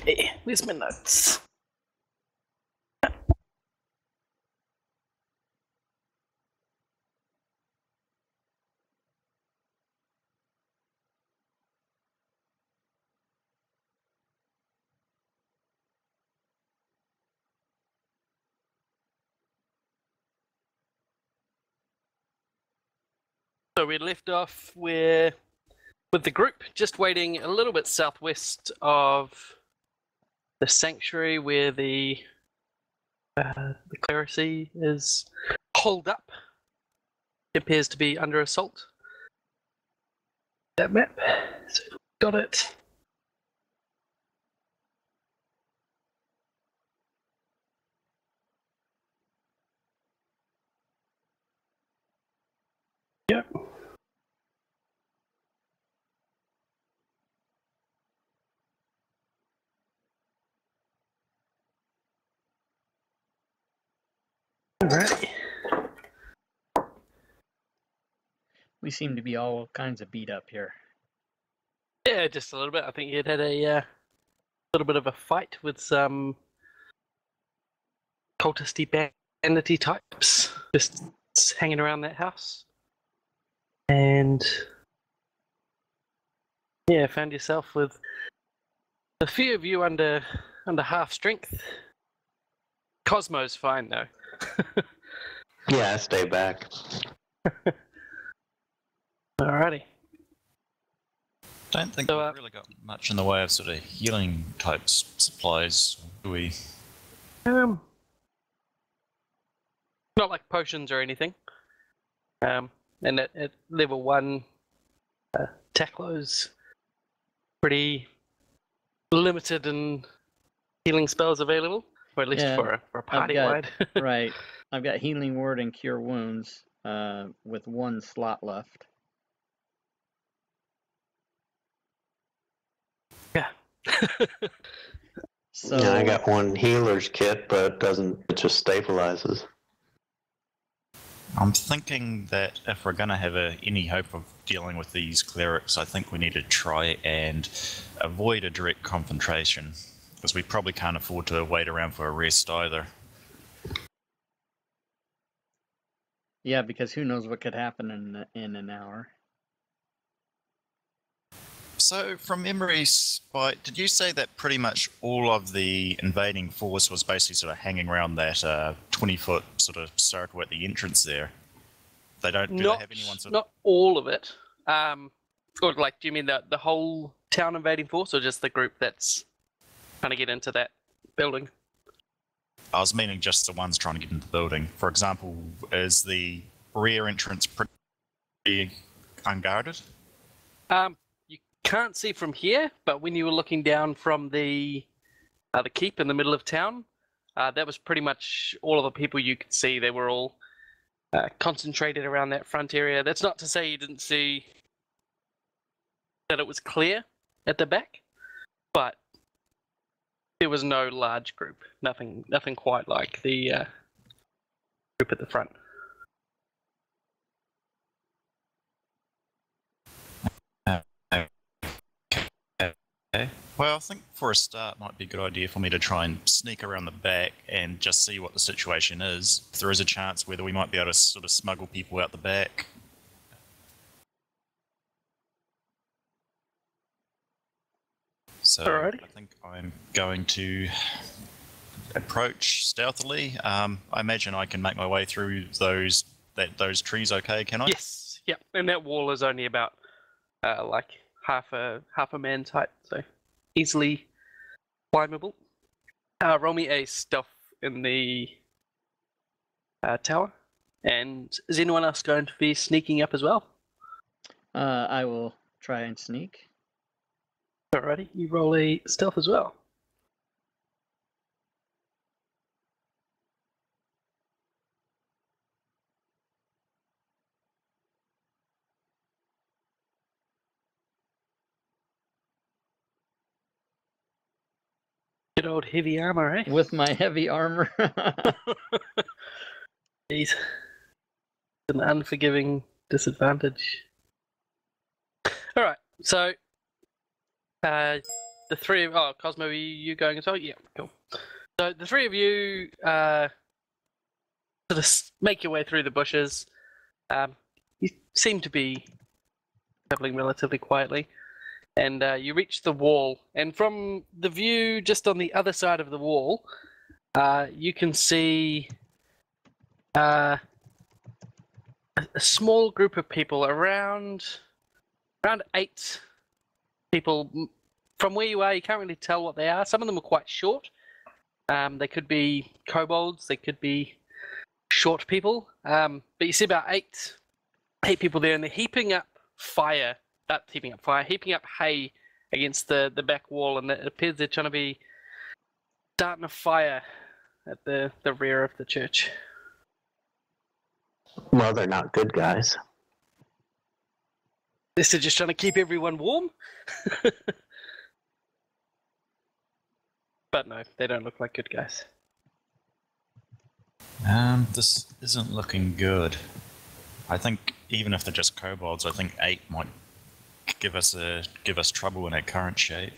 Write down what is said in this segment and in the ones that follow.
Okay, where's my notes? So we left off with the group just waiting a little bit southwest of the sanctuary where the clerisy is holed up. It appears to be under assault. That map. So got it. Yep. Alright. We seem to be all kinds of beat up here. Yeah, just a little bit. I think you'd had a little bit of a fight with some cultisty bandity types just hanging around that house. And yeah, found yourself with a few of you under half strength. Cosmo's fine though. Yeah, stay back. Alrighty. Don't think So, we've really got much in the way of sort of healing type supplies, do we? Not like potions or anything. And at level 1, Taklo's pretty limited in healing spells available, or at least Yeah, for a party wide. Right. I've got Healing Word and Cure Wounds with 1 slot left. Yeah. So Yeah, I got 1 healer's kit, but it just stabilizes. I'm thinking that if we're going to have any hope of dealing with these clerics, I think we need to try and avoid a direct confrontation, because we probably can't afford to wait around for a rest either. yeah, because who knows what could happen in an hour. So, from memory, Spike, did you say that pretty much all of the invading force was basically sort of hanging around that 20-foot sort of circle at the entrance there? They don't do they have anyone sort of... Not all of it. Or like, do you mean the whole town invading force, or just the group that's trying to get into that building? I was meaning just the ones trying to get into the building. For example, is the rear entrance pretty unguarded? You can't see from here, but when you were looking down from the keep in the middle of town, that was pretty much all of the people you could see. They were all concentrated around that front area. That's not to say you didn't see that it was clear at the back, but there was no large group. Nothing quite like the group at the front. Okay. Well, I think for a start, it might be a good idea for me to try and sneak around the back and just see what the situation is. If there is a chance whether we might be able to sort of smuggle people out the back. So Alrighty. I think I'm going to approach stealthily. I imagine I can make my way through those trees. Okay, can I? Yes. Yep. And that wall is only about like half a man's height, so easily climbable. Roll me a stealth in the tower. And is anyone else going to be sneaking up as well? I will try and sneak. Alrighty, you roll a stealth as well. Good old heavy armor, eh? With my heavy armor. Jeez. An unforgiving disadvantage. Alright, so the three of Cosmo, are you going as well? Yeah, cool. So the three of you sort of make your way through the bushes. You seem to be traveling relatively quietly, and you reach the wall. And from the view just on the other side of the wall, you can see a small group of people, around 8 people. From where you are, you can't really tell what they are. Some of them are quite short. They could be kobolds. They could be short people. But you see about eight people there, and they're heaping up heaping up hay against the back wall, and it appears they're trying to be starting a fire at the rear of the church. Well, they're not good guys. They're just trying to keep everyone warm. But no, they don't look like good guys. This isn't looking good. I think even if they're just kobolds, I think 8 might give us trouble in our current shape.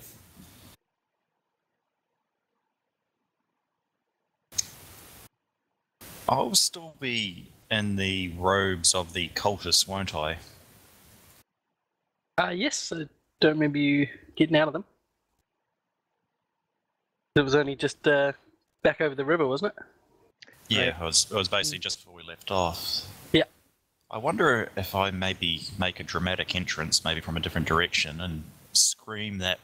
I'll still be in the robes of the cultists, won't I? Yes, I don't remember you getting out of them. It was only just back over the river, wasn't it? Yeah, Right. it was basically just before we left off. Yeah. I wonder if I maybe make a dramatic entrance, maybe from a different direction, and scream that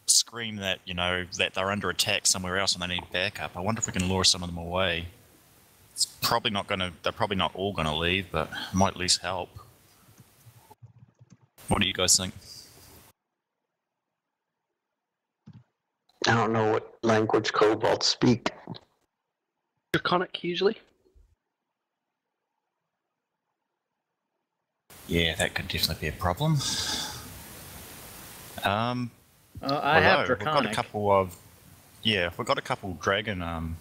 that they're under attack somewhere else and they need backup. I wonder if we can lure some of them away. They're probably not all gonna leave, but it might at least help. What do you guys think? I don't know what language kobolds speak. Draconic, usually. Yeah, that could definitely be a problem. I have We've got Draconic. a couple of we've got a couple dragonborns.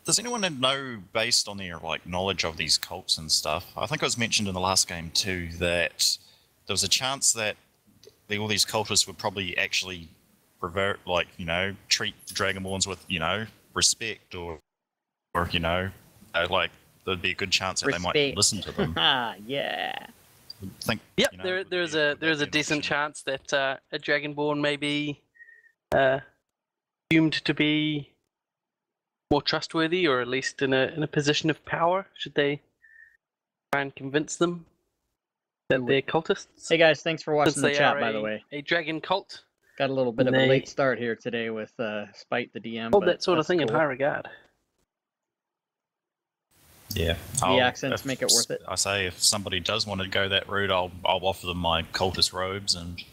Does anyone know, based on their knowledge of these cults and stuff? I think it was mentioned in the last game too that there was a chance that all these cultists would probably actually treat the dragonborns with respect, or there'd be a good chance that they might Respect. listen to them. Yeah. Think. Yep, you know, there's would a that be an decent option? chance that a dragonborn may be assumed to be more trustworthy, or at least in a position of power. Should they try and convince them that they're cultists? Hey guys, thanks for watching Since the they chat, are by the way. a dragon cult. Got a little bit of They- a late start here today with Spite the DM. Hold but that sort of that's thing in cool. high regard. Yeah. The accents make it worth it. I say if somebody does want to go that route, I'll offer them my cultist robes, and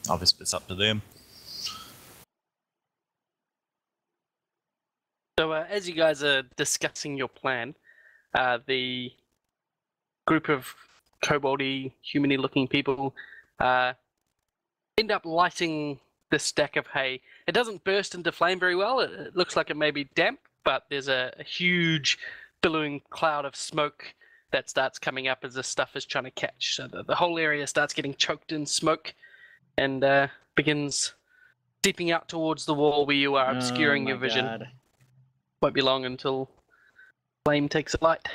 obviously it's up to them. So as you guys are discussing your plan, the group of koboldy, humany looking people end up lighting the stack of hay. It doesn't burst into flame very well. It looks like it may be damp, but there's a huge billowing cloud of smoke that starts coming up as this stuff is trying to catch. So the whole area starts getting choked in smoke and begins seeping out towards the wall where you are, obscuring Oh your my vision. God. Won't be long until flame takes a light.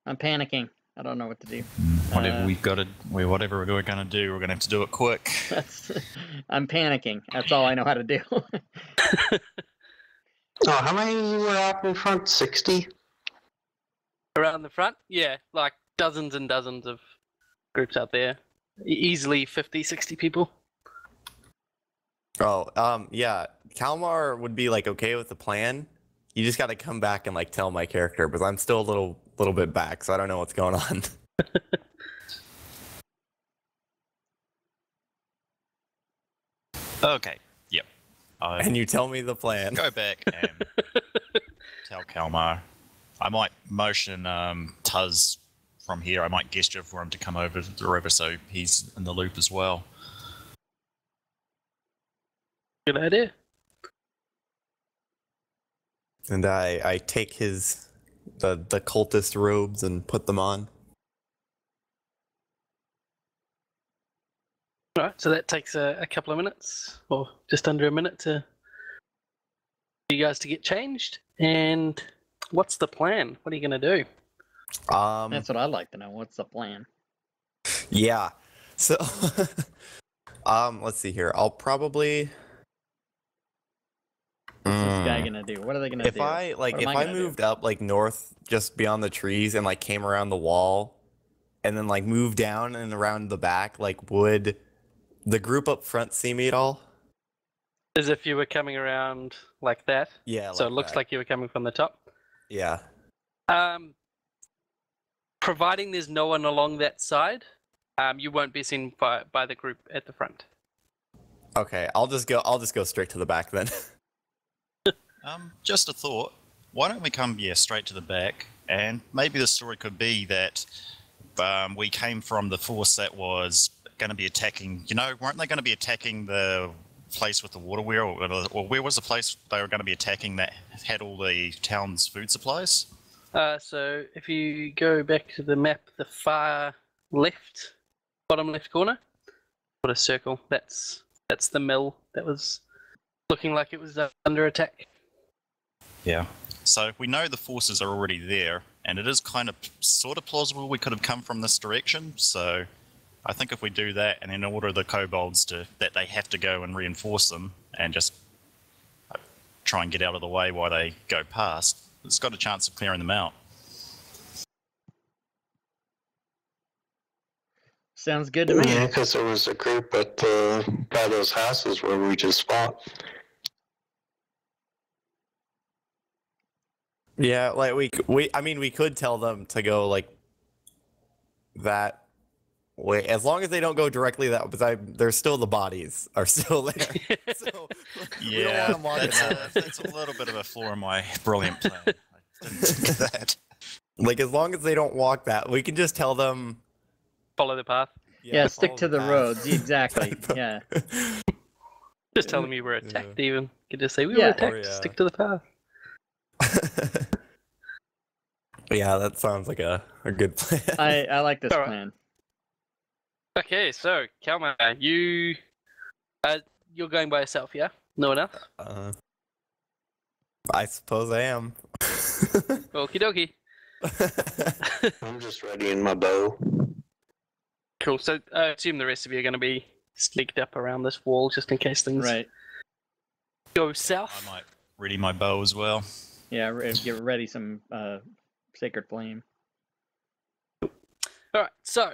I'm panicking. I don't know what to do. Whatever we're going to do, we're going to have to do it quick. I'm panicking. That's all I know how to do. Oh, how many were up in front? 60? Around the front, yeah, like dozens and dozens of groups out there. Easily 50, 60 people. Oh, yeah. Kalmar would be okay with the plan. You just got to come back and tell my character, because I'm still a little bit back, so I don't know what's going on. Okay. Yep. And you tell me the plan. Go back and tell Kalmar. I might motion Tuz from here. I might gesture for him to come over the river so he's in the loop as well. Good idea. And I take his the cultist robes and put them on. All right, so that takes a couple of minutes, or just under a minute, for you guys to get changed. And what's the plan? What are you going to do? That's what I'd like to know. What's the plan? Yeah. So, let's see here. I'll probably. What's this guy gonna do? What are they gonna do? If I What am I gonna moved do? up like north, just beyond the trees, and like came around the wall, and then like moved down and around the back, like would the group up front see me at all? As if you were coming around like that. Yeah. So it looks that. like you were coming from the top. Yeah. Providing there's no one along that side, you won't be seen by the group at the front. Okay. I'll just go straight to the back then. Just a thought. Why don't we come straight to the back? And maybe the story could be that we came from the force that was going to be attacking. Weren't they going to be attacking the place with the water wheel, or where was the place they were going to be attacking that had all the town's food supplies? So if you go back to the map, the far left, bottom left corner, put a circle. That's the mill that was looking like it was under attack. Yeah. So we know the forces are already there, and it is sort of plausible we could have come from this direction. So I think if we do that, and then order the kobolds that they have to go and reinforce them, and just try and get out of the way while they go past, it's got a chance of clearing them out. Sounds good to me. Yeah, because there was a group by those houses where we just fought. Yeah, like we could tell them to go like that way, as long as they don't go directly that. But there's still the bodies are still there. So we don't want them walking that's a little bit of a flaw in my brilliant plan. I didn't think of that. Like as long as they don't walk that, we can just tell them Follow the path. Yeah, stick follow to the path. roads. Exactly. Yeah. Just tell them you were attacked. Even you could just say we Yeah. were attacked. Or, yeah. Stick to the path. Yeah, that sounds like a good plan. I like this Alright. plan. Okay, so Kalmar, you're going by yourself, yeah? No one else? I suppose I am. Okie dokie. I'm just readying my bow. Cool. So I assume the rest of you are going to be sneaked up around this wall just in case things Right. go I south. might ready my bow as well. Yeah. Get ready some sacred flame. All right. So,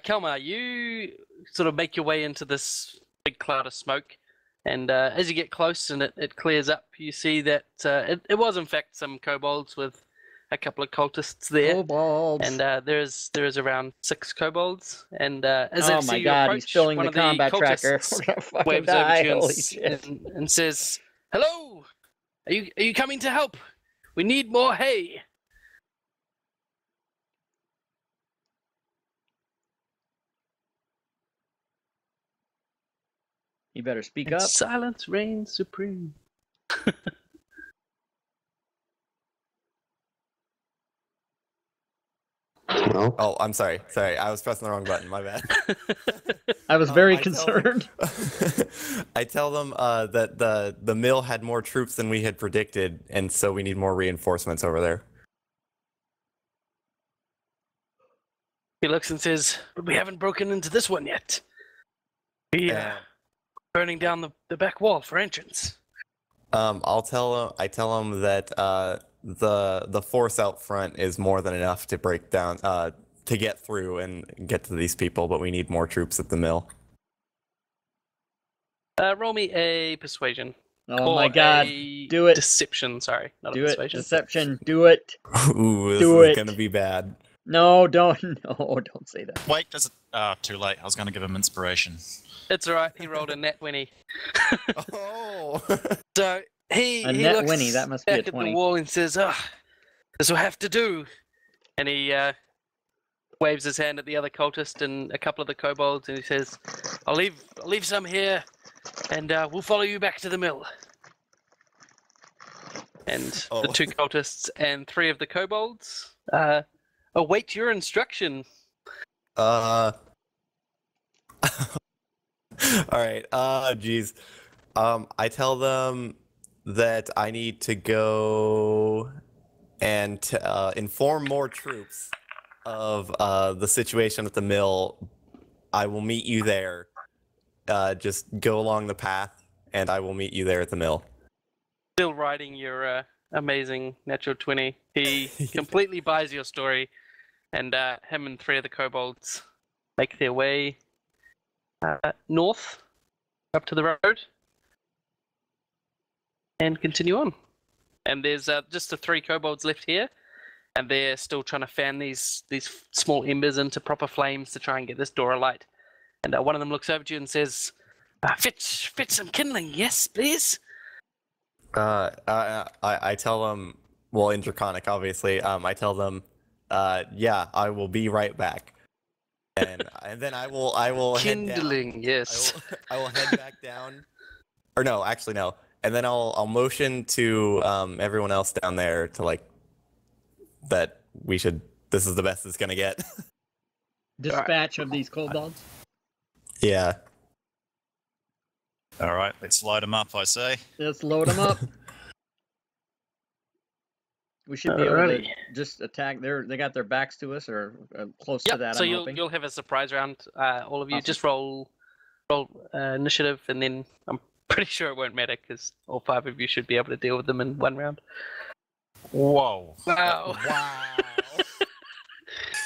Kalmar, you sort of make your way into this big cloud of smoke, and as you get close and it clears up, you see that it was in fact some kobolds with a couple of cultists there. Kobolds. And there is around 6 kobolds, and as they Oh see my you God, approach, he's filling one the of the combat tracker. cultists We're gonna fucking waves over die. to you Holy shit. and says, "Hello, are you coming to help? We need more hay." You better speak And up. silence reigns supreme. Well, Oh, I'm sorry. Sorry, I was pressing the wrong button. My bad. I was very I tell them- concerned. I tell them that the mill had more troops than we had predicted, and so we need more reinforcements over there. He looks and says, "But we haven't broken into this one yet. We burning down the back wall for entrance." I tell them that the force out front is more than enough to break down to get through and get to these people, but we need more troops at the mill. Roll me a persuasion. Oh Or my God. a Do it. Deception, sorry. Not Do a it. persuasion. Deception. Do it. Ooh, this Do is it. gonna be bad. No, don't. No, don't say that. Wait, does it? Too late. I was going to give him inspiration. It's alright, he rolled a nat Winnie. Oh. So he A net looks Winnie, that must be a back at 20. the wall and says, this will have to do. And he waves his hand at the other cultist and a couple of the kobolds, and he says, I'll leave some here, and we'll follow you back to the mill. and the Oh. 2 cultists and 3 of the kobolds await your instruction. All right. Geez. I tell them that I need to go and inform more troops of the situation at the mill. I will meet you there. Just go along the path, and I will meet you there at the mill. Still riding your amazing natural 20. He completely buys your story, and him and 3 of the kobolds make their way north up to the road and continue on. And there's just the 3 kobolds left here, and they're still trying to fan these small embers into proper flames to try and get this door alight. And one of them looks over to you and says, "Fetch some kindling, yes, please." I tell them, well, in Draconic, obviously. I tell them, yeah, I will be right back, and then I will head down. Kindling, yes. I will head back down. Or no, actually no. And then I'll motion to everyone else down there to like that we should. This is the best it's gonna get. Dispatch of these kobolds. Yeah. All right, let's light them up, I say. Let's load them up. We should be able to Alrighty. just attack. They got their backs to us, or close to Yep. that. So I'm you'll hoping. you'll have a surprise round, all of you. Awesome. Just roll initiative, and then I'm pretty sure it won't matter because all 5 of you should be able to deal with them in 1 round. Whoa. Wow. Wow.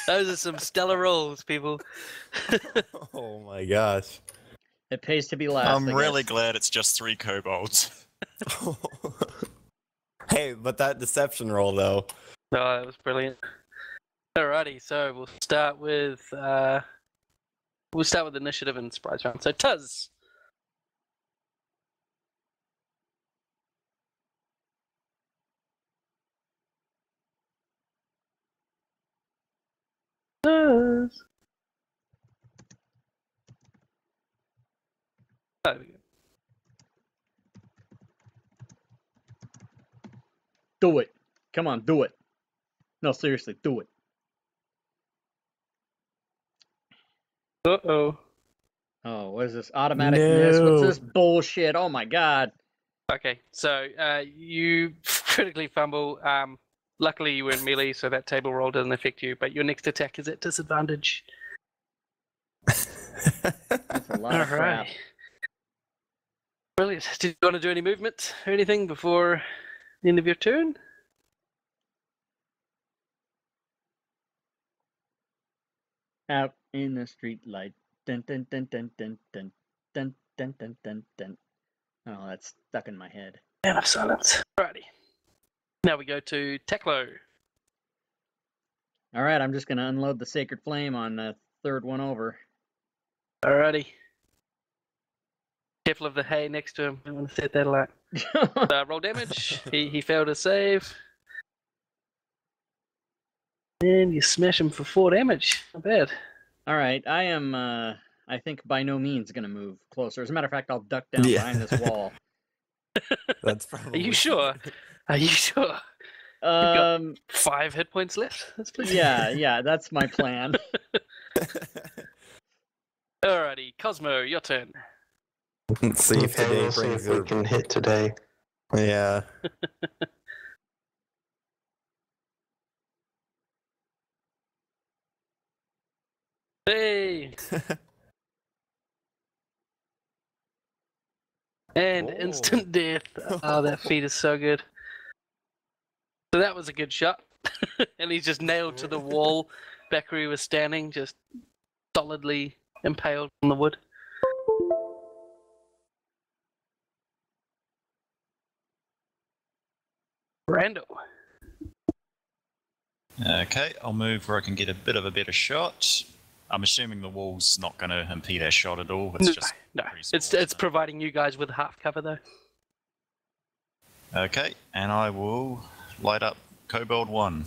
Those are some stellar rolls, people. Oh my gosh. It pays to be last. I'm I really guess. glad it's just 3 kobolds. Hey, but that deception roll though. No, that was brilliant. Alrighty, so we'll start with initiative and surprise round. So Tuz. Tuz. There we go. Do it. Come on, do it. No, seriously, do it. Uh-oh. Oh, what is this? Automatic miss? What's No. this bullshit? Oh my god. Okay, so you critically fumble. Luckily, you were in melee, so that table roll doesn't affect you, but your next attack is at disadvantage. That's a lot of crap. Brilliant. Did you want to do any movement or anything before the end of your turn? Out in the street light. Dun dun dun dun dun dun dun dun dun dun dun. Oh, that's stuck in my head. And of silence. Alrighty. Now we go to Teklo. All right, I'm just gonna unload the sacred flame on the 3rd one over. Alrighty. Careful of the hay next to him. I want to set that alight. Roll damage. He failed to save. And you smash him for 4 damage. Not bad. All right, I am. I think by no means gonna move closer. As a matter of fact, I'll duck down Yeah. behind this wall. That's Are probably. you sure? Are you sure? got 5 hit points left. That's pretty Yeah, that's my plan. Alrighty, Cosmo, your turn. Let's see if Okay, today we'll see brings if we your. can hit today. Yeah. Hey! And Whoa. instant death. Oh, that feat is so good. So that was a good shot. And he's just nailed to the wall back where he was standing, just solidly impaled on the wood. Brando. Okay, I'll move where I can get a bit of a better shot. I'm assuming the wall's not going to impede our shot at all. It's just No, pretty small, it's isn't it? providing you guys with half cover though. Okay, and I will light up Kobold 1.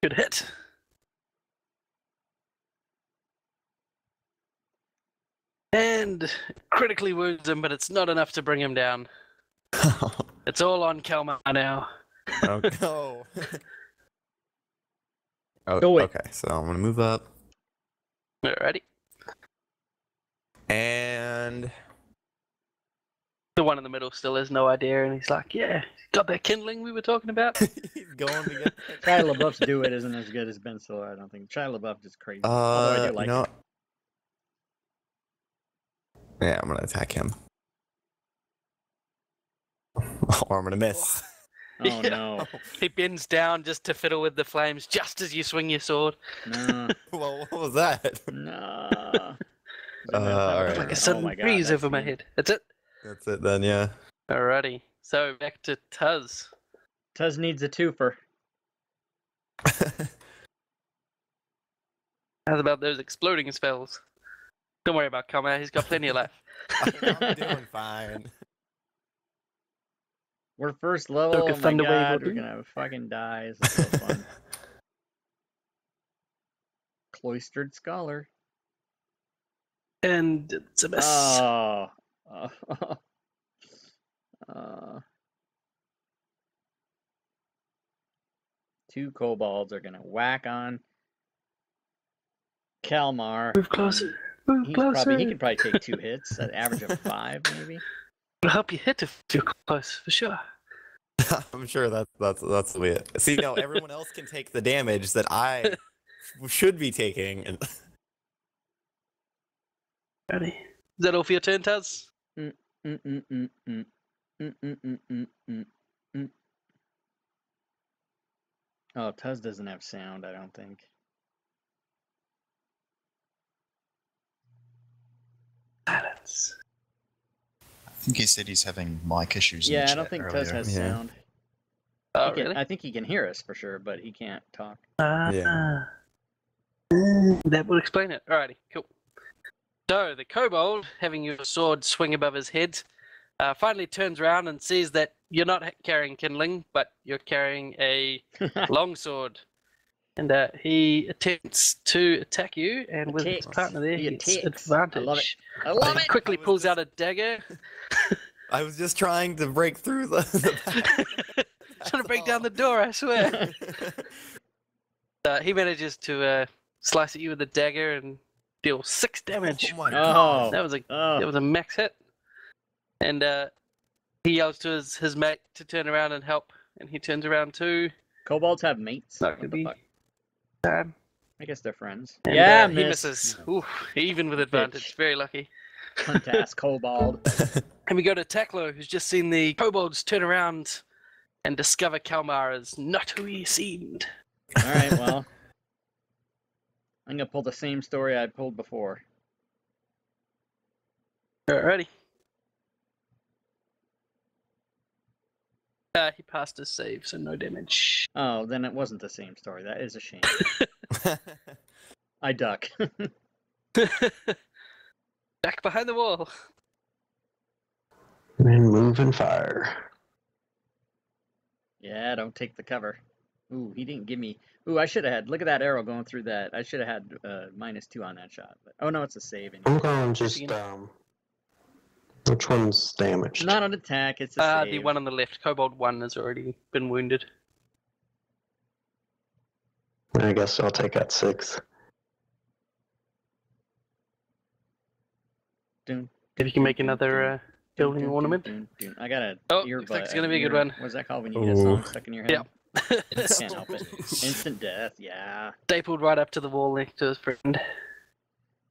Good hit. And critically wounds him, but it's not enough to bring him down. It's all on Kalmar now. Oh no. Oh, Do it. okay, so I'm gonna move up. Alrighty. And The one in the middle still has no idea, and he's like, yeah, got that kindling we were talking about? he's going to get Shia LaBeouf's Do It isn't as good as Ben Stiller, I don't think. Shia LaBeouf is crazy. Although I do like you know, it. yeah, I'm gonna attack him. Or I'm gonna miss. Oh no. He bends down just to fiddle with the flames just as you swing your sword. No. Well, what was that? No. Alright. Like a Oh sudden my God, breeze that's over my mean. head. That's it. That's it then, yeah. Alrighty. So back to Tuz. Tuz needs a twofer. How's about those exploding spells? Don't worry about Kalmar, he's got plenty of life. I'm doing fine. We're first level. Took a Oh my thunder wave God, will we're do. gonna fucking die. This is so fun. Cloistered scholar. And it's a miss. Oh. Two kobolds are gonna whack on Kalmar. Move closer. Move He closer. could probably take 2 hits, an average of 5 maybe. It'll help you hit if you're close, for sure. I'm sure that's the way it. See, no, everyone else can take the damage that I should be taking. And Ready? Is that all for your turn, Taz? Mm, mm, mm, mm, mm. Mm, mm, mm, mm, mm, mm. Oh, Tuz doesn't have sound, I don't think. Silence. I think he said he's having mic issues. in the Yeah, I chat don't think earlier. Tuz has Yeah. sound. Oh, He can- really? I think he can hear us for sure, but he can't talk. Yeah. That would explain it. Alrighty, cool. So, the kobold, having your sword swing above his head, finally turns around and sees that you're not carrying kindling, but you're carrying a longsword. And he attempts to attack you, and with his Attacks. partner there, He he gets attacks. advantage. I love it. I love He it! quickly I was pulls just- out a dagger, I was just trying to break through the trying to break down the door, I swear. He manages to slice at you with the dagger and deal 6 damage. Oh my Oh. That was a Oh, that was a max hit. And he yells to his mate to turn around and help, and he turns around too. kobolds have mates. Not What gonna the be fuck? time. I guess they're friends. And, Yeah, he misses. Oof, even with advantage, very lucky. Cunt ass kobold. And we go to Taklo, who's just seen the kobolds turn around and discover Kalmar is not who he seemed. Alright, well. I'm gonna pull the same story I pulled before. Alrighty. He passed his save, so no damage. Oh, then it wasn't the same story. That is a shame. I duck. Back behind the wall. And move and fire. Yeah, don't take the cover. Ooh, he didn't give me. Ooh, I should have had. Look at that arrow going through that. I should have had -2 on that shot. But, oh no, it's a save. I'm going just which one's damaged? Not an attack. It's a save. The one on the left, Kobold 1, has already been wounded. I guess I'll take that 6. Dun, If you can make dun, another dun, building dun, ornament. dun, dun. I got a Oh, earbud. looks like it's gonna be a good one. What's that called when you get a song Ooh. stuck in your head? Yep. Can't help it. Instant death. Yeah. Stapled right up to the wall next to his friend.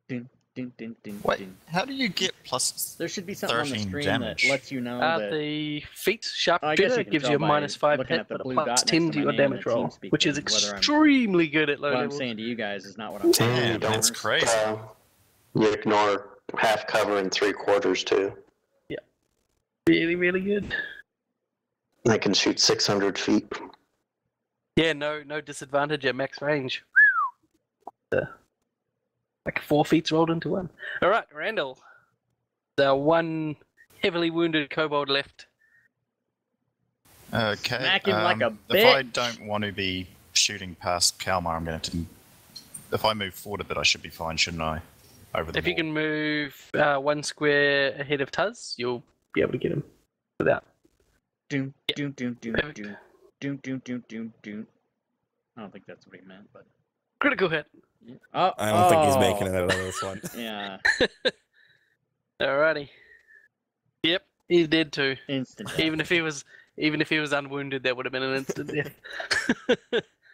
Dun, dun, dun, dun, Wait, dun. how do you get plus? There should be something on the 13 screen damage. that lets you know that. The feat sharp I guess feather you can gives tell you a by -5 looking hit, at the but a blue dot next to +10 to my your name in damage the roll, TeamSpeak which is thing, whether I'm- extremely good at low What I'm levels. saying to you guys is not what I'm saying. And you Damn, don't, that's crazy. You ignore half cover and 3/4 too. Really, really good. I can shoot 600 feet. Yeah, no disadvantage at max range. Like 4 feats rolled into 1. All right, Randall. The one heavily wounded kobold left. Okay. Smack him like a If I bitch. don't want to be shooting past Kalmar, I'm going to. If I move forward a bit, I should be fine, shouldn't I? over the If you wall. can move 1 square ahead of Tuz, you'll be able to get him without. Doom, Yeah. doom, doom, doom, Perfect. doom, doom, doom, doom, doom, doom. I don't think that's what he meant, but. Critical hit. Oh, I don't think he's making it out of this one. Yeah, Alrighty. Yep, he's dead too. instant death. Even if he was unwounded, that would have been an instant death.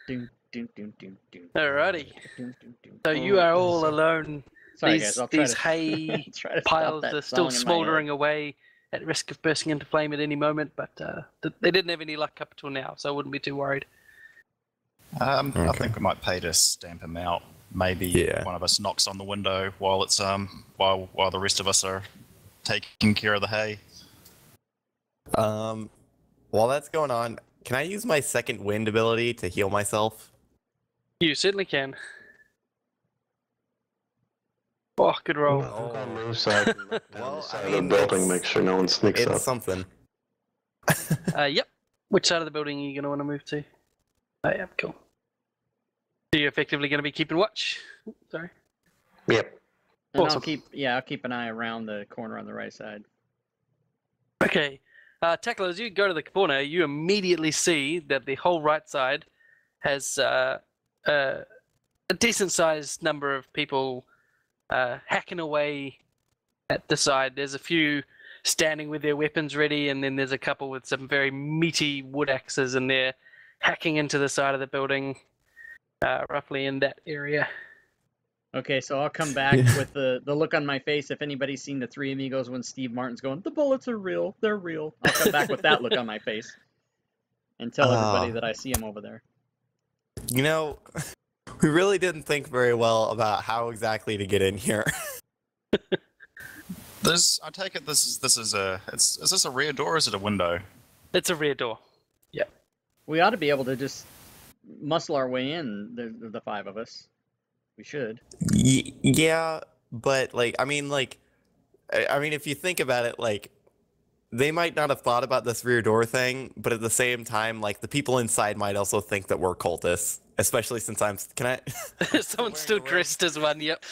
Doom, doom, doom, doom, doom. Alrighty. Doom, doom, doom. So you are all alone. Sorry, these guys. I'll try these to hay try to stop piles that are still song in my head. smouldering away, at risk of bursting into flame at any moment. But they didn't have any luck up until now, so I wouldn't be too worried. I Okay. think we might pay to stamp him out. Maybe Yeah. one of us knocks on the window while it's while the rest of us are taking care of the hay. While that's going on, can I use my second wind ability to heal myself? You certainly can. Oh, good roll. Well, I'm gonna move so I can look down Well, the side I of the mean, building, it's- make sure no one sneaks It's up. something. Yep. Which side of the building are you going to want to move to? Oh, yeah, cool. So you're effectively going to be keeping watch? Sorry. Yep. And Awesome. I'll keep an eye around the corner on the right side. Okay. Tackle, as you go to the corner, you immediately see that the whole right side has a decent-sized number of people hacking away at the side. There's a few standing with their weapons ready, and then there's a couple with some very meaty wood axes, and they're hacking into the side of the building, roughly in that area. Okay, so I'll come back with the look on my face. If anybody's seen the Three Amigos when Steve Martin's going, the bullets are real, they're real. I'll come back with that look on my face and tell everybody that I see him over there. You know, we really didn't think very well about how exactly to get in here. I take it this is is this a rear door or is it a window? It's a rear door. We ought to be able to just muscle our way in, the five of us. We should. Yeah, but I mean, if you think about it, they might not have thought about this rear door thing, but at the same time, the people inside might also think that we're cultists, especially since can I? Someone's still dressed as one, yep.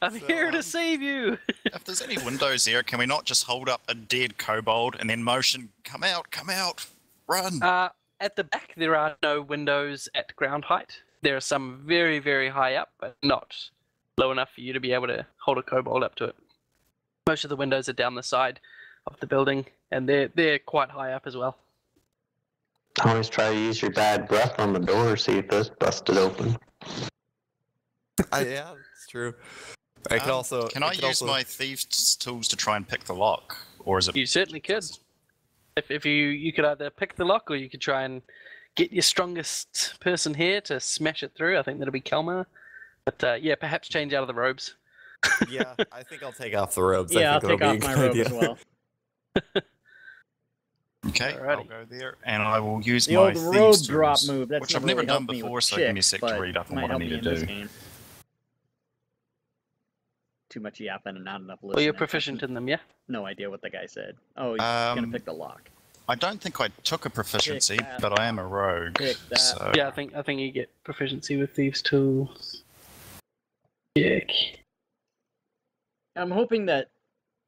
I'm So, here to save you! If there's any windows there, can we not just hold up a dead kobold and then motion, come out, run? At the back, there are no windows at ground height. There are some very, very high up, but not low enough for you to be able to hold a kobold up to it. Most of the windows are down the side of the building, and they're quite high up as well. Always try to use your bad breath on the door, see if it's busted open. Yeah, it's true. I could also. Can I use my thieves' tools to try and pick the lock, or is it? You certainly could. If you could either pick the lock, or you could try and get your strongest person here to smash it through. I think that'll be Kelmar. But yeah, perhaps change out of the robes. Yeah, I think I'll take off the robes. Yeah, I I'll think take that'll off be a my good robe idea. as well. Okay, Alrighty. I'll go there, and I will use The my old thieves' robe tools, drop move. That's which I've really never done helped me before, with so give me a chicks, sec to but read up on might what I help need me to in this do. game. Too much yapping and not enough listening. Well, you're proficient in them, yeah? No idea what the guy said. Oh, he's gonna pick the lock. I don't think I took a proficiency, that. but I am a rogue. Pick that. So Yeah, I think you get proficiency with thieves' tools. Check. I'm hoping that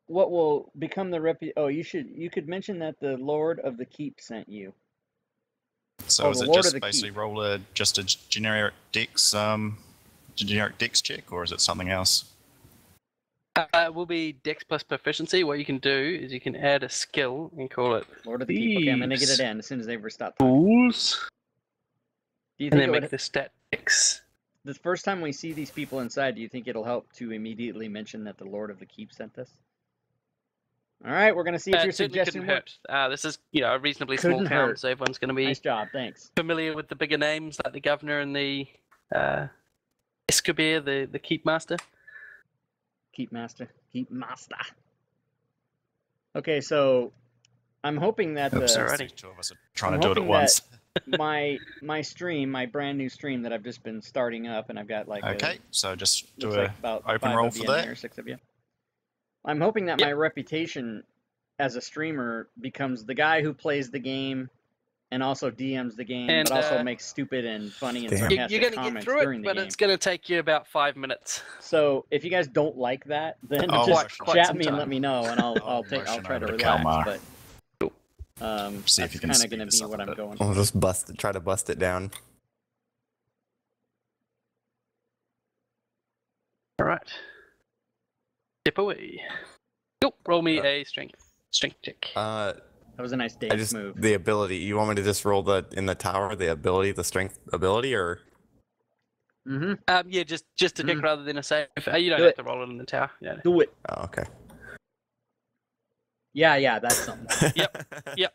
what will become the Oh, you could mention that the Lord of the Keep sent you. So Oh, is the it Lord of just the basically Keep. roll a generic dex check, or is it something else? It will be Dex plus proficiency. What you can do is you can add a skill and call it Lord of the Keep. Okay, I'm gonna get Thieves. it in as soon as they ever stop talking. Tools, Do you and think then it make would, the stat Dex. the first time we see these people inside, do you think it'll help to immediately mention that the Lord of the Keep sent us? All right, we're gonna see if your It certainly couldn't suggestion hurt. works. This is a reasonably small Couldn't town, hurt. so everyone's going to be Nice job, thanks. familiar with the bigger names like the governor and the Escobar, the keep master. Keep master. Keep master. Okay, so I'm hoping that Oops, Alrighty. the two of us are trying I'm to do it at hoping once. my stream, my brand new stream that I've just been starting up, and I've got Okay, so just do looks a like about open 5 roll of you for in that. there, 6 of you. I'm hoping that my reputation as a streamer becomes the guy who plays the game and also DMs the game, And, but also makes stupid and funny and Damn. sarcastic You're going to get comments through during it, the but game. it's going to take you about 5 minutes. So if you guys don't like that, then Oh, just quite chat some me and time. let me know, and I'll I'll try motion to over to relax. Kalmar. But See if that's you can kind of speed going to this be up what a I'm bit. going. I'll just try to bust it down. All right. Step away. Go. Roll me a strength check. That was a nice I Dave just move. the ability. You want me to just roll in the tower the ability, the strength ability, or? Mm-hmm. Yeah, just to check rather than a save. You don't Do have it. to roll it in the tower. Yeah. Do it. Oh, okay. Yeah, that's something. Yep.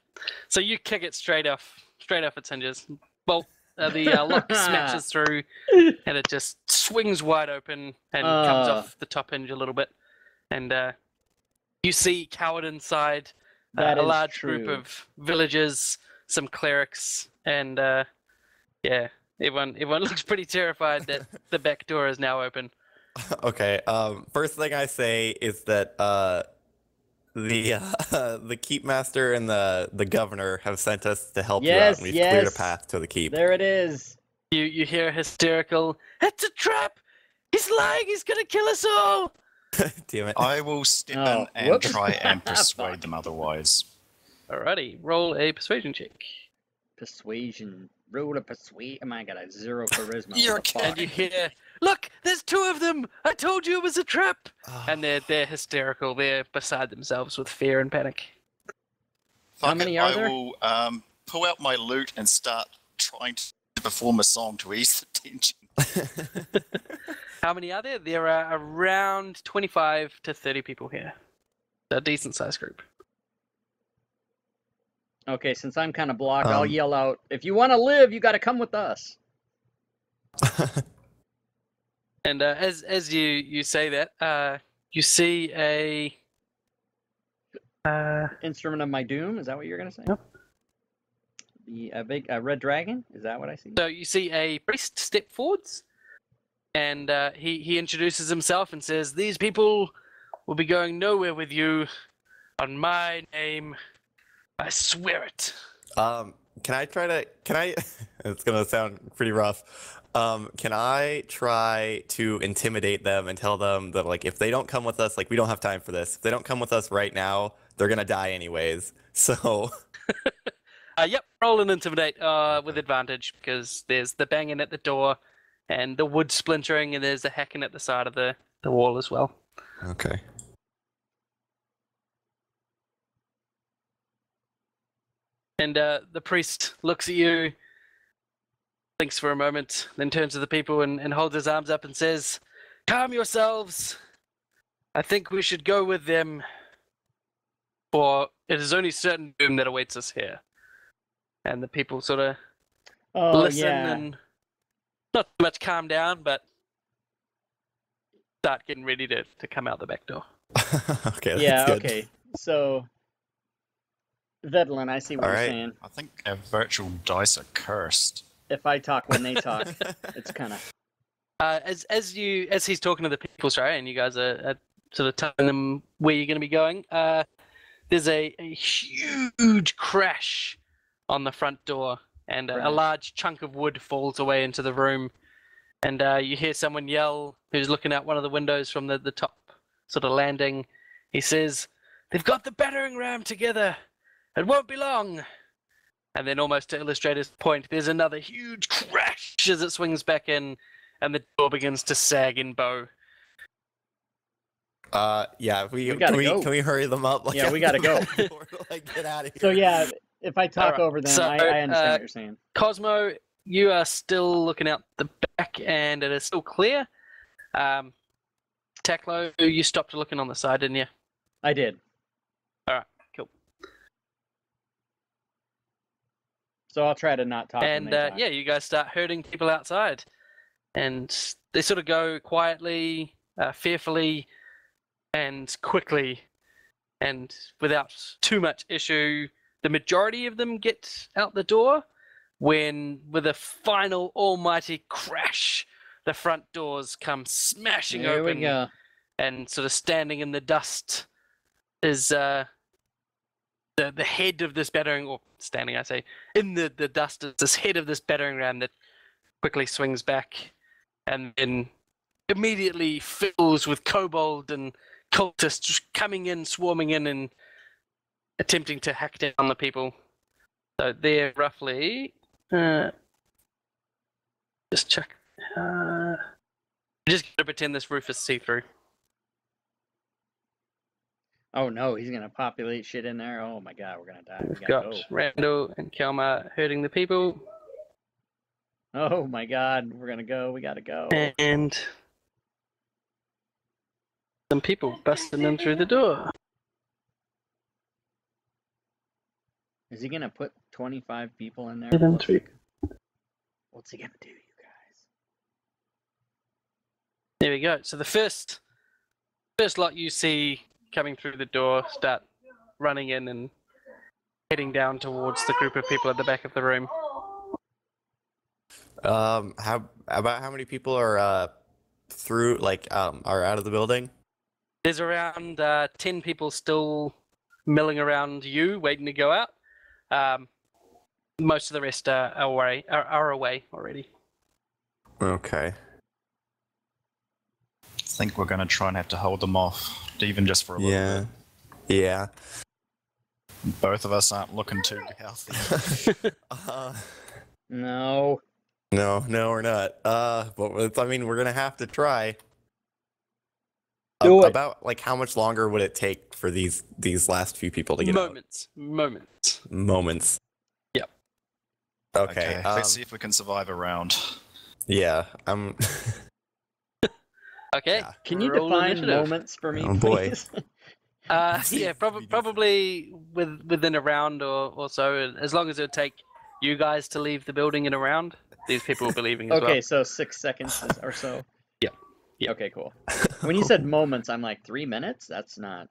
So you kick it straight off its hinges. Bolt. The lock smashes through, and it just swings wide open and comes off the top hinge a little bit. And you see cowered inside That a is large true. group of villagers, some clerics, and yeah, everyone looks pretty terrified that the back door is now open. Okay. First thing I say is that the keep master and the governor have sent us to help you out, and we've cleared a path to the keep. There it is. You hear hysterical, "It's a trap! He's lying! He's gonna kill us all!" Damn it. I will step Oh, in and whoops. try and persuade Fuck. them otherwise. Alrighty, roll a persuasion check. Persuasion. Roll a persuade. Oh my god, I have 0 charisma. You're What the okay. And you hear, "Look, there's 2 of them! I told you it was a trap!" And they're hysterical. They're beside themselves with fear and panic. How many are there? I will pull out my lute and start trying to perform a song to ease the tension. How many are there? There are around 25 to 30 people here. A decent sized group. Okay, since I'm kind of blocked, I'll yell out, "If you want to live, you got to come with us." And as you say that, you see a Instrument of my doom. Is that what you're gonna say? Yep. A red dragon. Is that what I see? so you see a priest step forwards, and he introduces himself and says, "These people will be going nowhere with you. On my name, I swear it." Can I it's gonna sound pretty rough. Can I try to intimidate them and tell them that, like, if they don't come with us, like, we don't have time for this. If they don't come with us right now, they're gonna die anyways. So Yep, roll and intimidate with advantage, because there's the banging at the door and the wood splintering, and there's the hacking at the side of the wall as well. Okay. And the priest looks at you, thinks for a moment, then turns to the people and holds his arms up and says, "Calm yourselves. I think we should go with them, for it is only certain doom that awaits us here." And the people sort of listen and not too much calm down, but start getting ready to come out the back door. Okay. That's Yeah. good. Okay. So, Vedlin, I see what All you're right. saying. I think our virtual dice are cursed. If I talk when they talk, it's kind of. As he's talking to the people, sorry, and you guys are sort of telling them where you're going to be going, there's a huge crash on the front door, and a large chunk of wood falls away into the room, and you hear someone yell, who's looking out one of the windows from the top sort of landing. He says, "They've got the battering ram together. It won't be long." And then, almost to illustrate his point, there's another huge crash as it swings back in, and the door begins to sag in bow. Yeah. We gotta go. Can we hurry them up? Like, Yeah, we gotta go. Like, get out of here. So yeah, if I talk Alright, over them, so, I understand what you're saying. Cosmo, you are still looking out the back, and it is still clear. Taklo, you stopped looking on the side, didn't you? I did. Alright, cool. So I'll try to not talk. And when they talk. yeah, you guys start herding people outside, and they sort of go quietly, fearfully, and quickly, and without too much issue. The majority of them get out the door when, with a final almighty crash, the front doors come smashing There open, we go. and sort of standing in the dust is the head of this battering, or standing, I say, in the dust is this head of this battering ram that quickly swings back and then immediately fills with kobold and cultists just coming in, swarming in, and attempting to hack down the people. So they're roughly... just check. Just gonna pretend this roof is see-through. Oh no, he's gonna populate shit in there. Oh my god, we're gonna die. We We've gotta got go. Randall and Kelma hurting the people, Oh my god, we're gonna go. We gotta go. and some people busting in through the door. Is he gonna put 25 people in there? Get in through. What's he gonna do, you guys? There we go. So the first lot you see coming through the door start running in and heading down towards the group of people at the back of the room. How many people are through are out of the building? There's around 10 people still milling around you, waiting to go out. Most of the rest are away already. Okay. I think we're going to try and have to hold them off, even just for a little bit. Yeah. Both of us aren't looking too healthy. No. No, we're not. But I mean, we're gonna have to try. Do it. About how much longer would it take for these last few people to get Moments. out? Moments. Yep. Okay. Let's see if we can survive a round. Yeah. Okay. Yeah. Can you roll define initiative. moments for me, Oh, boy. please? Yeah, probably within a round or so. As long as it would take you guys to leave the building in a round, these people will be leaving as Okay, well. so 6 seconds or so. Yep. Yep. Okay, cool. When you said moments, I'm like 3 minutes. That's not.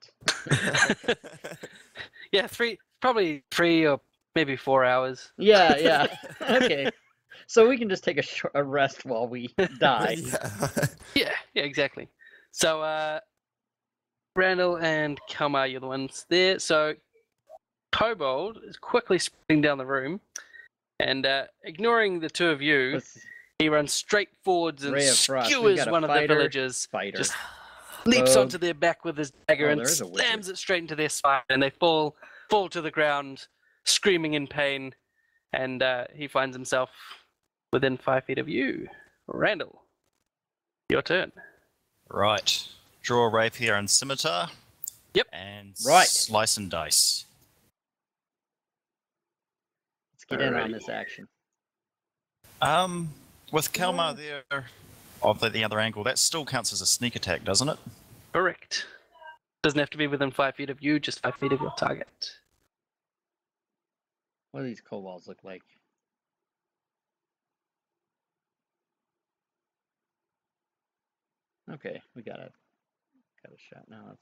Yeah, probably 3 or maybe 4 hours. Yeah. Okay. So we can just take a rest while we die. Yeah. Yeah, exactly. So, Randall and Kalmar, you're the ones there. So, Kobold is quickly sprinting down the room, and ignoring the two of you, Let's- he runs straight forwards and Ray of Frost. We've skewers got a one of the fighter, villagers. Fighter. Just leaps Rogue. onto their back with his dagger Oh, and there is a wizard. slams it straight into their spine, and they fall to the ground, screaming in pain. And he finds himself within 5 feet of you, Randall. Your turn. Right. Draw a rapier and scimitar. Yep. And Right. slice and dice. Let's get in on Alrighty. this action. With Kalmar there, of the other angle, that still counts as a sneak attack, doesn't it? Correct. Doesn't have to be within 5 feet of you, just 5 feet of your target. What do these kobolds look like? Okay, we got a shot now.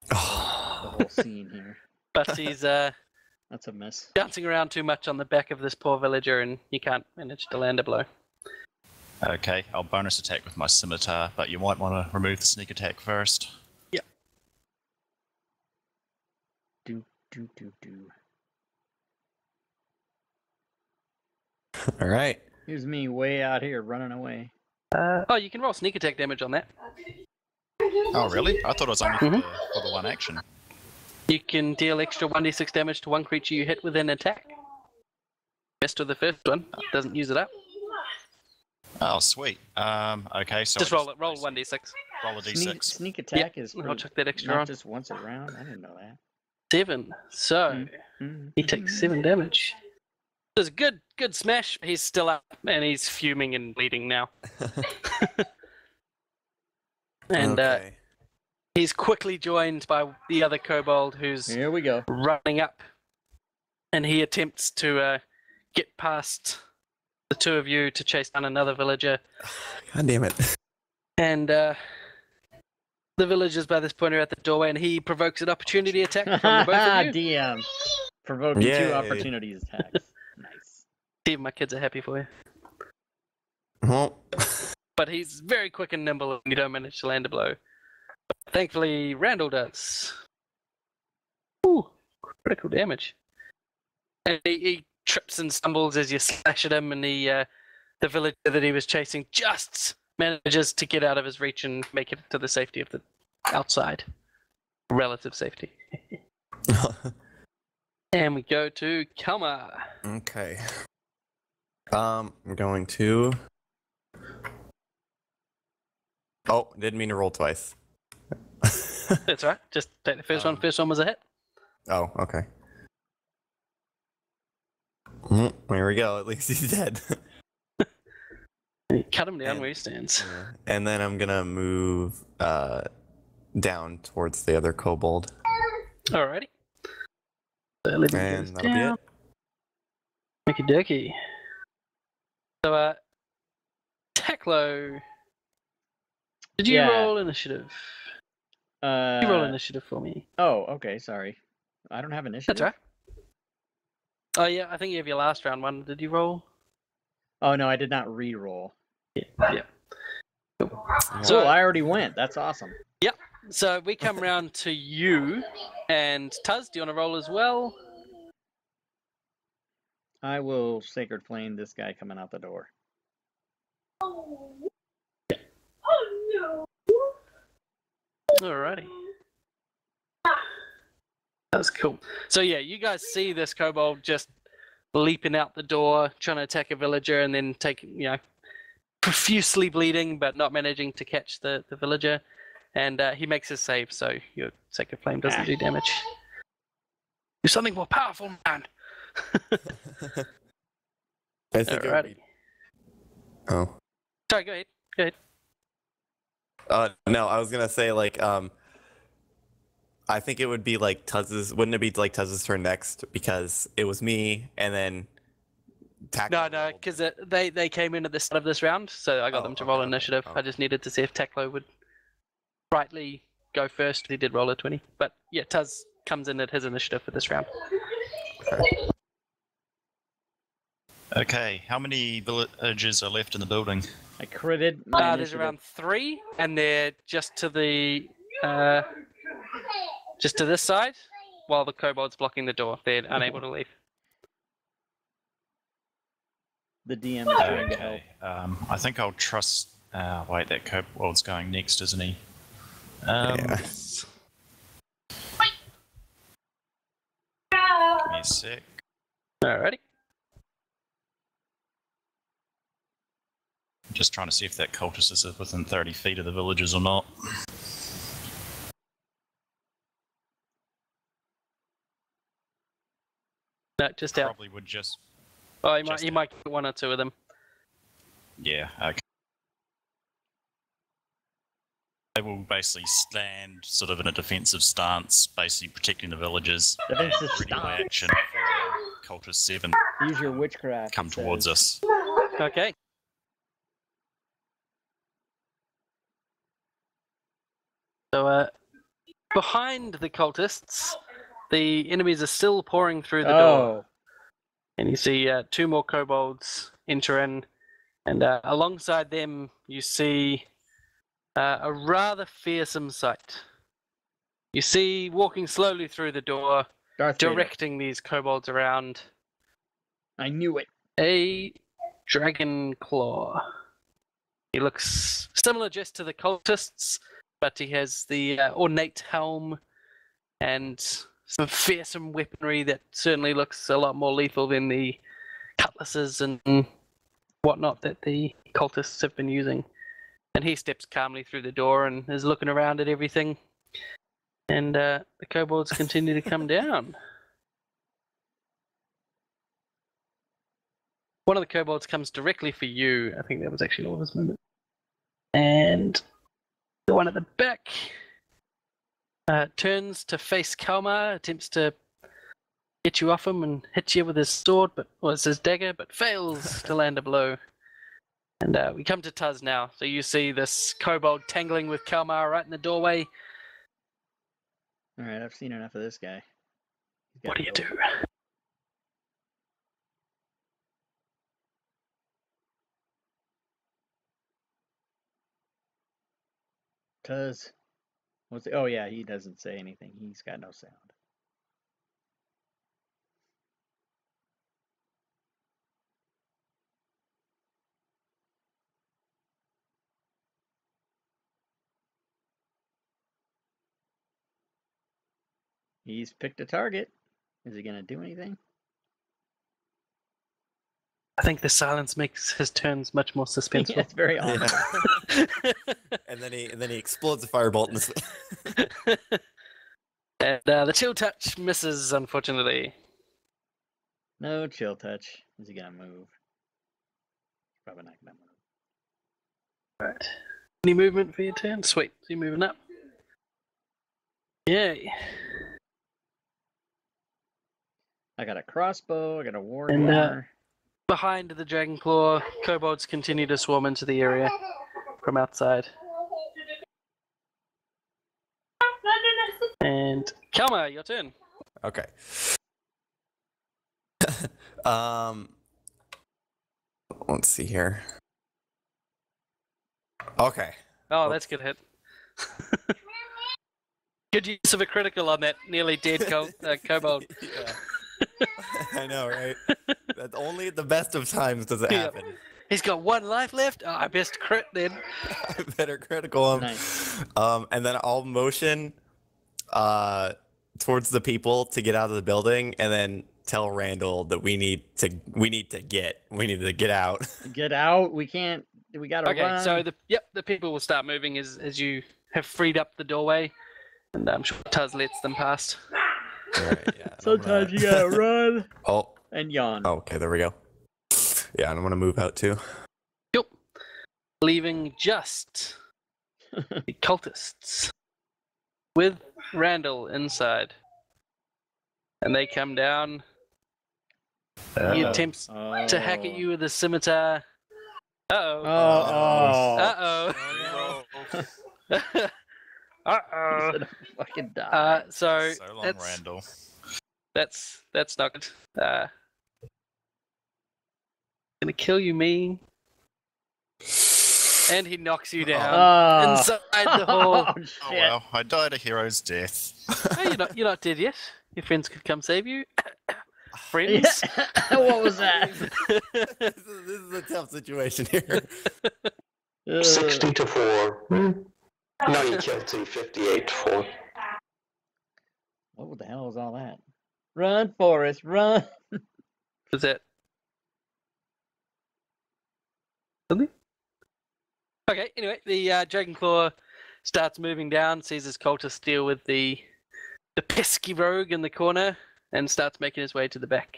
That's the whole scene here. But he's That's a miss. bouncing around too much on the back of this poor villager, and you can't manage to land a blow. Okay, I'll bonus attack with my scimitar, but you might want to remove the sneak attack first. Do. All right. Here's me way out here running away. Oh, you can roll sneak attack damage on that. Oh, really? I thought it was only Mhm. for the one action. You can deal extra 1d6 damage to one creature you hit with an attack. Best of the first one. Doesn't use it up. Oh, sweet. Okay, so Just roll it. Roll 1d6. Roll a Sneak, d6. sneak attack is I'll chuck that extra not on. just once a round. I didn't know that. 7. So he takes 7 damage. It was a good smash. He's still up, and he's fuming and bleeding now. And Okay. he's quickly joined by the other kobold who's Here we go. running up, and he attempts to get past the two of you to chase down another villager. God damn it. And the villagers by this point are at the doorway, and he provokes an opportunity attack from the both of you. DM. Provoking Yay. 2 opportunity attacks. Nice. See if my kids are happy for you. Well, But he's very quick and nimble, and you don't manage to land a blow. Thankfully, Randall does. Ooh, critical damage. And he trips and stumbles as you slash at him, and the villager that he was chasing just manages to get out of his reach and make it to the safety of the outside. Relative safety. And we go to Kalma. Okay. I'm going to. Oh, didn't mean to roll twice. That's right. Just take the first one. First one was a hit. Oh, okay. Here we go. At least he's dead. You cut him down And- where he stands. Yeah. And then I'm gonna move down towards the other kobold. Alrighty. So 11 And goes that'll down. be it. Okie dokie. So, Teklo. Did you Yeah. roll initiative? You roll initiative for me. Oh, okay. Sorry, I don't have initiative. That's right. Oh yeah, I think you have your last round one. Did you roll? Oh no, I did not re-roll. Yeah. So So- I already went. That's awesome. So we come round to you, and Tuz, do you want to roll as well? I will sacred flame this guy coming out the door. Alrighty. That's cool. So yeah, you guys see this kobold just leaping out the door, trying to attack a villager, and then profusely bleeding, but not managing to catch the villager. And he makes his save, so your sacred flame doesn't do damage. You're something more powerful, man. I think it would Alrighty. be... Oh. Sorry, go ahead. No, I was gonna say I think it would be like Tuz's. Wouldn't it be like Tuz's turn next because it was me and then. No, because they came in at the start of this round, so I got them to roll initiative. Oh. I just needed to see if Teklo would rightly go first. He did roll a 20, but yeah, Tuz comes in at his initiative for this round. Okay, how many villagers are left in the building? I critted. My There's initiative. around 3, and they're just to the just to this side, while the kobold's blocking the door. They're unable to leave. The DM is trying to help. Okay, I think I'll trust. Wait, that kobold's going next, isn't he? Yeah. Give me a sec. Alrighty. I'm just trying to see if that cultist is within 30 feet of the villagers or not. No, just out. Probably would just. Oh, just he out. might get one or two of them. Yeah, okay. They will basically stand sort of in a defensive stance, basically protecting the villagers. Defensive and ready to stance. action for Cultist 7 Use your witchcraft. come it towards says. us. Okay. So, behind the cultists, the enemies are still pouring through the door. Oh, And you see 2 more kobolds enter in, and alongside them you see a rather fearsome sight. You see, walking slowly through the door, Darth Vader. directing these kobolds around, I knew it. a dragon claw. He looks similar just to the cultists, but he has the ornate helm and some fearsome weaponry that certainly looks a lot more lethal than the cutlasses and whatnot that the cultists have been using. And he steps calmly through the door and is looking around at everything. And the kobolds continue to come down. One of the kobolds comes directly for you. I think that was actually all of his movement. And the one at the back turns to face Kalmar, attempts to get you off him and hit you with his sword, or it's his dagger, but fails to land a blow. And we come to Tuz now. So you see this kobold tangling with Kalmar right in the doorway. All right, I've seen enough of this guy. He's What gotta do you go. do? Cause, oh yeah, he doesn't say anything. He's got no sound. He's picked a target. Is he gonna do anything? I think the silence makes his turns much more suspenseful. That's very odd. Yeah. and then he explodes a firebolt in his face. And the chill touch misses, unfortunately. No chill touch. Is he gonna move? Probably not gonna move. Right. Any movement for your turn? Sweet. So you're moving up. Yay. I got a crossbow. I got a war And, hammer. Behind the dragon claw, kobolds continue to swarm into the area from outside. And Kalma, your turn. Okay. Let's see here. Okay. Oh, that's good hit. Good use of a critical on that nearly dead kobold. Yeah. I know, right? That's only at the best of times does it Yeah. happen. He's got one life left. Oh, I best crit then. I better critical him. Nice. And then I'll motion towards the people to get out of the building, and then tell Randall that we need to get out. Get out. We can't. We gotta Okay, run. so the people will start moving as you have freed up the doorway, and I'm sure Tuz lets them past. All right, yeah. and I'm Sometimes you gonna- gotta run Oh, and yawn. okay, there we go. Yeah, and I'm gonna move out too. Yep. Leaving just the cultists with Randall inside, and they come down. He attempts to hack at you with a scimitar. Uh-oh. Oh. Uh-oh. Uh-oh. He's gonna fucking die. So So long, Randall. that's not good. Gonna kill you, me. And he knocks you down Oh. inside the hall. Oh, Oh shit. well, I died a hero's death. Oh, you're not dead yet. Your friends could come save you. Friends. What was that? this is a tough situation here. 60 to 4. No, you killed 58 to 4. What the hell is all that? Run, Forrest, run! Was that? Something? Okay. Anyway, the Dragonclaw starts moving down, sees his cultist deal with the pesky rogue in the corner, and starts making his way to the back.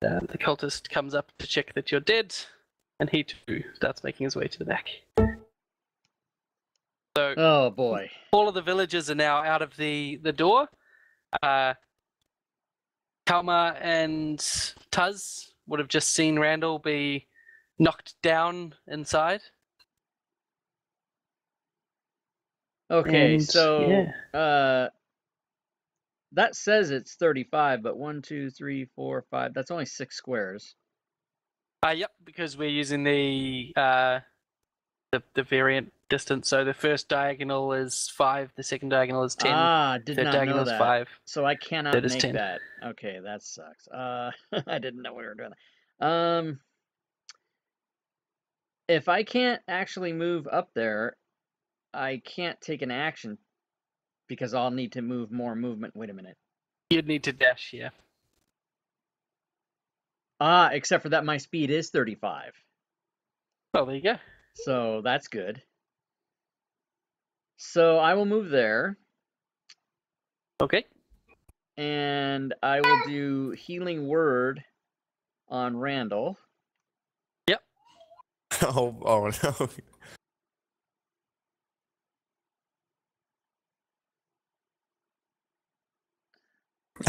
The cultist comes up to check that you're dead, and he too starts making his way to the back. So Oh boy. all of the villagers are now out of the door. Kalma and Tuz would have just seen Randall be knocked down inside. Okay, And, so yeah. that says it's 35, but 1, 2, 3, 4, 5. That's only 6 squares. Yep, because we're using the variant distance. So the first diagonal is 5, the second diagonal is 10, Ah, did third not know diagonal is that. 5. So I cannot That is make 10. that. Okay, that sucks. I didn't know we were doing that. If I can't actually move up there, I can't take an action because I'll need to move more movement. Wait a minute. You'd need to dash, yeah. Except for that my speed is 35. Oh, there you go. So that's good. So I will move there. Okay. And I will do Healing Word on Randall. Oh no.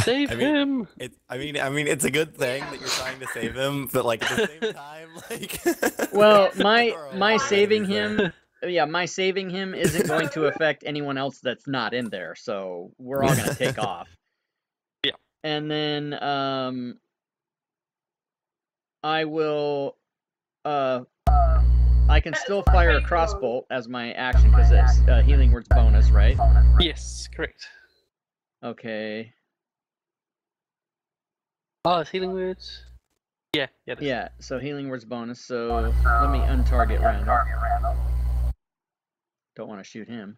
Save I mean- him. I mean, it's a good thing that you're trying to save him, but like at the same time, like. Well, there are a my lot of saving enemies there. him, yeah, my saving him isn't going to affect anyone else that's not in there. So we're all gonna take off. Yeah. And then I will I can still fire a crossbolt as my action because it's Healing Word's bonus, right? Yes, correct. Okay. Oh, it's healing words. Yeah, yeah. it is. Yeah, so Healing Word's bonus, so let me untarget Randall. Don't want to shoot him.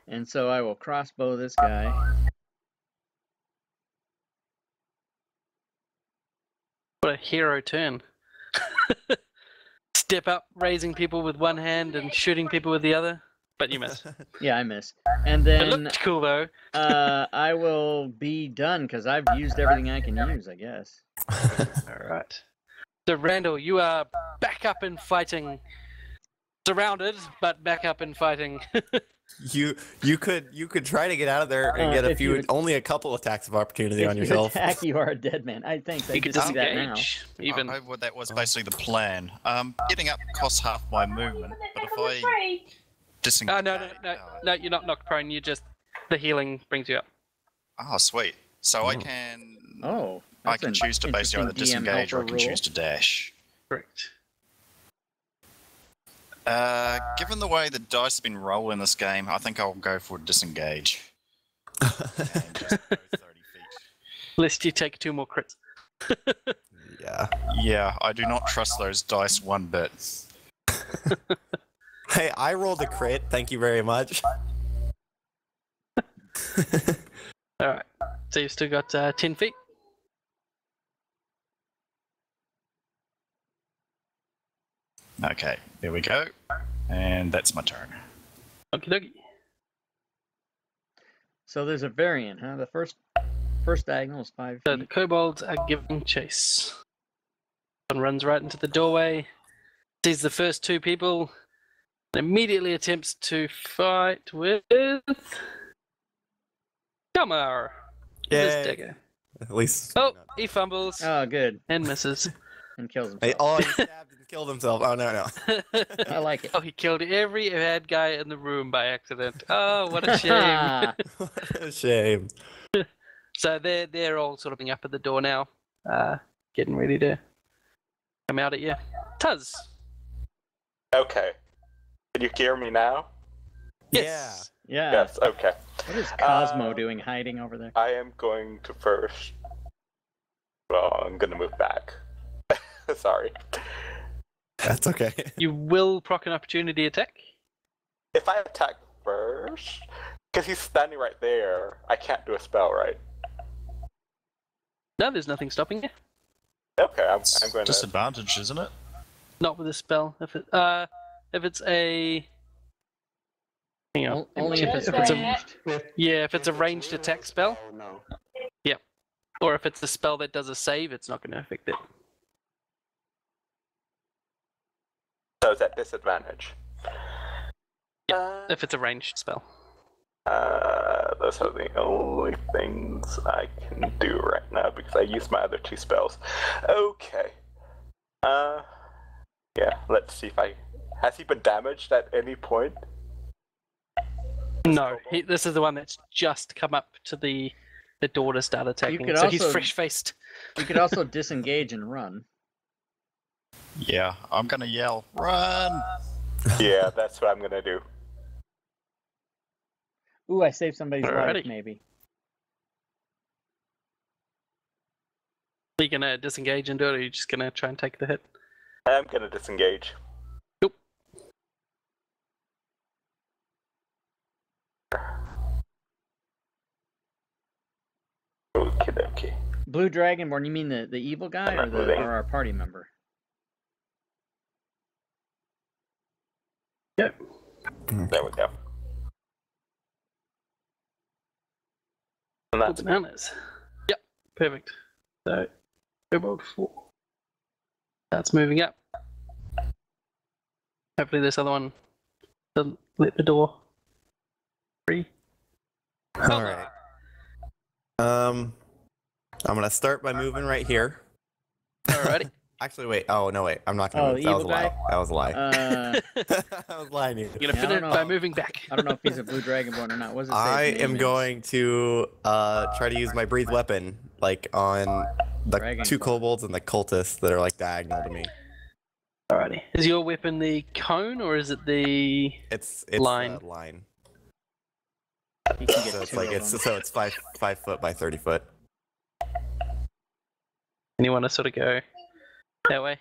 And so I will crossbow this guy. What a hero turn. Step up, raising people with one hand and shooting people with the other. But you miss. Yeah, I miss. And It then looked cool though. I will be done because I've used everything I can use, I guess. Alright. So Randall, you are back up and fighting. Surrounded, but back up and fighting. You could try to get out of there and get if you only a couple attacks of opportunity If on you yourself. attack, you are a dead man. I think I You could can see that now. disengage. Even. Well, that was basically the plan. Getting up costs half my movement, but if I disengage... Oh, no, you're not knocked prone. You just the healing brings you up. Oh, sweet. So I can... Oh, I that's can an choose to basically either interesting DM disengage or I helper can rule. choose to dash. Correct. Given the way the dice have been rolling in this game, I think I'll go for disengage. And just go 30 feet. Lest you take 2 more crits. Yeah. Yeah, I do not trust those dice one bit. Hey, I rolled a crit. Thank you very much. Alright. So you've still got 10 feet. Okay, there we go. And that's my turn. Okie dokie. So there's a variant, huh? The first diagonal is 5 So the feet. kobolds are giving chase. One runs right into the doorway, sees the first 2 people, and immediately attempts to fight with Tamar. This Yay. dagger. At least. Oh, he fumbles Oh, good. and misses. And kills himself. Hey, oh, he stabbed and killed himself. Oh no. I like it. Oh, he killed every bad guy in the room by accident. Oh, what a shame. What a shame. So they're all sort of being up at the door now, getting ready to come out at you. Tuz. Okay. Can you hear me now? Yes. Yeah. Yes, okay. What is Cosmo doing hiding over there? I am going to first. Well, I'm gonna move back. Sorry. That's okay. You will proc an opportunity attack. If I attack first, because he's standing right there, I can't do a spell, right? No, there's nothing stopping you. Okay, I'm going to. Disadvantage, isn't it? Not with a spell. If it's a. Hang on. Only if it's If ranged. Yeah, if it's a ranged attack spell, Oh no. or if it's a spell that does a save, it's not going to affect it. So it's at disadvantage. If it's a ranged spell. Those are the only things I can do right now because I used my other 2 spells. Okay. Yeah, let's see if has he been damaged at any point? No, this is the one that's just come up to the door to start attacking. could So he's also- fresh-faced. You could also disengage and run. Yeah, I'm gonna yell, run! Yeah, that's what I'm gonna do. Ooh, I saved somebody's life, Alrighty. maybe. Are you going to disengage and do it, or are you just going to try and take the hit? I'm gonna disengage. Nope. Okay. Blue Dragonborn, you mean the evil guy or or our party member? Yep. There we go. And that's Bananas. Yep, perfect. So, Kobold 4. That's moving up. Hopefully this other one doesn't let the door free. All right. I'm gonna start by moving right here. Alrighty. Actually, wait. Oh no, wait. I'm not gonna. Oh, move. the That was a evil lie. guy? That was a lie. Uh, I was lying to you. You're going to Yeah, I finish don't by know. moving back. I don't know if he's a Blue Dragonborn or not. What does it say I his am name is? going to try to use my breathe weapon, like on the Dragon 2 claw. kobolds and the cultists that are like diagonal to me. Alrighty. Is your weapon the cone, or is it the... It's Line. line. He can get So it's 2 like of it's them. so it's 5 foot by 30 foot. And you want to sort of go that way?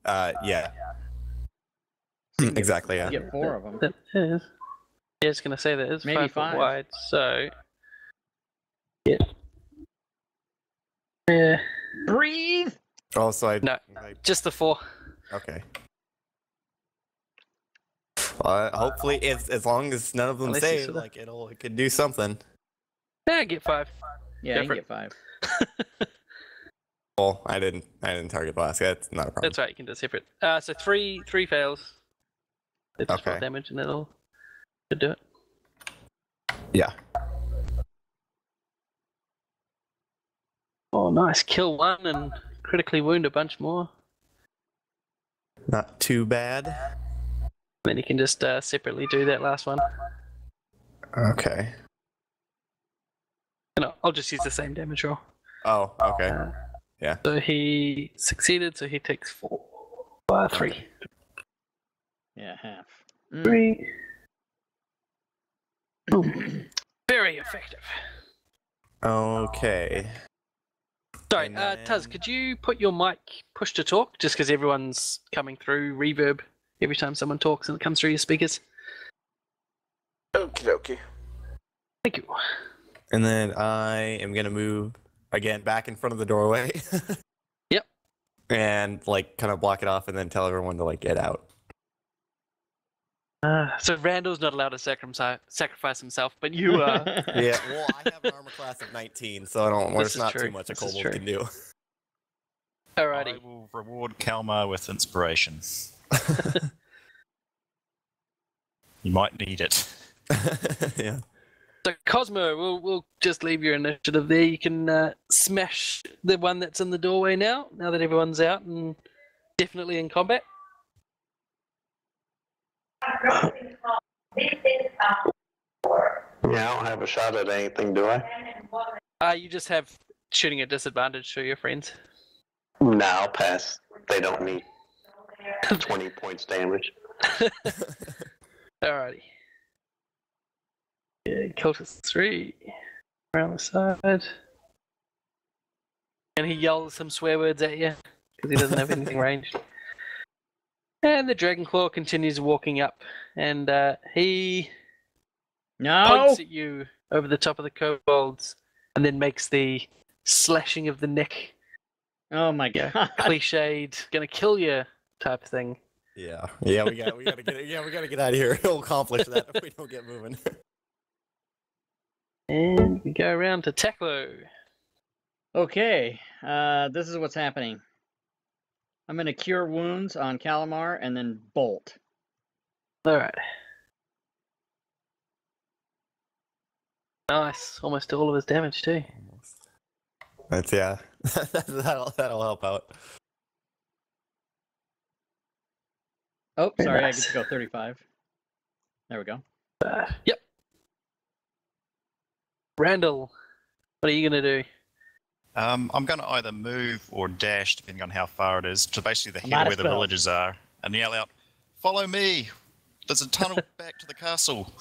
Yeah. So you can Exactly. get, Yeah. you get 4 of them. That is. Yeah, I was going to say that is Maybe 5 foot five. wide, so... Yeah. Yeah. Breathe! Oh, so I... No, just the 4. Okay. Hopefully, as long as none of them Unless you save, sorta- like, it could do something. Yeah, get 5. Yeah, Go you for can get 5. Well, I didn't target blast. That's not a problem. That's right, you can do separate. So 3 fails. It's just 4 Okay. damage and it'll should do it. Yeah. Oh, nice. Kill 1 and critically wound a bunch more. Not too bad. Then you can just separately do that last one. Okay. And I'll just use the same damage roll. Oh, okay. Yeah. So he succeeded, so he takes 4. 3. Yeah, half. 3. Boom. Very effective. Okay. Sorry, And Tuz, then- could you put your mic push to talk? Just because everyone's coming through reverb every time someone talks and it comes through your speakers. Okie dokie. Thank you. And then I am gonna move again back in front of the doorway. Yep. And like kind of block it off, and then tell everyone to like get out. So Randall's not allowed to sacrifice himself, but you are. Yeah. Well, I have an armor class of 19, so I don't. This There's is not true. too much a This is kobold true. can do. Alrighty. I will reward Kalmar with inspiration. You might need it. Yeah. So Cosmo, we'll just leave your initiative there. You can smash the one that's in the doorway now that everyone's out and definitely in combat. Yeah, I don't have a shot at anything, do I? You just have shooting at disadvantage to your friends. Now pass. They don't need 20 points damage. Alrighty. Yeah, Cultist 3. Around the side. And he yells some swear words at you because he doesn't have anything ranged. And the Dragon Claw continues walking up, and he No! points at you over the top of the kobolds, and then makes the slashing of the neck, Oh my Yeah. god. cliched, gonna kill you type thing. Yeah. Yeah. We gotta get. Yeah, we gotta get out of here. We'll accomplish that if we don't get moving. And we go around to Teklo. Okay, this is what's happening. I'm going to cure wounds on Calamar and then bolt. Alright. Nice. Almost all of his damage too. That's yeah. that'll help out. Oh, Very sorry, nice. I get to go 35. There we go. Yep. Randall, what are you gonna do? I'm going to either move or dash, depending on how far it is, to basically the I'm head out of of where the spells. villages are, and yell out, "Follow me! There's a tunnel back to the castle."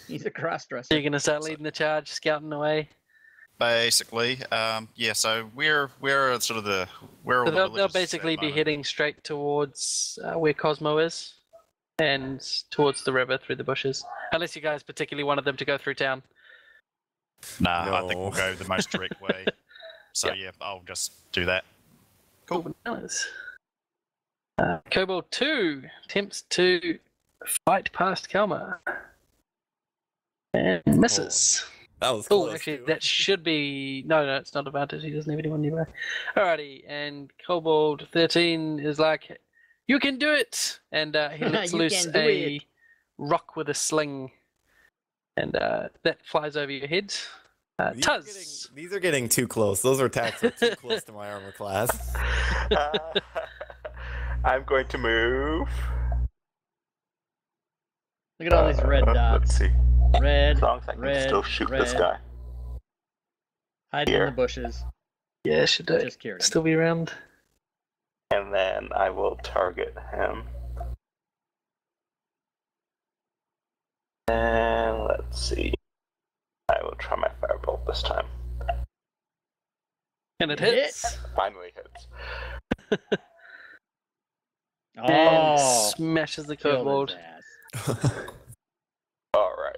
He's a cross-dresser. So you're gonna start leading the charge, scouting away. Basically, yeah. So we're sort of where all So the they'll villages at the basically be moment. heading straight towards where Cosmo is, and towards the river through the bushes. Unless you guys particularly wanted them to go through town. Nah, I think No. we'll go the most direct way. So yeah, I'll just do that. Cool. Bananas. Kobold 2 attempts to fight past Kalmar. And misses. That was Oh, close. actually, too. that should be... No, it's not advantage. He doesn't have anyone nearby. Alrighty, and Kobold 13 is like, you can do it! And he lets You loose can do a it. rock with a sling. And that flies over your head. Tuz! These are getting too close. Those attacks are too close to my armor class. I'm going to move. Look at all these red Let's dots. see. Red, As long as I can red, still shoot this red. guy. hiding in Here. the bushes. Yeah, should do. Just cured him. Still be around. And then I will target him. And let's see. I will try my firebolt this time. And it Hit. hits. Finally hits. And Oh, smashes the killed kobold. his ass. Alright.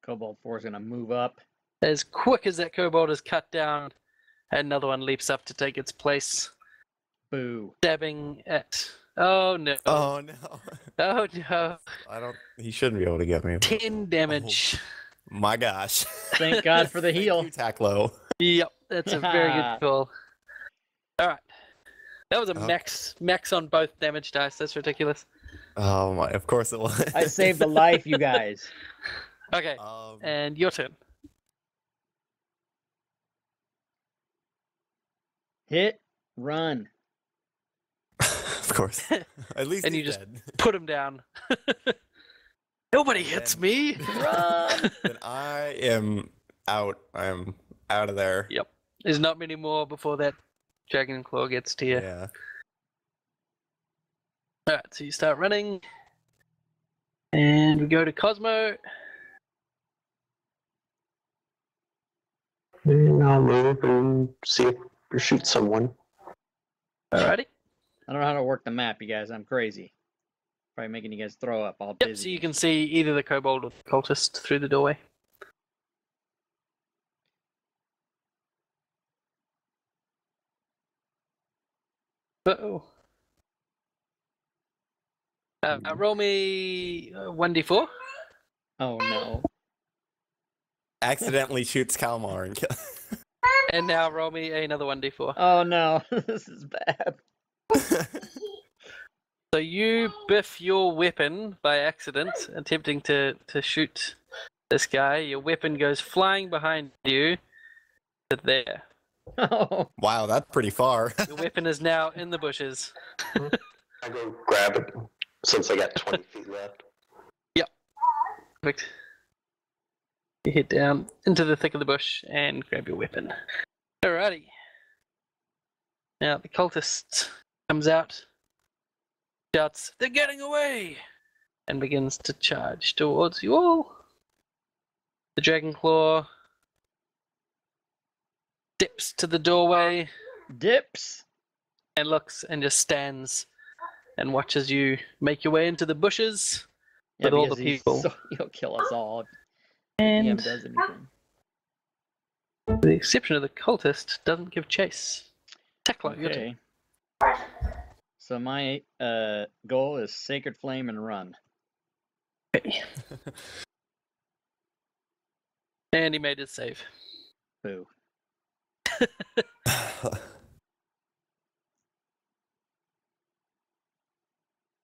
Kobold 4 is gonna move up. As quick as that kobold is cut down, another one leaps up to take its place, Boo. stabbing at. Oh no! Oh no. Oh no! He shouldn't be able to get me. 10 damage. My gosh. Thank God for the Thank heal. you, Taklo. Yep, that's a very good call. All right, that was a max on both damage dice. That's ridiculous. Oh my! Of course it was. I saved a life, you guys. Okay, and your turn. Hit, run. Of course. At least And he's you just dead. put him down. Nobody hits me. Run. Then I am out. I'm out of there. Yep. There's not many more before that dragon claw gets to you. Yeah. Alright, so you start running. And we go to Cosmo. And I'll move and see if we shoot someone. Alrighty. I don't know how to work the map, you guys. I'm crazy. Probably making you guys throw up. All Yep, busy. so you can see either the kobold or the cultist through the doorway. Uh-oh. Roll me 1d4. Oh no. Accidentally shoots Kalmar and kill. And now roll me another 1d4. Oh no. This is bad. So you biff your weapon by accident, attempting to shoot this guy. Your weapon goes flying behind you to there. Oh. Wow, that's pretty far. Your weapon is now in the bushes. I go grab it since I got 20 feet left. Perfect. You head down into the thick of the bush and grab your weapon. Alrighty. Now the cultist comes out, shouts, "They're getting away!" and begins to charge towards you all. The dragon claw dips to the doorway Dips. and looks and just stands and watches you make your way into the bushes with all the because he's people. he'll kill us all if he And does anything. with the exception of the cultist, doesn't give chase. Tekla, your turn. Okay. So my goal is Sacred Flame and run. Okay. And he made his save. Boo.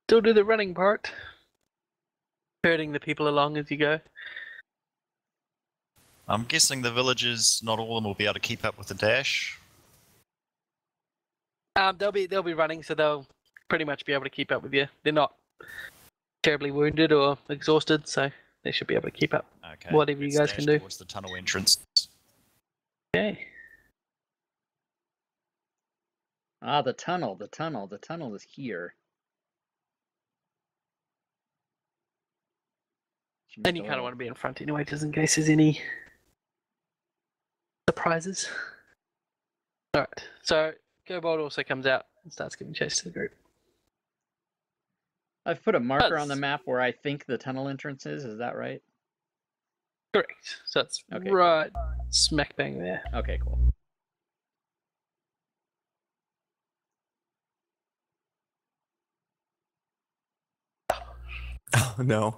Still do the running part. Herding the people along as you go. I'm guessing the villagers, not all of them will be able to keep up with the dash. They'll be running, so they'll pretty much be able to keep up with you. They're not terribly wounded or exhausted, so they should be able to keep up. Okay. Whatever you let's guys dash can do. towards the tunnel entrance. Okay. Ah, the tunnel. The tunnel is here. And you kind of want to be in front anyway, just in case there's any surprises. Alright, so Kobold also comes out and starts giving chase to the group. I've put a marker on the Buzz. map where I think the tunnel entrance is that right? Correct. So it's Okay. right smack bang there. Okay, cool. Oh no.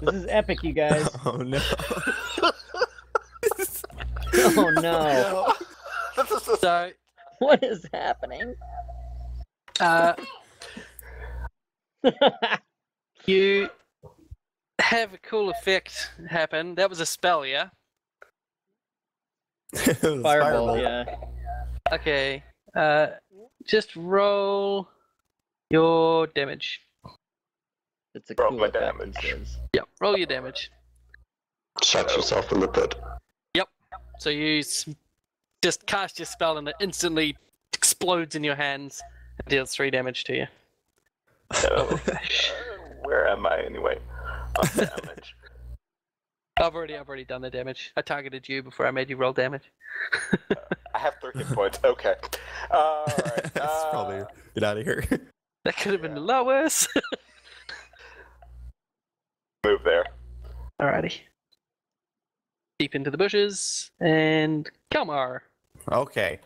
This is epic, you guys. Oh no. Oh no. So What is happening? you have a cool effect happen. That was a spell, yeah? It was Fireball, yeah. Okay. Just roll your damage. It's a Roll cool my effect, damage. he says. Yep, roll your damage. Shot yourself in the foot. So you just cast your spell and it instantly explodes in your hands and deals 3 damage to you. Where am I anyway? On damage. I've already done the damage. I targeted you before I made you roll damage. I have 3 hit points. Okay. Alright. That's probably get out of here. That could have been a lot worse. Move there. Alrighty. deep into the bushes, and Kalmar. Okay.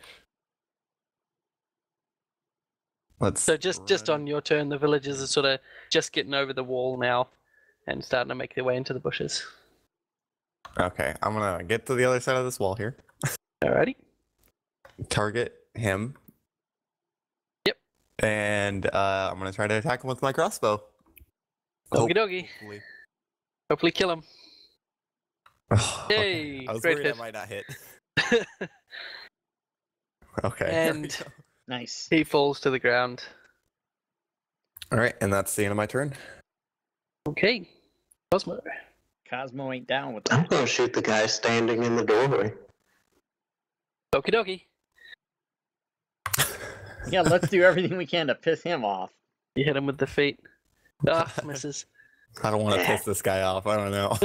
Let's. So just on your turn, the villagers are sort of just getting over the wall now and starting to make their way into the bushes. Okay, I'm gonna get to the other side of this wall here. Alrighty. Target him. Yep. And I'm gonna try to attack him with my crossbow. Okie dokie. Hopefully. Hopefully kill him. Okay. Yay, I was great worried hit. I might not hit. Okay. And Nice. he falls to the ground. All right, and that's the end of my turn. Okay. Cosmo. Cosmo ain't down with I'm that. gonna shoot the guy standing in the doorway. Okie dokie. Yeah, let's do everything we can to piss him off. You hit him with the feet. Ah, misses. I don't want to piss this guy off. I don't know.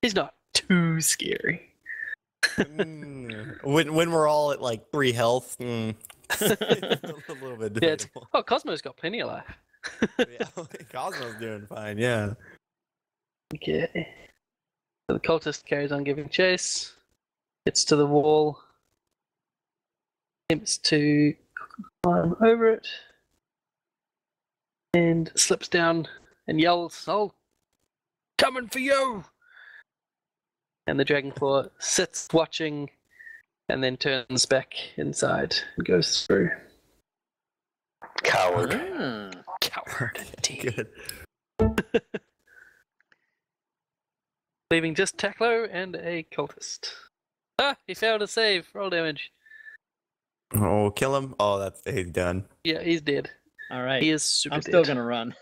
He's not too scary. When we're all at like 3 health, it's a little bit Yeah, debatable. oh, Cosmo's got plenty of life. Yeah, Cosmo's doing fine. Yeah. Okay. So the cultist carries on giving chase. Gets to the wall. Attempts to climb over it. And slips down and yells, "Oh, coming for you!" And the Dragonclaw sits watching and then turns back inside and goes through. Coward. Ah. Coward indeed. Good. Leaving just Taklo and a cultist. Ah, he failed to save. Roll damage. Oh, kill him. Oh, that's he's done. Yeah, he's dead. All right. He is super I'm dead. still gonna run.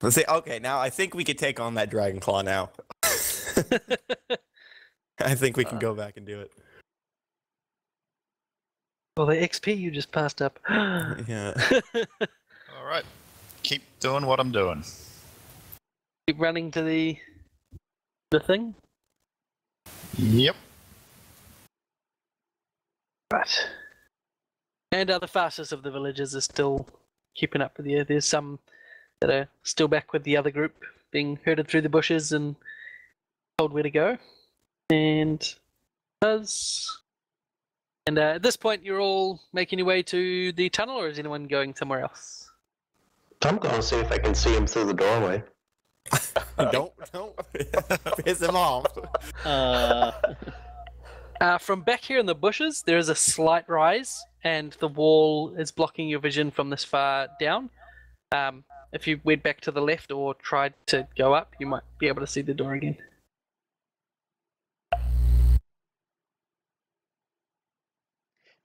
Let's see. Okay, now I think we could take on that Dragonclaw now. I think we can go back and do it. Well, the XP you just passed up. Yeah. All right. Keep doing what I'm doing. Keep running to the thing. Yep. Right. And the fastest of the villagers is still keeping up with you. There's some that are still back with the other group, being herded through the bushes and told where to go. And at this point, you're all making your way to the tunnel, or is anyone going somewhere else? I'm gonna see if I can see him through the doorway. Don't piss him off. From back here in the bushes, there is a slight rise, and the wall is blocking your vision from this far down. If you went back to the left or tried to go up, you might be able to see the door again.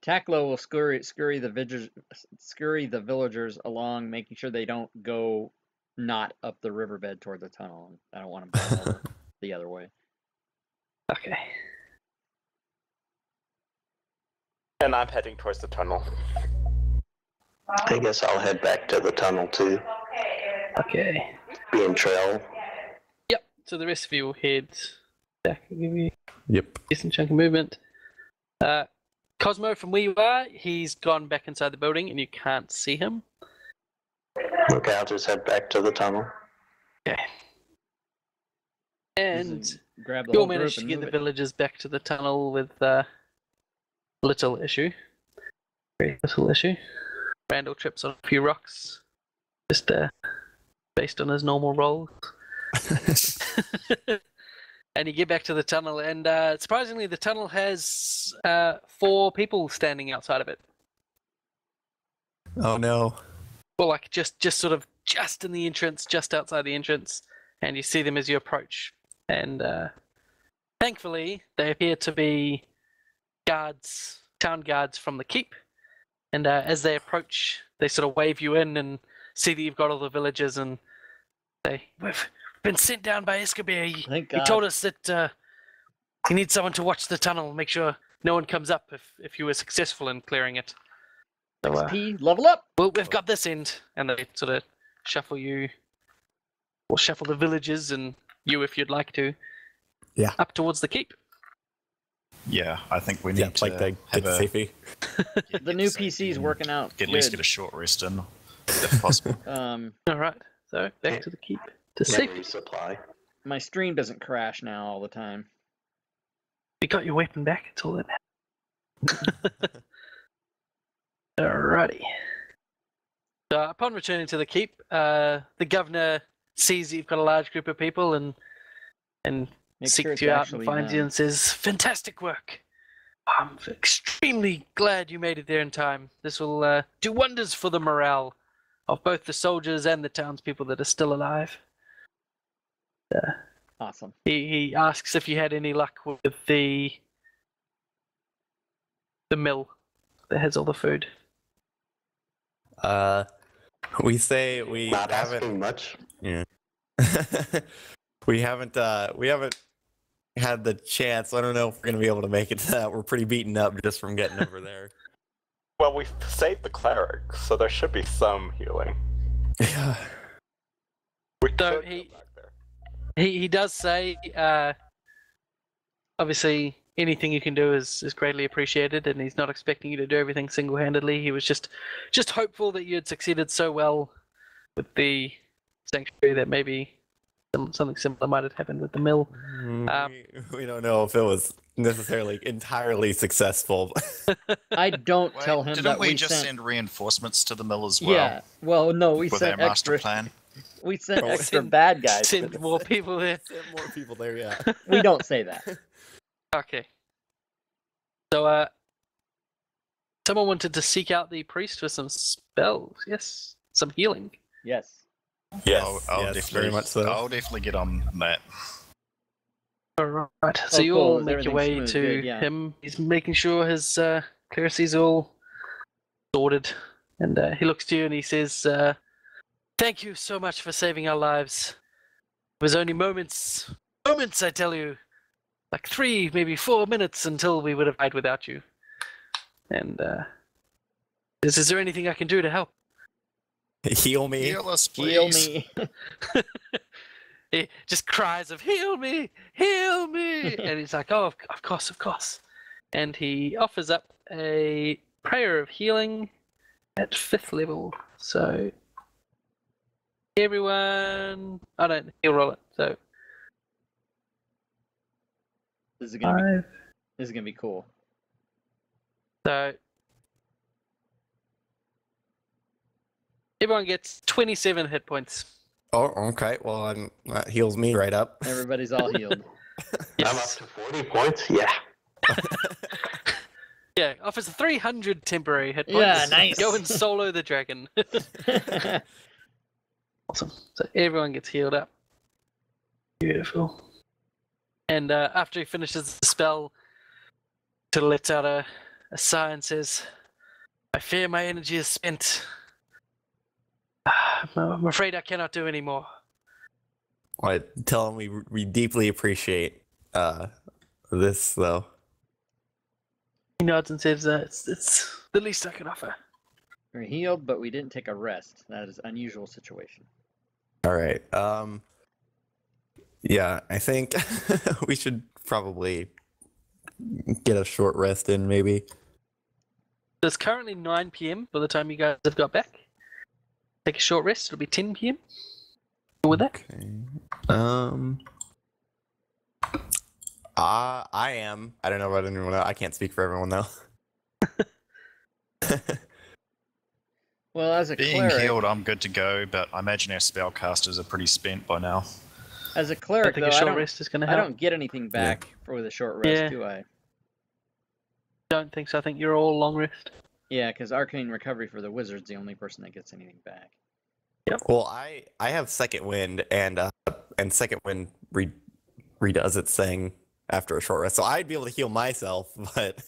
Taklo will scurry the villagers along, making sure they don't go not up the riverbed toward the tunnel. I don't want them going over the other way. Okay. And I'm heading towards the tunnel. I guess I'll head back to the tunnel too. Okay. Be in trail. Yep. So the rest of you will head back. I'll give you Yep. a decent chunk of movement. Cosmo, from where you are, he's gone back inside the building, and you can't see him. Okay, I'll just head back to the tunnel. Okay. And Grab the you'll whole group manage to and get move the it. villagers back to the tunnel with little issue. Very little issue. Randall trips on a few rocks, just based on his normal rolls. And you get back to the tunnel, and surprisingly, the tunnel has 4 people standing outside of it. Oh no. Well, like just sort of just in the entrance, just outside the entrance, and you see them as you approach. And thankfully, they appear to be guards, town guards from the keep. And as they approach, they sort of wave you in and see that you've got all the villagers, and say, "We've been sent down by Escobar. Thank He God. told us that he needs someone to watch the tunnel, make sure no one comes up if you were successful in clearing it. So, XP, level up! well, we've got this end," and they sort of shuffle you, or shuffle the villagers and you, if you'd like to, Yeah. up towards the keep. Yeah, I think we need Yeah, to like the have get a safety. The new PC's working out. at least good. get a short rest in. if possible. All right. So back to the keep to Memory safety. supply. My stream doesn't crash now all the time. You got your weapon back. It's all that matters. Alrighty. So upon returning to the keep, the governor sees that you've got a large group of people and Make seeks sure it's you out actually and finds you them. and says, "Fantastic work! I'm extremely glad you made it there in time. This will do wonders for the morale of both the soldiers and the townspeople that are still alive." Awesome. He asks if you had any luck with the mill that has all the food. We say we Not haven't. asking much. Yeah. we haven't had the chance. I don't know if we're gonna be able to make it to that. We're pretty beaten up just from getting over there. Well, we saved the cleric, so there should be some healing. Yeah. We So could go he- back there. He does say, obviously, anything you can do is greatly appreciated, and he's not expecting you to do everything single-handedly. He was just hopeful that you had succeeded so well with the sanctuary that maybe something similar might have happened with the mill. We don't know if it was necessarily entirely successful. I don't Wait, tell him didn't that we we just sent. send reinforcements to the mill as well? Yeah. Well, no, we With their sent master extra. plan? We sent Oh, extra send- bad guys. Send more people there. Send more people there, yeah. We don't say that. Okay. So, someone wanted to seek out the priest for some spells. Yes, some healing. Yes. Yes. I'll yes, definitely, very much so. I'll definitely get on that. All right. So Oh, you cool. all Is make your everything way smooth? to Good, yeah. him. He's making sure his clearacy's all sorted, and he looks to you and he says, "Thank you so much for saving our lives. It was only moments, I tell you, like 3, maybe 4 minutes until we would have died without you." And is there anything I can do to help? Heal me. Heal us, Heal please. me. He just cries of "Heal me, heal me!" and he's like, "Oh, of course, of course." And he offers up a prayer of healing at 5th level. So everyone, I don't. He'll roll it. So This is gonna be. 5. This is gonna be cool. So everyone gets 27 hit points. Oh, okay. Well, that heals me right up. Everybody's all healed. I'm up Yes. to 40 points. Yeah. Yeah, offers 300 temporary hit points. Yeah, nice. Go and solo the dragon. Awesome. So everyone gets healed up. Beautiful. And after he finishes the spell, to lets out a sigh and says, "I fear my energy is spent. I'm afraid I cannot do any more." I tell him we deeply appreciate this, though. He nods and says, it's the least I can offer." We're healed, but we didn't take a rest. That is an unusual situation. All right. Yeah, I think we should probably get a short rest in, maybe. It's currently 9 p.m. by the time you guys have got back. Take a short rest. It'll be 10 p.m. Go with that? Okay. I am. I don't know about anyone else. I can't speak for everyone though. Well, as a Being cleric, healed, I'm good to go, but I imagine our spellcasters are pretty spent by now. as a I cleric, think though, a I short don't, rest is going to I help. don't get anything back with a short rest, Yeah. do I? Don't think so. I think you're all long rest. Yeah, because Arcane Recovery for the wizard's the only person that gets anything back. Well, I have second wind, and second wind redoes its thing after a short rest, so I'd be able to heal myself. But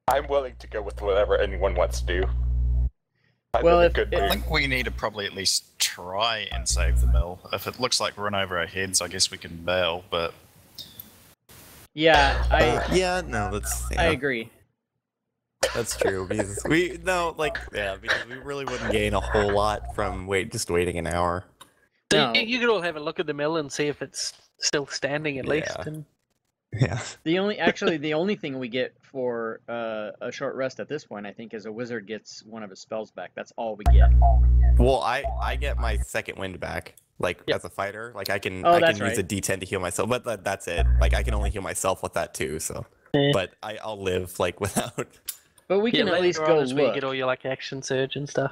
I'm willing to go with whatever anyone wants to do. I'm Well, in a if- good if- I mood. think we need to probably at least try and save the mill. If it looks like we're in over our heads, I guess we can bail, but Yeah, yeah, no, that's I agree. that's true because because we really wouldn't gain a whole lot from just waiting an hour. So No. you could all have a look at the mill and see if it's still standing at least. Yeah. And Yeah. The only thing we get for a short rest at this point, I think, is a wizard gets one of his spells back. That's all we get. Well, I get my second wind back. Like Yep. as a fighter, like I can Oh, use that's a right. D10 to heal myself, but that's it. Like I can only heal myself with that too. So, Yeah. but I'll live like without. But we Yeah, can at later least on go is where you look. get all your like action surge and stuff.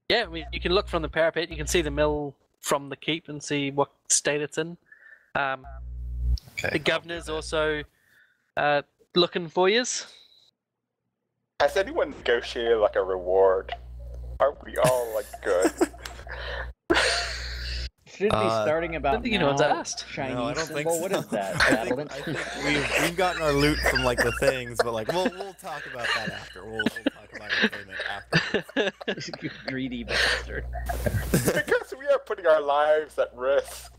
Yeah, I mean, you can look from the parapet. You can see the mill from the keep and see what state it's in. Okay. The I'll do governor's that. also looking for yous. Has anyone negotiated like a reward? Are we all like good? Should be starting I about don't think now. anyone's asked. Chinese No, I don't symbol. think What so. is that? I Battlement? think we've gotten our loot from like the things, but like we'll talk about that after. We'll talk about our payment after. You greedy bastard. Because we are putting our lives at risk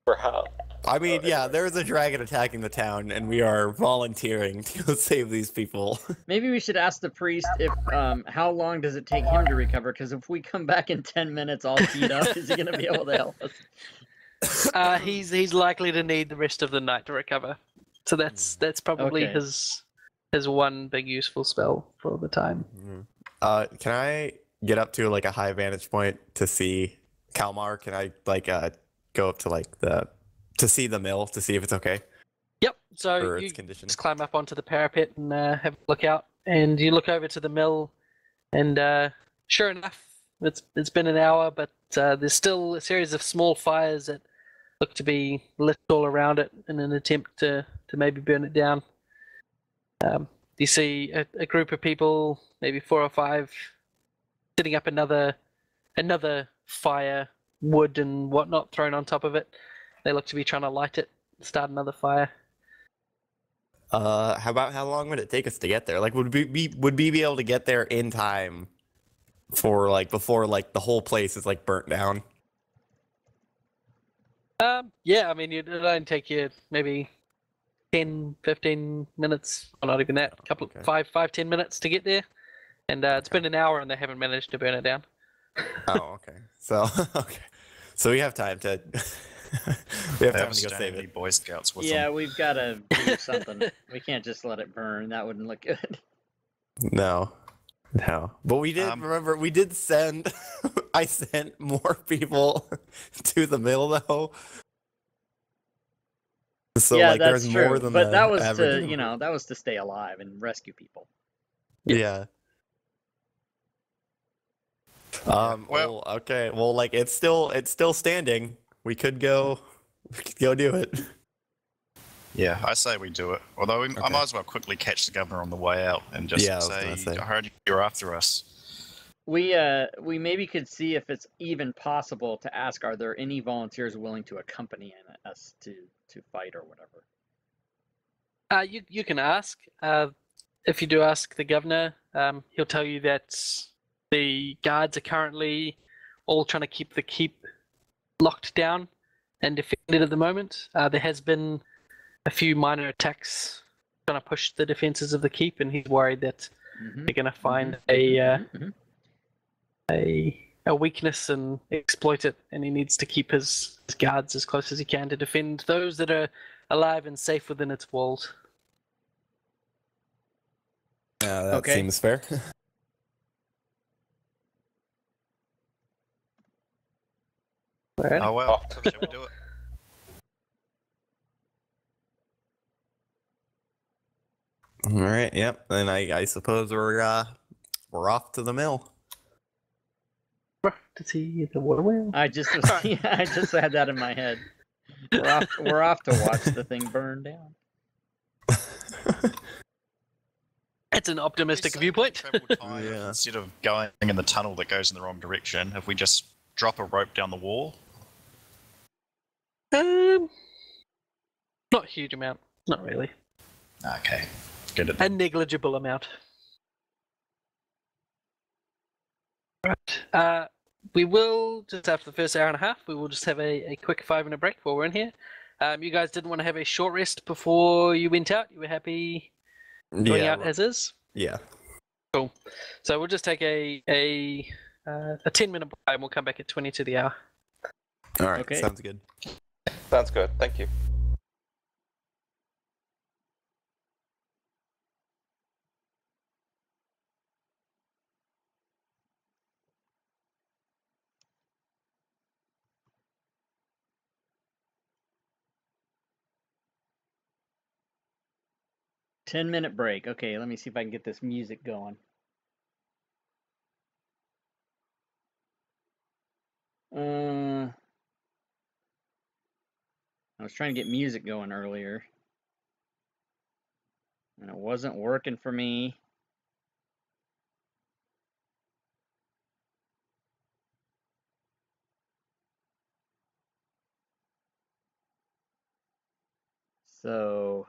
for help. I mean, yeah, there's a dragon attacking the town, and we are volunteering to go save these people. Maybe we should ask the priest if how long does it take him to recover? Because if we come back in 10 minutes all beat up, is he gonna be able to help us? He's likely to need the rest of the night to recover. So that's probably Okay. his one big useful spell for the time. Can I get up to like a high vantage point to see Kalmar? Can I like go up to like to see the mill to see if it's okay Yep. So or you its condition? just climb up onto the parapet and have a look out, and you look over to the mill, and sure enough, it's been an hour, but there's still a series of small fires that look to be lit all around it in an attempt to maybe burn it down. You see a group of people, maybe 4 or 5, setting up another fire, wood and whatnot thrown on top of it. They look to be trying to light it, start another fire. How about how long would it take us to get there? Like, would we be able to get there in time for like before like the whole place is like burnt down? Yeah, I mean, it'll only take you maybe 10, 15 minutes, or not even that, Okay. 5, 10 minutes to get there. And it's been an hour and they haven't managed to burn it down. Oh, okay. So okay, so we have time to we have They time have to go save standing it. Boy Scouts with Yeah, them. we've got to do something. We can't just let it burn. That wouldn't look good. No. But we did remember we did send. I sent more people to the mill though. So yeah, like that's there's true. more than but the that was average. to that was to stay alive and rescue people. Yeah. Well, okay. Well, like it's still standing. We could go do it. Yeah, I say we do it. Although I Okay. might as well quickly catch the governor on the way out and just Yeah, I was gonna say, say. I heard you're after us. We maybe could see if it's even possible to ask, are there any volunteers willing to accompany us to fight or whatever? You can ask. If you do ask the governor, he'll tell you that the guards are currently all trying to keep the keep locked down and defended at the moment. There has been a few minor attacks trying to push the defenses of the keep, and he's worried that Mhm. they're going to find Mhm. a weakness and exploit it, and he needs to keep his guards as close as he can to defend those that are alive and safe within its walls. Yeah, that Okay. seems fair. Alright. Oh well, shall we do it? All right. Yep. Then I suppose we're off to the mill. To see the water wheel. I just I just had that in my head. We're off to watch the thing burn down. It's an optimistic Say viewpoint. travel time, Yeah. Instead of going in the tunnel that goes in the wrong direction, if we just drop a rope down the wall, Not a huge amount. Not really. okay, get it. A negligible amount. Right. We will, just after the first hour and a half, we will just have a quick 5-minute break while we're in here. You guys didn't want to have a short rest before you went out? You were happy going out as is? Yeah. Cool. So we'll just take a 10-minute break and we'll come back at 20 to the hour. All right. Okay. Sounds good. Sounds good. Thank you. 10-minute break. Okay, let me see if I can get this music going. I was trying to get music going earlier, and it wasn't working for me. So,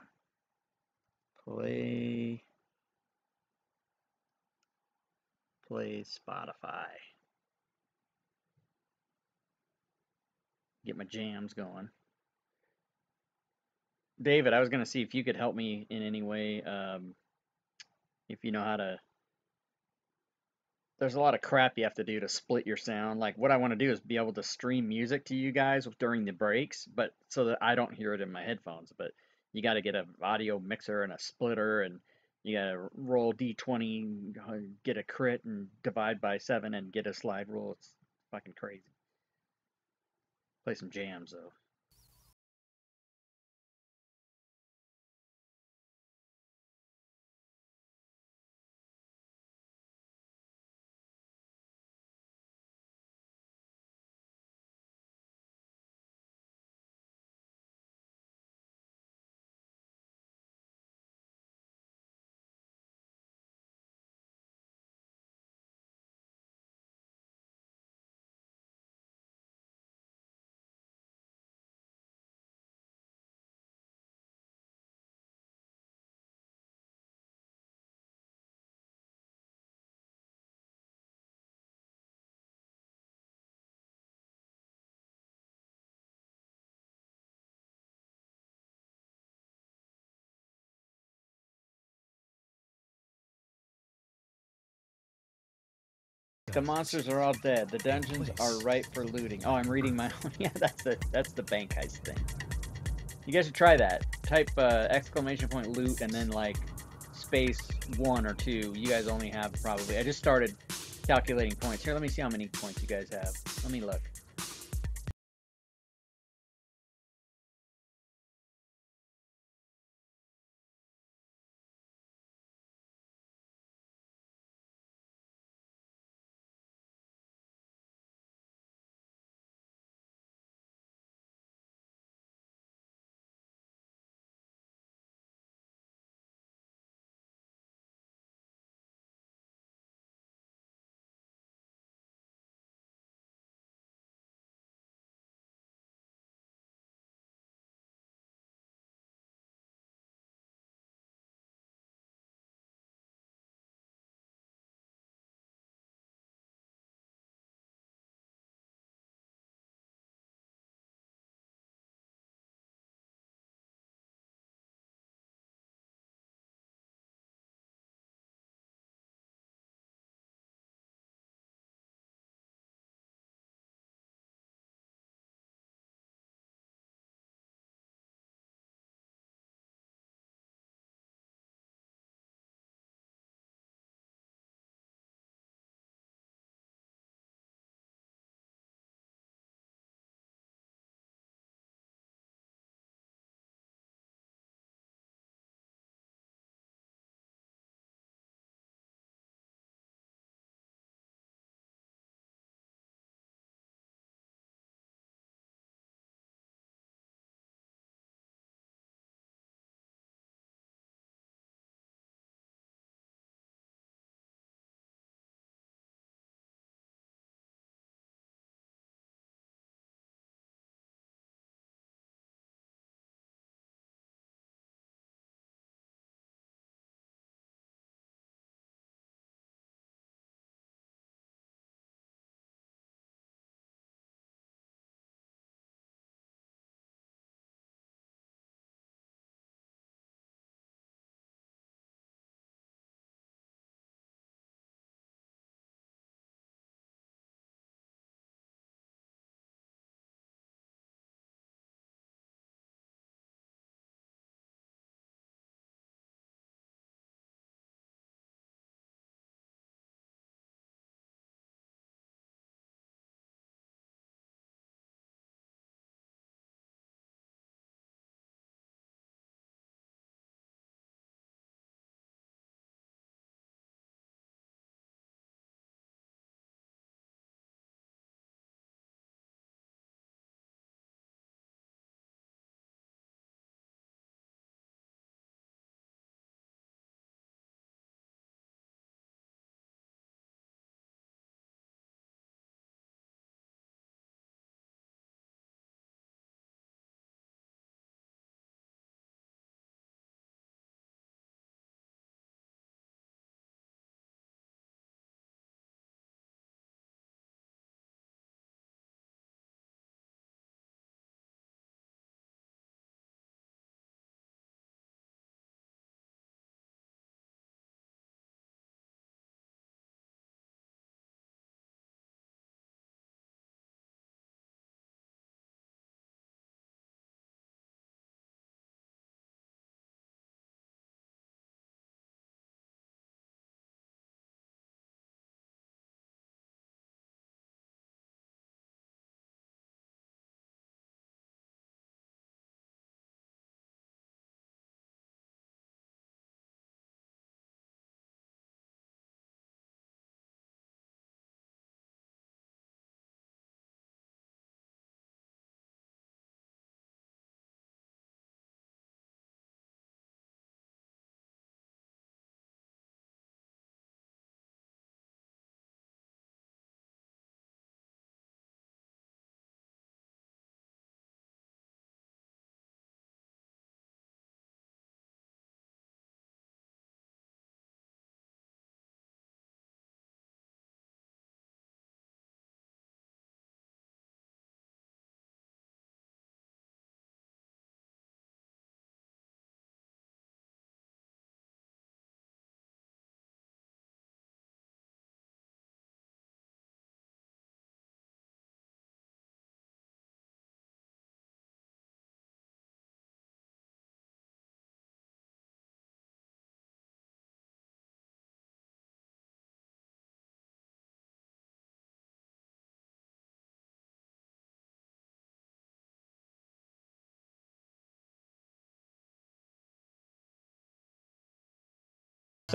play Spotify. Get my jams going. David, I was going to see if you could help me in any way. If you know how to. There's a lot of crap you have to do to split your sound. Like, what I want to do is be able to stream music to you guys during the breaks, but so that I don't hear it in my headphones. But you got to get a audio mixer and a splitter, and you got to roll D20, get a crit, and divide by 7, and get a slide rule. It's fucking crazy. Play some jams, though. The monsters are all dead. The dungeons are ripe for looting. Oh, I'm reading my own. Yeah, that's the bank heist thing. You guys should try that. Type exclamation point loot and then like space 1 or 2. You guys only have probably. I just started calculating points. Here, let me see how many points you guys have. Let me look.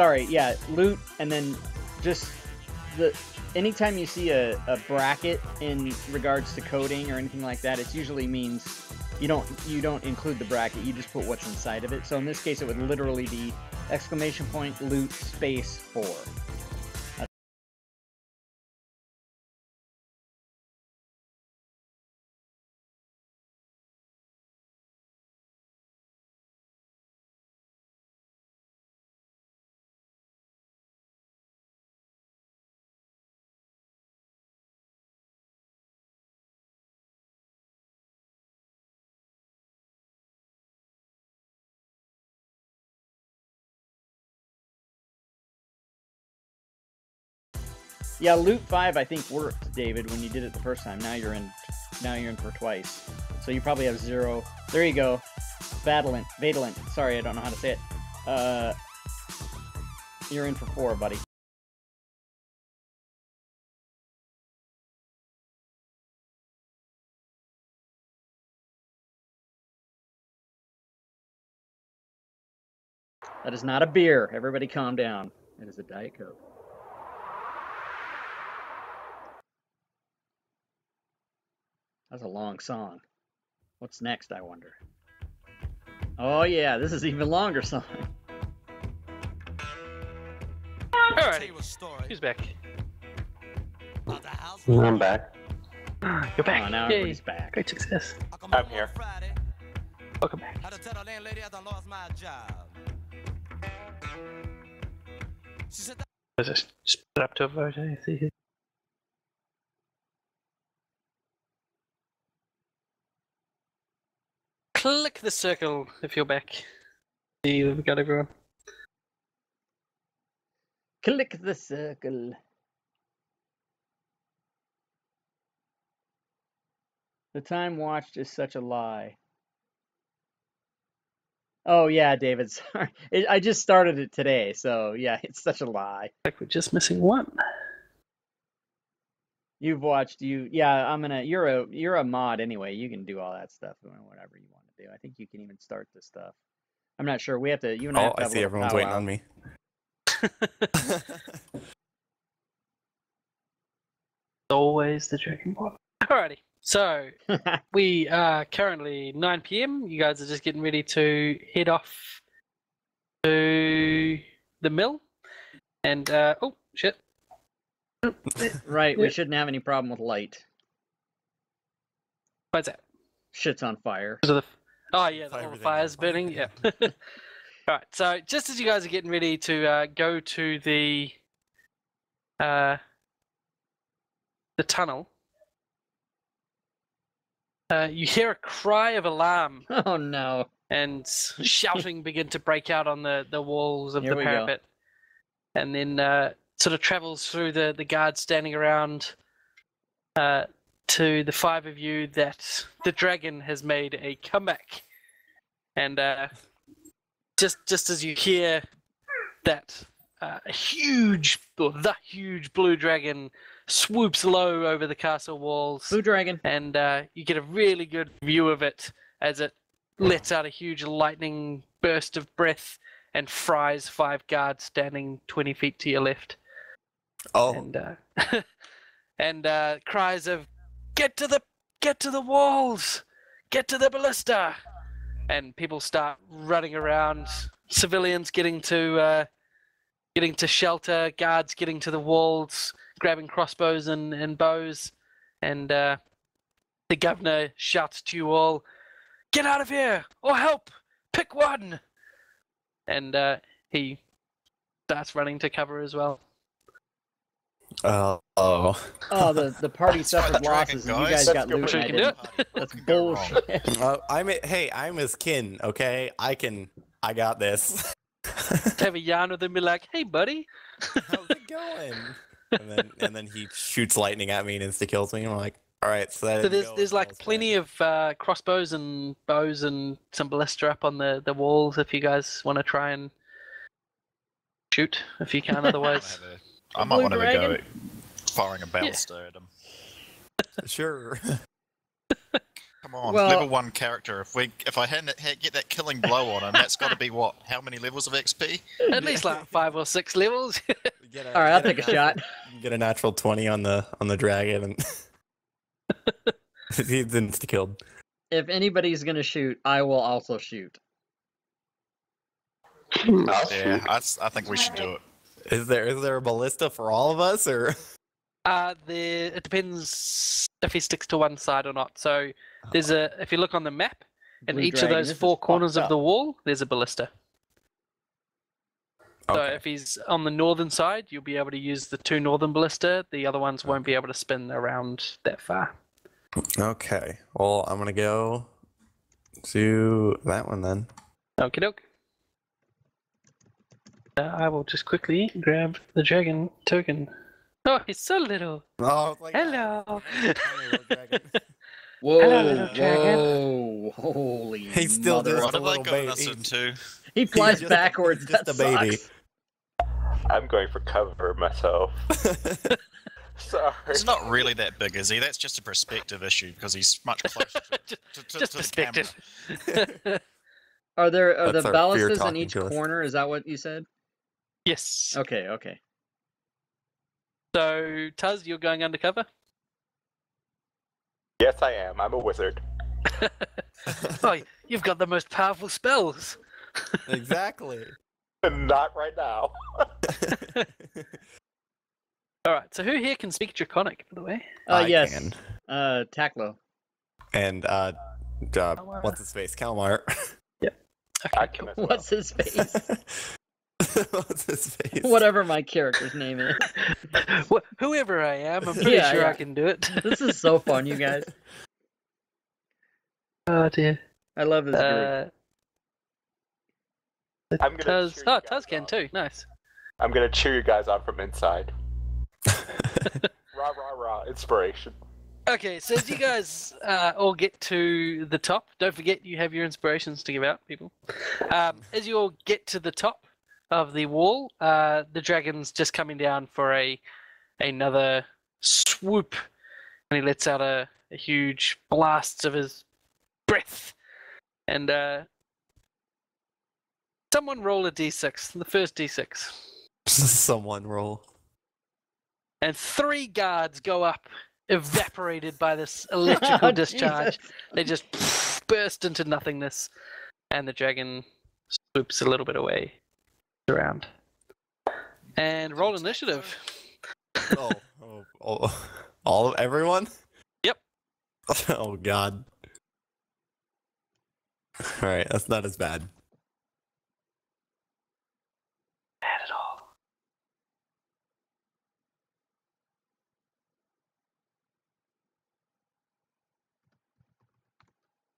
sorry, yeah, loot, and then just anytime you see a bracket in regards to coding or anything like that, it usually means you don't include the bracket, you just put what's inside of it. So in this case, it would literally be exclamation point loot space 4. Yeah, loot 5 I think worked, David, when you did it the first time. Now you're in for twice. So you probably have 0. There you go. Vadalent. Sorry, I don't know how to say it. You're in for 4, buddy. That is not a beer. Everybody calm down. It is a Diet Coke. That's a long song. What's next, I wonder? Oh yeah, this is an even longer song. Alright, who's back? I'm back. You're back. Oh, now Yay. everybody's back. Great success. I'm here. Welcome back. Let's just split up to a vote. See here. Click the circle if you're back. See that we got everyone. Click the circle. The time watched is such a lie. Oh yeah, David, sorry. I just started it today, so yeah, it's such a lie. Like we're just missing one. You've watched you're a mod anyway. You can do all that stuff, whatever you want to do. I think you can even start this stuff. I'm not sure. We have to. You and I have to I have a see little everyone's waiting powwow. on me. Always the Dragon Ball. Alrighty, so we are currently 9 PM. You guys are just getting ready to head off to the mill. And, oh, shit. Right, we shouldn't have any problem with light. What's that? Shit's on fire. Because of the, oh, yeah, all the Everything fire's on fire. burning. Yeah. Alright, so just as you guys are getting ready to go to the tunnel, you hear a cry of alarm. Oh no. And shouting begin to break out on the walls of Here the we go. parapet. And then sort of travels through the guards standing around to the 5 of you that the dragon has made a comeback. And just as you hear that the huge blue dragon swoops low over the castle walls. Blue dragon. And you get a really good view of it as it lets out a huge lightning burst of breath and fries 5 guards standing 20 feet to your left. Oh, And cries of get to the walls, get to the ballista, and people start running around. Civilians getting to shelter, guards getting to the walls, grabbing crossbows and bows, and the governor shouts to you all, "Get out of here or help! Pick one!" And he starts running to cover as well. oh. Oh, the party That's why suffered the dragon, losses and you guys. guys got Let's go loot. for and I it. Can didn't. That's Could go wrong. bullshit. I'm his kin, okay? I got this. Have a yarn with him, be like, "Hey, buddy." How's it going? And then he shoots lightning at me and insta kills me. I'm like, all right. So, So there's like plenty of crossbows and bows and some ballista up on the walls if you guys want to try and shoot. If you can, otherwise. I might Blue want to go dragon? firing a ballista at him. Sure. Come Come on, Well- level 1 character. If I get that killing blow on him, that's got to be what? How many levels of XP? At least like 5 or 6 levels. Get All right, I'll get take a shot. Get a natural 20 on the dragon, and he's insta killed. If anybody's gonna shoot, I will also shoot. I'll Yeah, shoot. I think we should do it. Is there a ballista for all of us, or? It depends if he sticks to one side or not. So there's if you look on the map, in Blue each dragon, of those this is 4 corners fucked of the up. wall, there's a ballista. So Okay. if he's on the northern side, you'll be able to use the 2 northern ballista. The other ones won't be able to spin around that far. Okay. Well, I'm gonna go to that one then. Okie doke. I will just quickly grab the dragon token. Oh, he's so little. Oh, it's like Hello. tiny little dragon. Whoa, Hello, little dragon. whoa, holy He's still mother. just What a have they little gotten us baby. into? He flies Just a- backwards. just That a baby. sucks. I'm going for cover myself. Sorry. He's not really that big, is he? That's just a perspective issue because he's much closer to Just the perspective. Are there That's the our fear ballistas in talking each to us. corner? Is that what you said? Yes. Okay, okay. So, Tuz, you're going undercover? Yes, I am. I'm a wizard. Oh, you've got the most powerful spells. Exactly. Not right now. Alright, so who here can speak Draconic, by the way? I Yes. can. Taklo. And what's his face? Kalmar. I Okay, can cool. as well. What's his face? What's his face? Whatever my character's name is. Whoever I am, I'm pretty Yeah, sure yeah. I can do it. This is so fun, you guys. Oh dear. I love this group. I'm gonna Tuz. cheer you Oh, guys Tuz can on. too. Nice. I'm gonna cheer you guys on from inside. Rah rah rah! Inspiration. Okay, so as you guys all get to the top, don't forget you have your inspirations to give out, people. As you all get to the top of the wall, the dragon's just coming down for another swoop, and he lets out a huge blast of his breath. And someone roll a d6, the first d6. Someone roll. And 3 guards go up, evaporated by this electrical Oh, discharge. Jesus. They just burst into nothingness, and the dragon swoops a little bit away around. And roll initiative. All of everyone? Yep. Oh god. Alright, that's not as bad. Bad at all.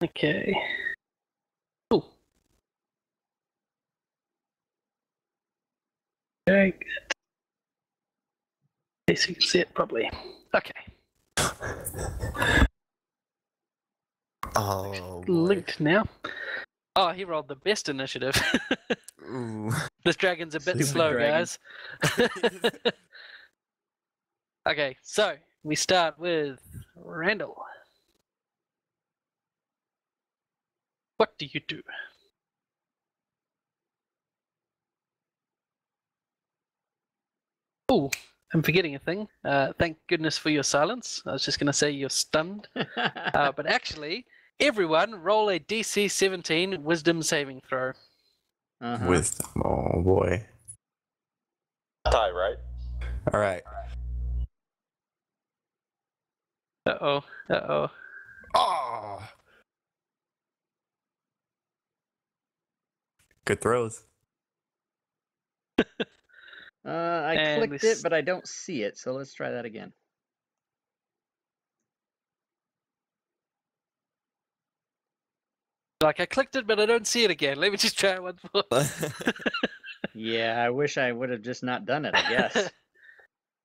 Okay. Cool. Very good. Okay, so you can see it probably. Okay. Oh boy. Linked now. Oh, he rolled the best initiative. Ooh. This dragon's a bit Stupid slow, dragon. guys. Okay, so we start with Randall. What do you do? Oh, I'm forgetting a thing. Thank goodness for your silence. I was just going to say you're stunned. But actually, everyone roll a DC 17 wisdom saving throw. Uh-huh. Wisdom. Oh boy. Tie, right? Alright. Uh-oh, uh-oh. Oh. Good throws. I And we clicked it, but I don't see it, so let's try that again. Like, I clicked it, but I don't see it again. Let me just try it once more. Yeah, I wish I would have just not done it, I guess.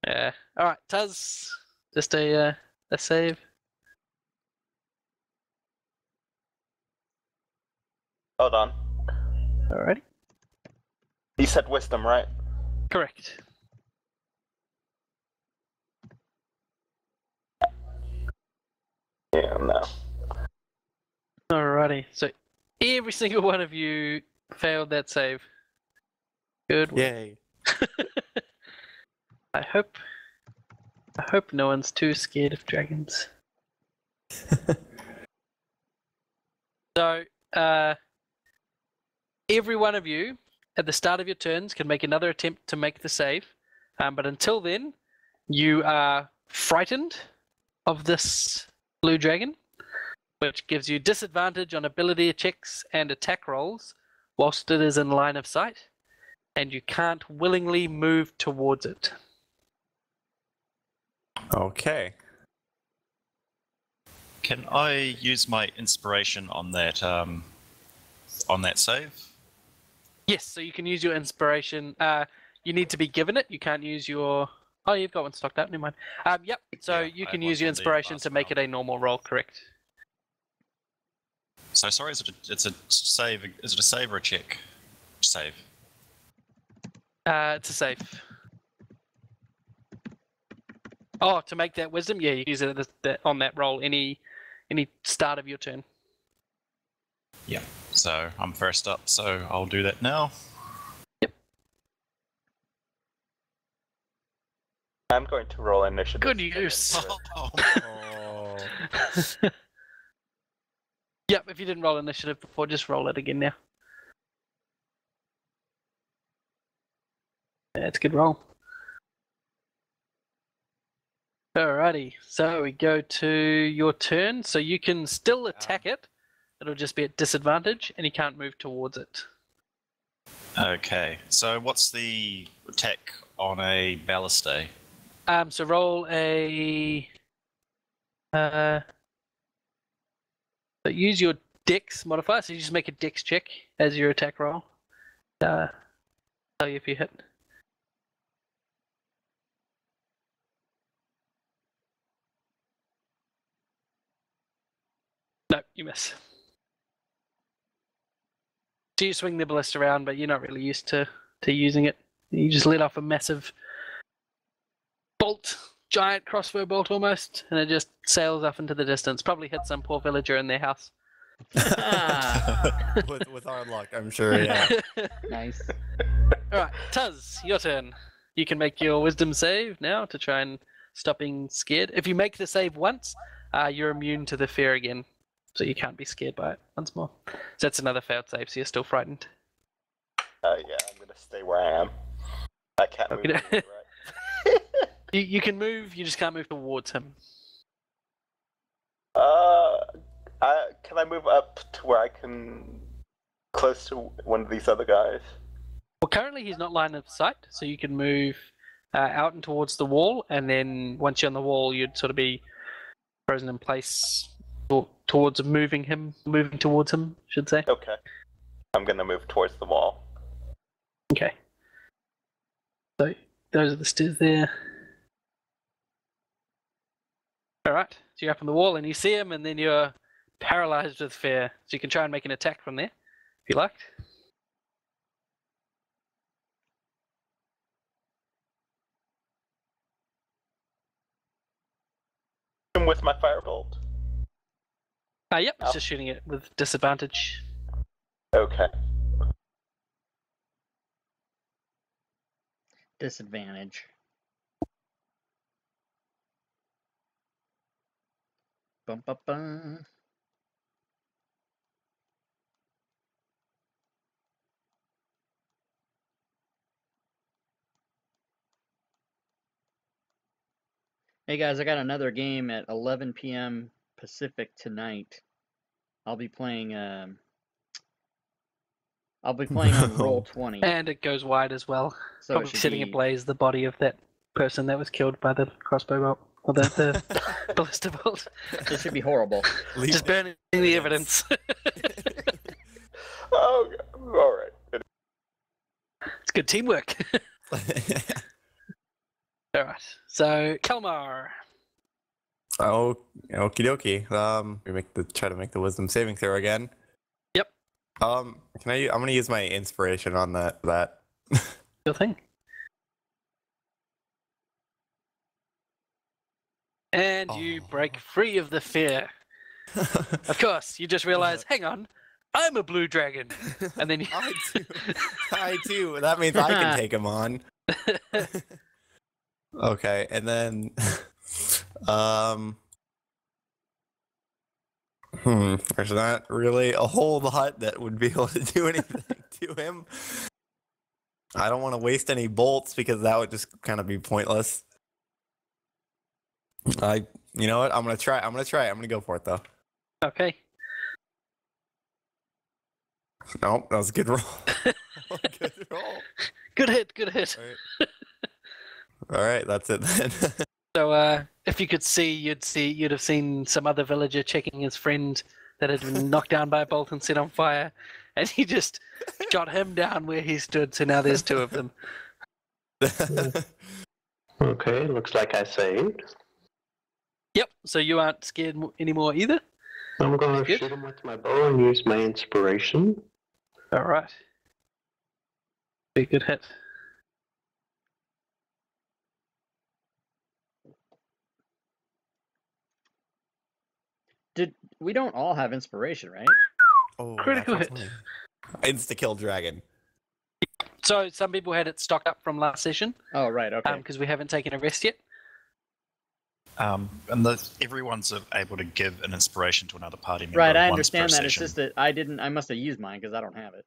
Yeah. Alright, Tuz, just a save. Hold on. Alrighty. You said wisdom, right? Correct. Yeah, no. so every single one of you failed that save. Good. Yay. I hope no one's too scared of dragons. So, every one of you at the start of your turns can make another attempt to make the save, but until then, you are frightened of this blue dragon, which gives you disadvantage on ability checks and attack rolls whilst it is in line of sight, and you can't willingly move towards it. Okay. Can I use my inspiration on that save? Yes, so you can use your inspiration. You need to be given it. You can't use your... Oh, you've got one stocked up. Never mind. Yep, so Yeah, you I can had use one your from the inspiration last to make it round. a normal roll, correct? So sorry, it's a save. Is it a save or a check? Save. It's a save. Oh, to make that wisdom? Yeah, you can use it on that roll any start of your turn. Yeah. So I'm first up, so I'll do that now. I'm going to roll initiative. Good use. Oh. Yep, if you didn't roll initiative before, just roll it again now. That's a good roll. Alrighty, so we go to your turn. So you can still attack it. It'll just be at disadvantage, and you can't move towards it. Okay. So what's the attack on a balliste? So roll a... so use your dex modifier, so you just make a dex check as your attack roll. Tell you if you hit. No, you miss. So you swing the ballista around, but you're not really used to using it. You just let off a massive bolt, giant crossbow bolt almost, and it just sails off into the distance. Probably hit some poor villager in their house. with our luck, I'm sure. Yeah. Nice. Alright, Tuz, your turn. You can make your wisdom save now to try and stop being scared. If you make the save once, you're immune to the fear again. So you can't be scared by it once more. So that's another failed save, so you're still frightened. Yeah, I'm gonna stay where I am. I can't move. Okay. Anywhere, right? You can move, you just can't move towards him. Can I move up to where I can close to one of these other guys? Well, currently he's not line of sight, so you can move out and towards the wall, and then once you're on the wall, you'd sort of be frozen in place towards moving towards him, I should say. Okay. I'm gonna move towards the wall. Okay. So those are the stairs there. Alright, so you're up on the wall and you see him, and then you're paralyzed with fear. So you can try and make an attack from there, if you like. With my firebolt. Yep, it's just shooting it with disadvantage. Okay. Disadvantage. Bum, bum, bum. Hey guys, I got another game at 11 p.m. Pacific tonight. I'll be playing on Roll20. And it goes wide as well. So it Probably should setting be- ablaze the body of that person that was killed by the crossbow bolt. Or the ballista bolt. This should be horrible. Just burning the evidence. Oh, alright. It's good teamwork. Alright, so Kalmar. Oh, okie dokie. We try to make the wisdom saving throw again. Yep. I'm gonna use my inspiration on that. Your thing. And you break free of the fear. Of course, you just realize, hang on, I'm a blue dragon. And then you... I too. I too. That means I can take him on. Okay, and then there's not really a whole lot that would be able to do anything to him. I don't want to waste any bolts because that would just kind of be pointless. You know what? I'm gonna try. I'm gonna go for it though. Okay. Nope, that was a good roll. Good roll. Good hit, good hit. All right, that's it then. So, if you could see, you'd have seen some other villager checking his friend that had been knocked down by a bolt and set on fire, and he just shot him down where he stood. So now there's two of them. Okay, looks like I saved. Yep. So you aren't scared anymore either. I'm going to shoot him with my bow and use my inspiration. All right. Be a good hit. We don't all have inspiration, right? Oh, Critical hit. Insta kill dragon. So some people had it stocked up from last session. Oh, right. Okay. Because we haven't taken a rest yet. And everyone's able to give an inspiration to another party member. Right. I once per understand that. It's session. just that I must have used mine because I don't have it.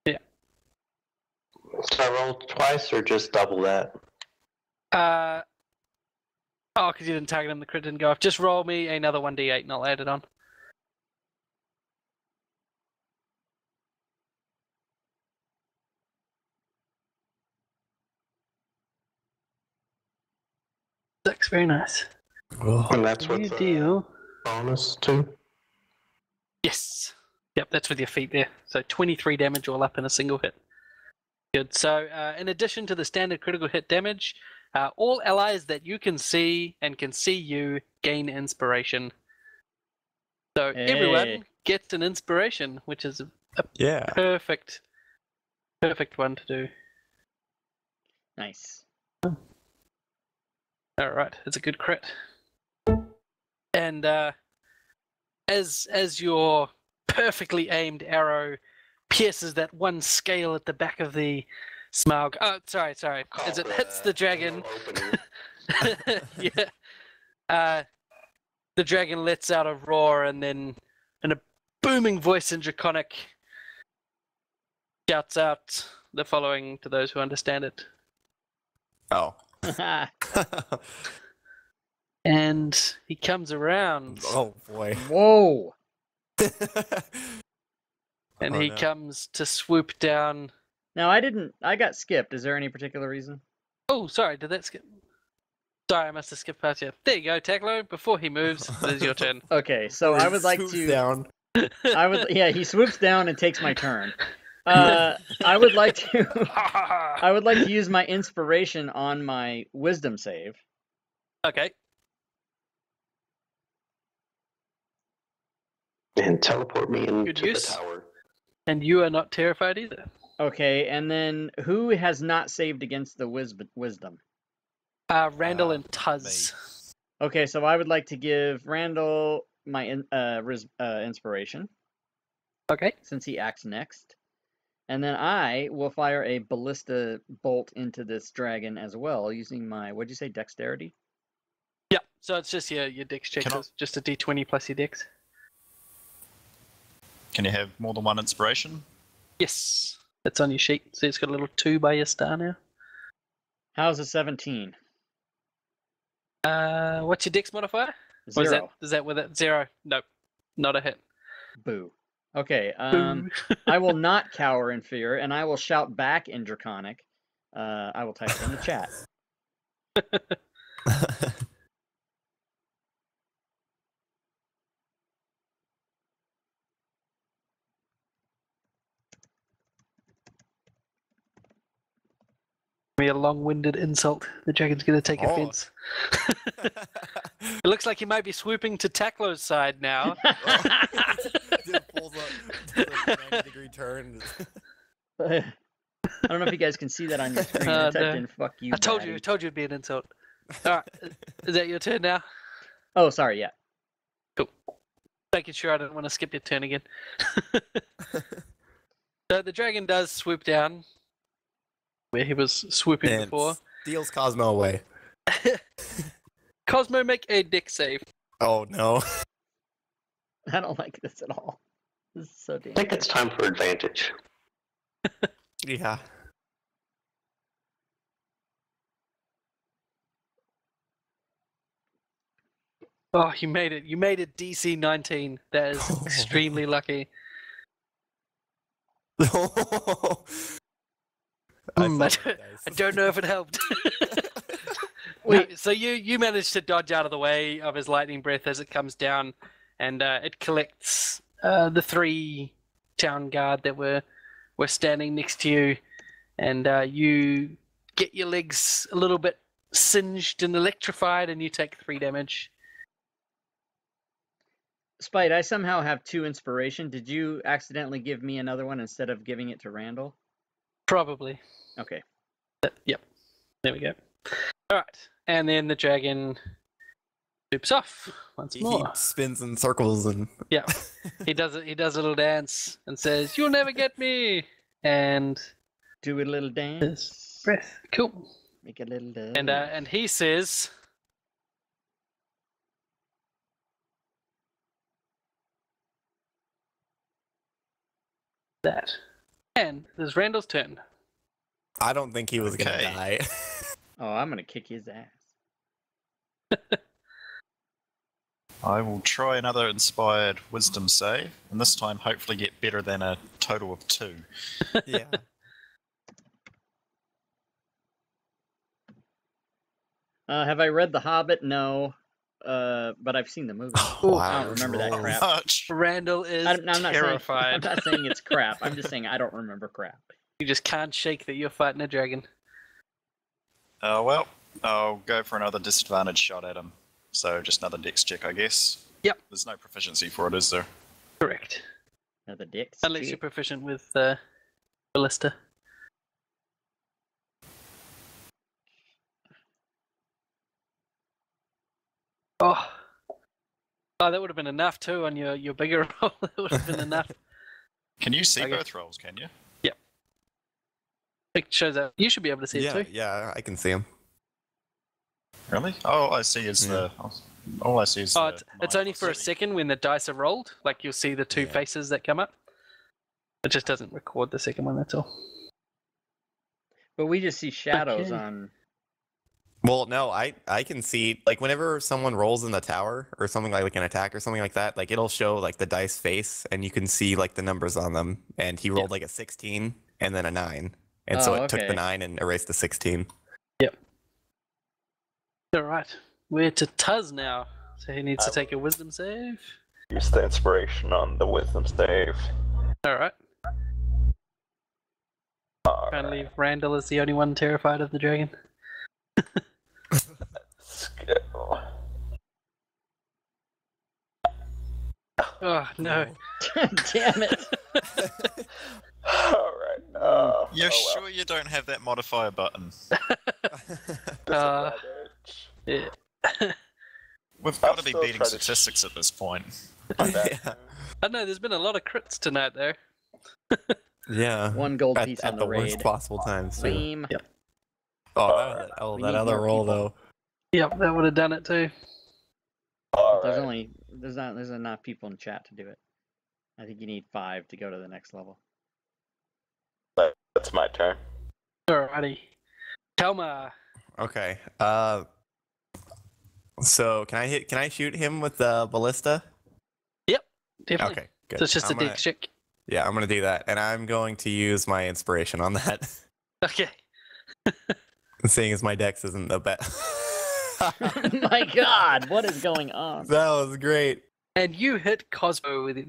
Yeah. So I roll twice or just double that? Oh, because you didn't target him, the crit didn't go off. Just roll me another 1d8 and I'll add it on. Six, very nice. And that's New with the deal. bonus too? Yes. Yep, that's with your feet there. So 23 damage all up in a single hit. Good. So in addition to the standard critical hit damage, all allies that you can see and can see you gain inspiration. So everyone gets an inspiration, which is a perfect one to do. Nice. All right, it's a good crit. And as your perfectly aimed arrow pierces that one scale at the back of the Smaug. Oh, sorry. As it hits the dragon, yeah, the dragon lets out a roar, and then, in a booming voice in Draconic, shouts out the following to those who understand it. Oh. And he comes around. Oh boy. Whoa. And he comes to swoop down. Now I got skipped. Is there any particular reason? Oh, sorry, did that skip? Sorry, I must have skipped past you. There you go, Taglo. Before he moves, it is your turn. Okay, so I would like to. Down. Yeah, he swoops down and takes my turn. I would like to. I would like to use my inspiration on my wisdom save. Okay. And teleport me into Good the use. tower. And you are not terrified either. Okay, and then who has not saved against the wisdom? Randall and Tuz. Okay, so I would like to give Randall my inspiration. Okay. Since he acts next. And then I will fire a ballista bolt into this dragon as well, using my, what'd you say, dexterity? Yeah, so it's just your dex check. So it's just a d20 plus your dex. Can you have more than one inspiration? Yes. It's on your sheet. So it's got a little 2 by your star now. How's a 17? What's your dex modifier? 0. Is that with it? 0? Nope. Not a hit. Boo. Okay, Boo. I will not cower in fear, and I will shout back in Draconic. I will type it in the chat. Be a long-winded insult. The dragon's going to take offense. It looks like he might be swooping to Taklo's side now. Just pulls up to the 90-degree turn. I don't know if you guys can see that on your screen. I typed in "fuck you." I told you it'd be an insult. All right, is that your turn now? Oh, sorry. Yeah. Cool. making sure I don't want to skip your turn again. So the dragon does swoop down where he was swooping And before. steals Cosmo away. Cosmo, make a dick save. Oh no. I don't like this at all. This is so I dangerous. think it's time for advantage. Yeah. Oh, you made it. You made it DC 19. That is extremely lucky. I I don't know if it helped. Wait. No, so you managed to dodge out of the way of his lightning breath as it comes down, and it collects the 3 town guard that were standing next to you, and you get your legs a little bit singed and electrified, and you take 3 damage. Spite, I somehow have 2 inspiration. Did you accidentally give me another one instead of giving it to Randall? Probably. Okay. Yep. There we go. All right, and then the dragon swoops off once He more. spins in circles and Yeah, he does it. He does a little dance and says, "You'll never get me." And Do a little dance. breath. Cool. Make a little dance. And he says, that. And there's Randall's turn. I don't think he was gonna Okay. die. Oh, I'm gonna kick his ass. I will try another inspired wisdom save, and this time hopefully get better than a total of 2. Yeah. Have I read The Hobbit? No. But I've seen the movie. I don't remember that roll. crap. Much. Randall is I'm not saying, I'm terrified. not saying it's crap. I'm just saying I don't remember crap. You just can't shake that you're fighting a dragon. Well, I'll go for another disadvantage shot at him. So just another dex check, I guess. Yep. There's no proficiency for it, is there? Correct. Another dicks. Unless you're proficient with ballista. Oh, that would have been enough too on your bigger roll. That would have been enough. Can you see Okay. both rolls, can you? It shows up. You should be able to see Yeah, it too. yeah, I can see him. Really? All I see is Yeah. all I see is Oh, the it's 9 only for a plus second when the dice are rolled. Like you'll see the 2 Yeah. faces that come up. It just doesn't record the second one. That's all. But we just see shadows Okay. on. Well, no, I can see like whenever someone rolls in the tower or something like an attack or something like that, like it'll show like the dice face and you can see like the numbers on them. And he rolled like a 16 and then a 9, and so Oh, it took okay. the 9 and erased the 16. All right. We're to Tuz now. So he needs to take a wisdom save. Use the inspiration on the wisdom save. All right. Trying to leave Randall as the only one terrified of the dragon. Skill. Oh no. Damn it! Alright. You're sure you don't have that modifier button? Uh, yeah. We've I'll got to be still beating try to statistics at this point. Yeah. I don't know. There's been a lot of crits tonight, though. Yeah. One gold At, piece at on the the worst raid. possible times too. Lame. Oh, We that need other more roll people. though. Yep, that would have done it too. Alright. There's enough people in chat to do it. I think you need 5 to go to the next level. That's my turn. Alrighty. Telma. Okay. So can I shoot him with the ballista? Definitely. Okay, good. So it's just I'm a gonna- dex check. Yeah, I'm gonna do that, and I'm going to use my inspiration on that, Okay. seeing as my dex isn't the best. My God, what is going on? That was great. And you hit Cosmo with it.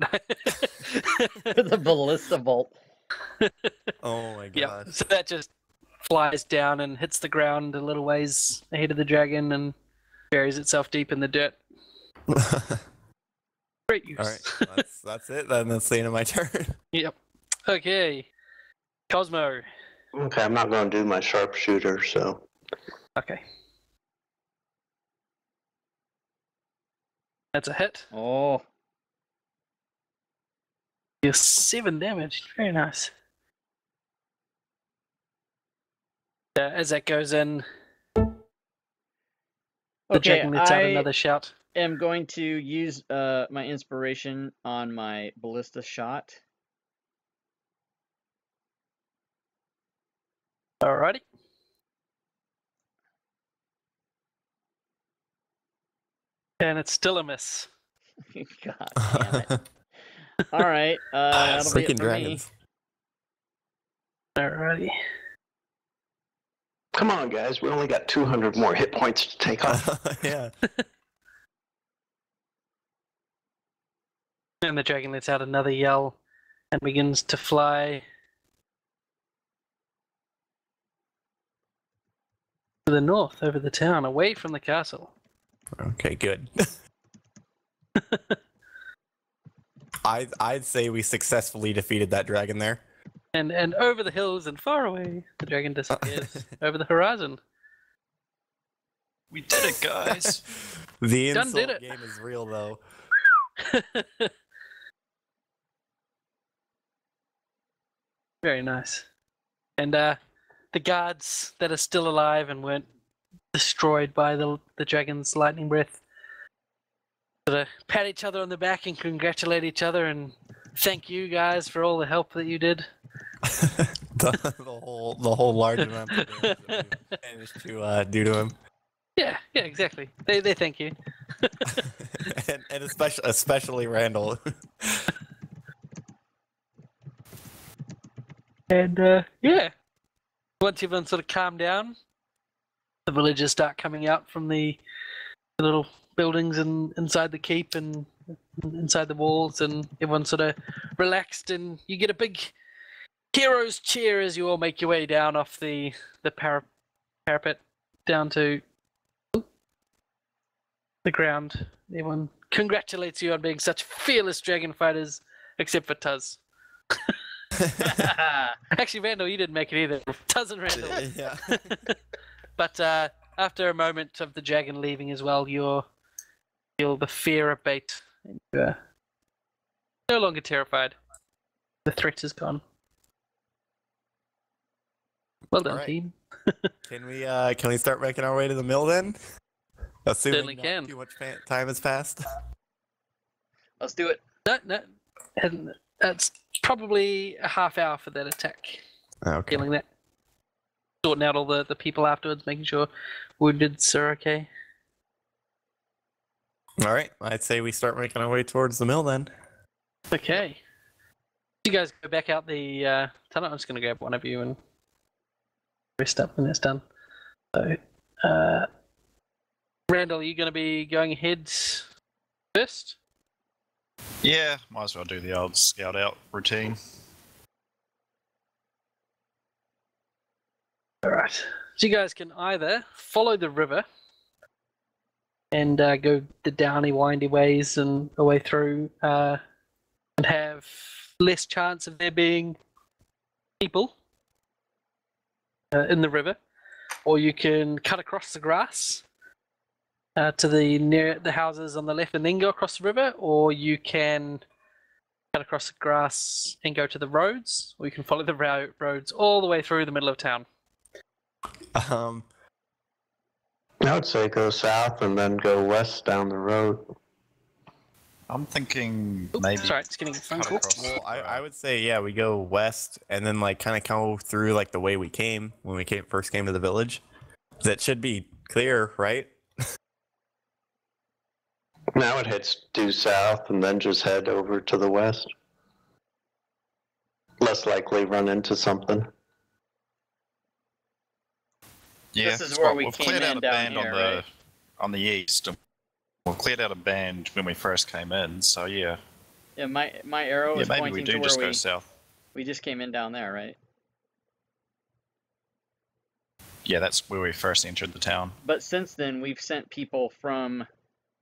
The ballista bolt. Oh my Yeah. god. So that just flies down and hits the ground a little ways ahead of the dragon and buries itself deep in the dirt. Great use. All right, that's it. Then that's the end of my turn. Yep. Okay. Cosmo. Okay, I'm not going to do my sharpshooter, so Okay. That's a hit. Oh, You're 7 damage. Very nice. As that goes in, the Okay, dragon lets out I another shout. am going to use my inspiration on my ballista shot. Alrighty. And it's still a miss. God damn it. All right, that'll be it Freaking for dragons. Alrighty. Come on, guys. We only got 200 more hit points to take off. Yeah. And the dragon lets out another yell and begins to fly to the north over the town, away from the castle. Okay, good. I'd say we successfully defeated that dragon there. And over the hills and far away, the dragon disappears over the horizon. We did it, guys. The Done did insult it. game is real, though. Very nice. And the guards that are still alive and weren't destroyed by the dragon's lightning breath sort of pat each other on the back and congratulate each other and thank you guys for all the help that you did. the whole large amount of damage that we managed to do to him. Yeah, exactly. They thank you. and especially Randall. And yeah, once everyone sort of calmed down, the villagers start coming out from the little buildings and inside the keep and inside the walls, and everyone sort of relaxed, and you get a big hero's cheer as you all make your way down off the parapet down to the ground. Everyone congratulates you on being such fearless dragon fighters, except for Tuz. Actually, Randall, you didn't make it either. Tuz and Randall. Yeah. But after a moment of the dragon leaving as well, you feel the fear abate. And you're no longer terrified. The threat is gone. Well done, All right. team. Can we start making our way to the mill then? Assuming Certainly not can. too much time has passed. Let's do it. No. And that's probably a half hour for that attack. Okay. Feeling that. Sorting out all the people afterwards, making sure woundeds are okay. All right. I'd say we start making our way towards the mill then. Okay. You guys go back out the tunnel. I'm just going to grab one of you and rest up when it's done. So, Randall, are you going to be going ahead first? Yeah, might as well do the old scout out routine. Alright. So you guys can either follow the river and go the downy, windy ways and away through and have less chance of there being people in the river, or you can cut across the grass to the houses on the left and then go across the river, or you can cut across the grass and go to the roads, or you can follow the roads all the way through the middle of town. I would say go south and then go west down the road. I'm thinking Oops, maybe sorry, it's getting a phone cut call. across. Well, I would say yeah, we go west and then like kind of go through like the way we came when we first came to the village. That should be clear, right? Now it heads due south and then just head over to the west. Less likely run into something. Yeah, This is where we we've came cleared in out a down band here, on the right? on the east. And we've cleared out a band when we first came in, so yeah. Yeah, my arrow Yeah, is maybe we pointing do to just where go south. we just came in down there, right? Yeah, that's where we first entered the town. But since then, we've sent people from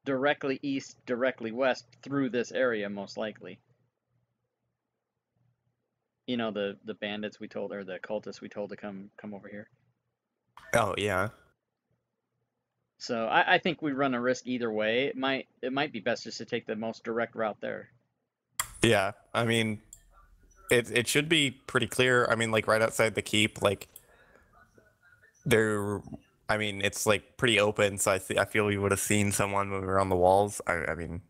directly east, directly west through this area, most likely. You know, the bandits we told, or the cultists we told to come over here. Oh yeah. So I think we run a risk either way. It might be best just to take the most direct route there. Yeah, I mean, it should be pretty clear. I mean, like right outside the keep, like there. I mean, it's like pretty open, so I feel we would have seen someone when we were on the walls. I mean,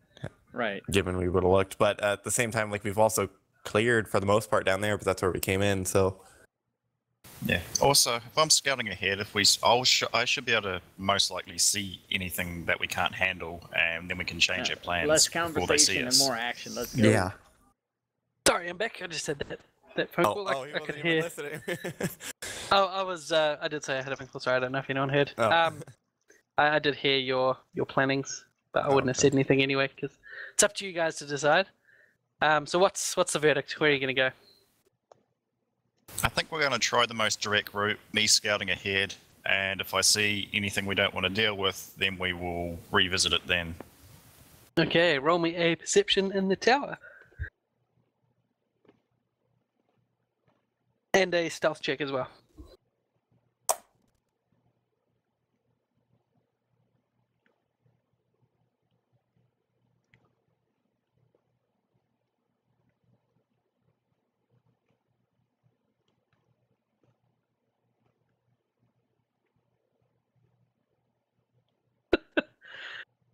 Right. given we would have looked, but at the same time, like we've also cleared for the most part down there, but that's where we came in. So Yeah. Also, if I'm scouting ahead, I should be able to most likely see anything that we can't handle, and then we can change our plans Less before they see conversation and us. more action. Let's go. Sorry, I'm back. I just said that phone call. oh, he I could wasn't even hear. listening. Oh, I was. I did say I had a phone call. Sorry, I don't know if anyone heard. Oh. I did hear your plannings, but I wouldn't have said anything anyway because it's up to you guys to decide. So what's the verdict? Where are you going to go? I think we're going to try the most direct route, me scouting ahead, and if I see anything we don't want to deal with, then we will revisit it then. Okay, roll me a perception in the tower. And a stealth check as well.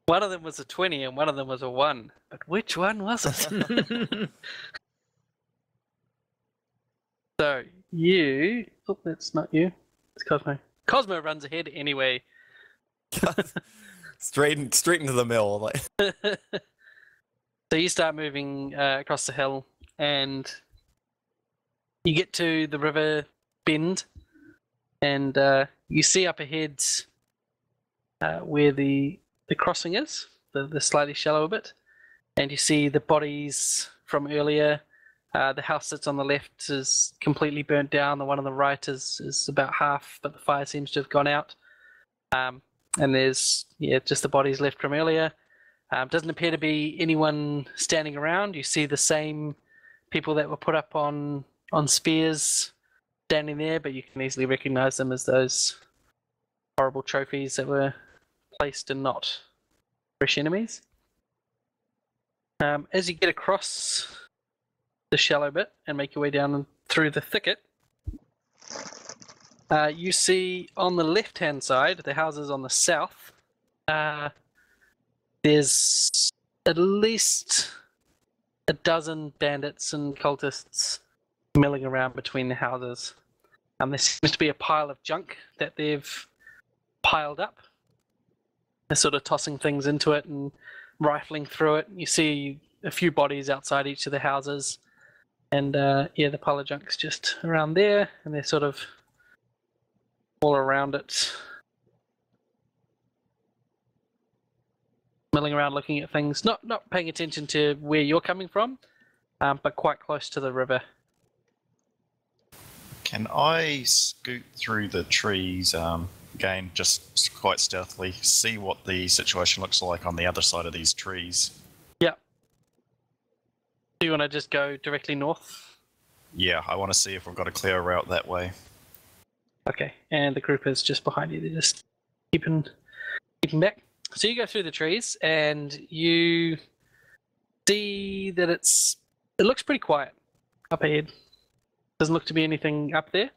One of them was a 20 and one of them was a 1. But which one was it? So, you... Oh, that's not you. It's Cosmo. Cosmo runs ahead anyway. straight into the mill. Like. So you start moving across the hill and you get to the river bend and you see up ahead where the crossing is, the slightly shallower bit, and you see the bodies from earlier. The house that's on the left is completely burnt down. The one on the right is about half, but the fire seems to have gone out. And there's just the bodies left from earlier. Doesn't appear to be anyone standing around. You see the same people that were put up on spears standing there, but you can easily recognize them as those horrible trophies that were placed and not fresh enemies. As you get across the shallow bit and make your way down through the thicket, you see on the left-hand side, the houses on the south, there's at least a dozen bandits and cultists milling around between the houses. There seems to be a pile of junk that they've piled up. They're sort of tossing things into it and rifling through it. You see a few bodies outside each of the houses. And the pile of junk's just around there, and they're sort of all around it. Milling around looking at things, not paying attention to where you're coming from, but quite close to the river. Can I scoot through the trees, again, just quite stealthily, see what the situation looks like on the other side of these trees? Yeah. Do you want to just go directly north? Yeah, I want to see if we've got a clear route that way. Okay, and the group is just behind you. They're just keeping back. So you go through the trees, and you see that it looks pretty quiet up ahead. Doesn't look to be anything up there.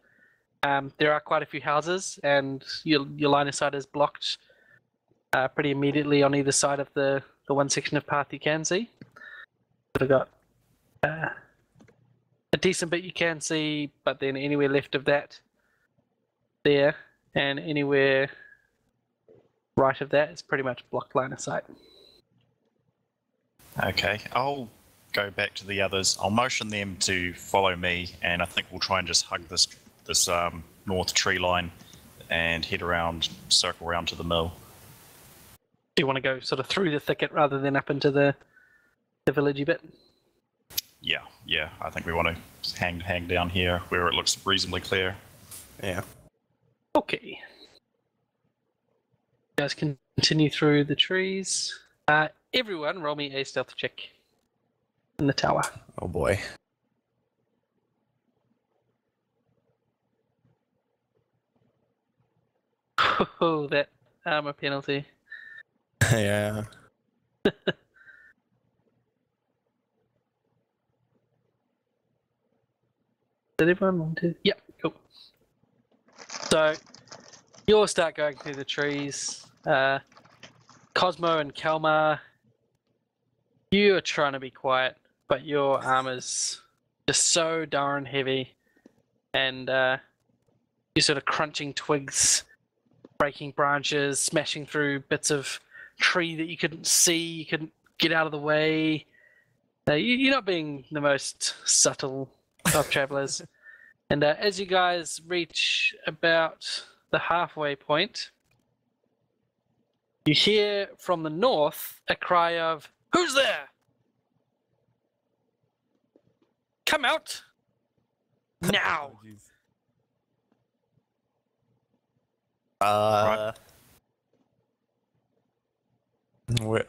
There are quite a few houses, and your line of sight is blocked pretty immediately on either side of the one section of path you can see. We've got a decent bit you can see, but then anywhere left of that, there, and anywhere right of that is pretty much blocked line of sight. Okay, I'll go back to the others. I'll motion them to follow me, and I think we'll try and just hug this north tree line and head around, circle around to the mill. Do you want to go sort of through the thicket rather than up into the villagey bit? Yeah. I think we want to hang down here where it looks reasonably clear. Yeah. Okay. You guys can continue through the trees. Everyone, roll me a stealth check in the tower. Oh boy. Oh, that armor penalty. Yeah. Did everyone want to? Yep, cool. So, you all start going through the trees. Cosmo and Kalmar, you are trying to be quiet, but your armor's just so darn heavy. And you're sort of crunching twigs, breaking branches, smashing through bits of tree that you couldn't see, you couldn't get out of the way. You're not being the most subtle of travelers. And as you guys reach about the halfway point, you hear from the north a cry of, "Who's there? Come out! Now!" Oh, jeez.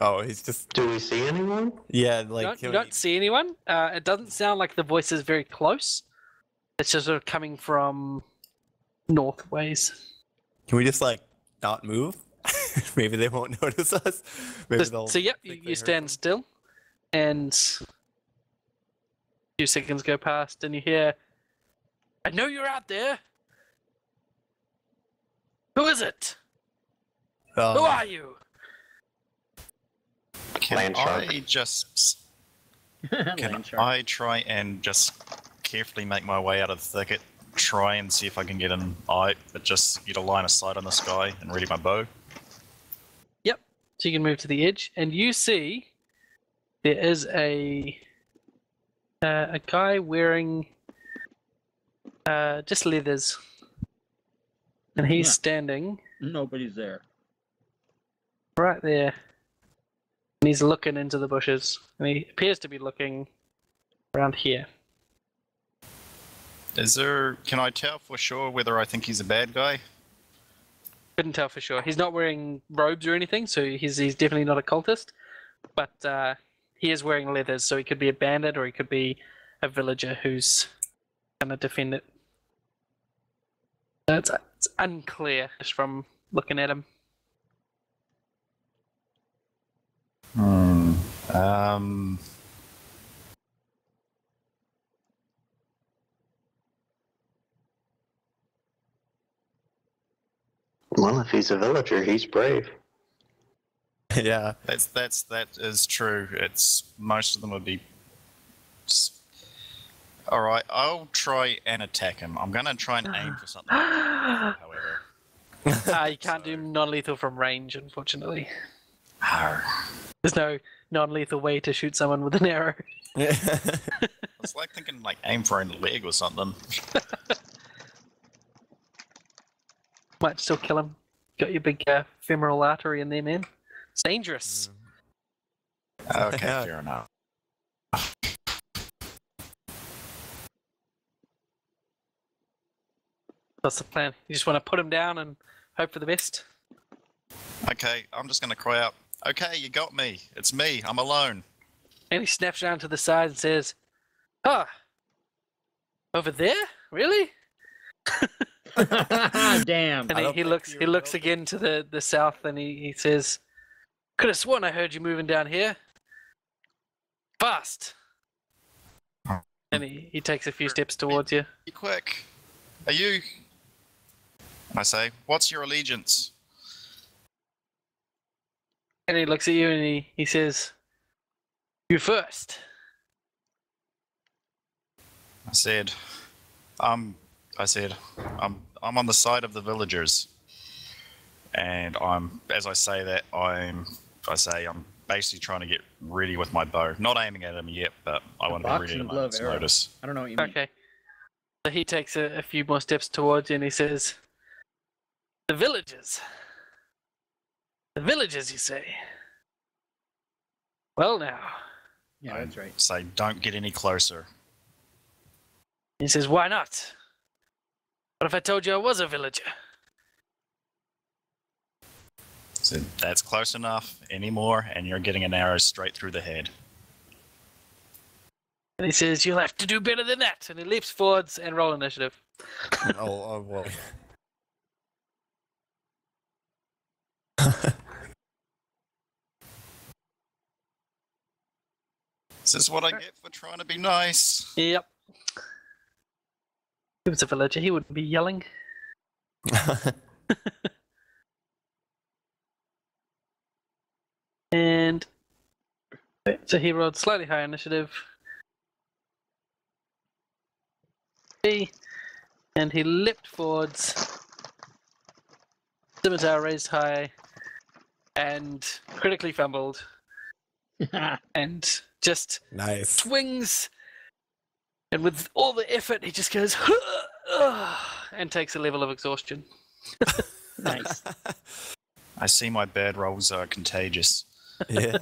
Oh, he's just Do we see anyone? yeah, You like don't see anyone. It doesn't sound like the voice is very close. It's just sort of coming from north ways. Can we just like not move? Maybe they won't notice us. Maybe they'll. So yep, think they you heard stand something. still, and a few seconds go past, and you hear, "I know you're out there. Who is it? Who are you?" Can Land shark. I just can Land shark. I try and just carefully make my way out of the thicket? Try and see if I can get an eye, but just get a line of sight on the sky and ready my bow. Yep. So you can move to the edge, and you see there is a guy wearing just leathers, and he's Yeah. standing Nobody's there. right there, and he's looking into the bushes, and he appears to be looking around here. Can I tell for sure whether I think he's a bad guy? Couldn't tell for sure. He's not wearing robes or anything, so he's definitely not a cultist. But he is wearing leathers, so he could be a bandit or he could be a villager who's gonna defend it. It's unclear just from looking at him. Well, if he's a villager, he's brave. Yeah. That is true. It's most of them would be. All right, I'll try and attack him. I'm gonna try and aim for something. However, You can't do non-lethal from range, unfortunately. Arr. There's no non-lethal way to shoot someone with an arrow. It's like thinking like aim for a leg or something. Might still kill him. Got your big femoral artery in there, man. It's dangerous. Okay, Yeah. fair enough. That's the plan. You just want to put him down and hope for the best. Okay, I'm just gonna cry out. Okay, you got me. It's me. I'm alone. And he snaps around to the side and says, "Ah, over there? Really?" Damn. And I don't he think looks you he looks will. again to the south and he says, "Could have sworn I heard you moving down here. Fast." And he takes a few steps towards you. Be quick. Are you? I say, what's your allegiance? And he looks at you and he says, "You first." I said, I'm on the side of the villagers, and as I say that, I'm basically trying to get ready with my bow. Not aiming at him yet, but I want to be ready boxing to glove arrow. notice. I don't know what you mean. Okay. So he takes a few more steps towards you and he says, "The villagers. The villagers, you say? Well now." Yeah, that's right. Say, don't get any closer. He says, "Why not? What if I told you I was a villager?" Said, that's close enough. Any more, and you're getting an arrow straight through the head. And he says, "You'll have to do better than that." And he leaps forwards and roll initiative. Oh well. This is what I get for trying to be nice. Yep. he was a villager, he wouldn't be yelling. And so he rolled slightly higher initiative. And he leapt forwards. Scimitar raised high. And critically fumbled. And just Nice. swings. And with all the effort, he just goes and takes a level of exhaustion. Nice. I see my bad rolls are contagious. Yeah.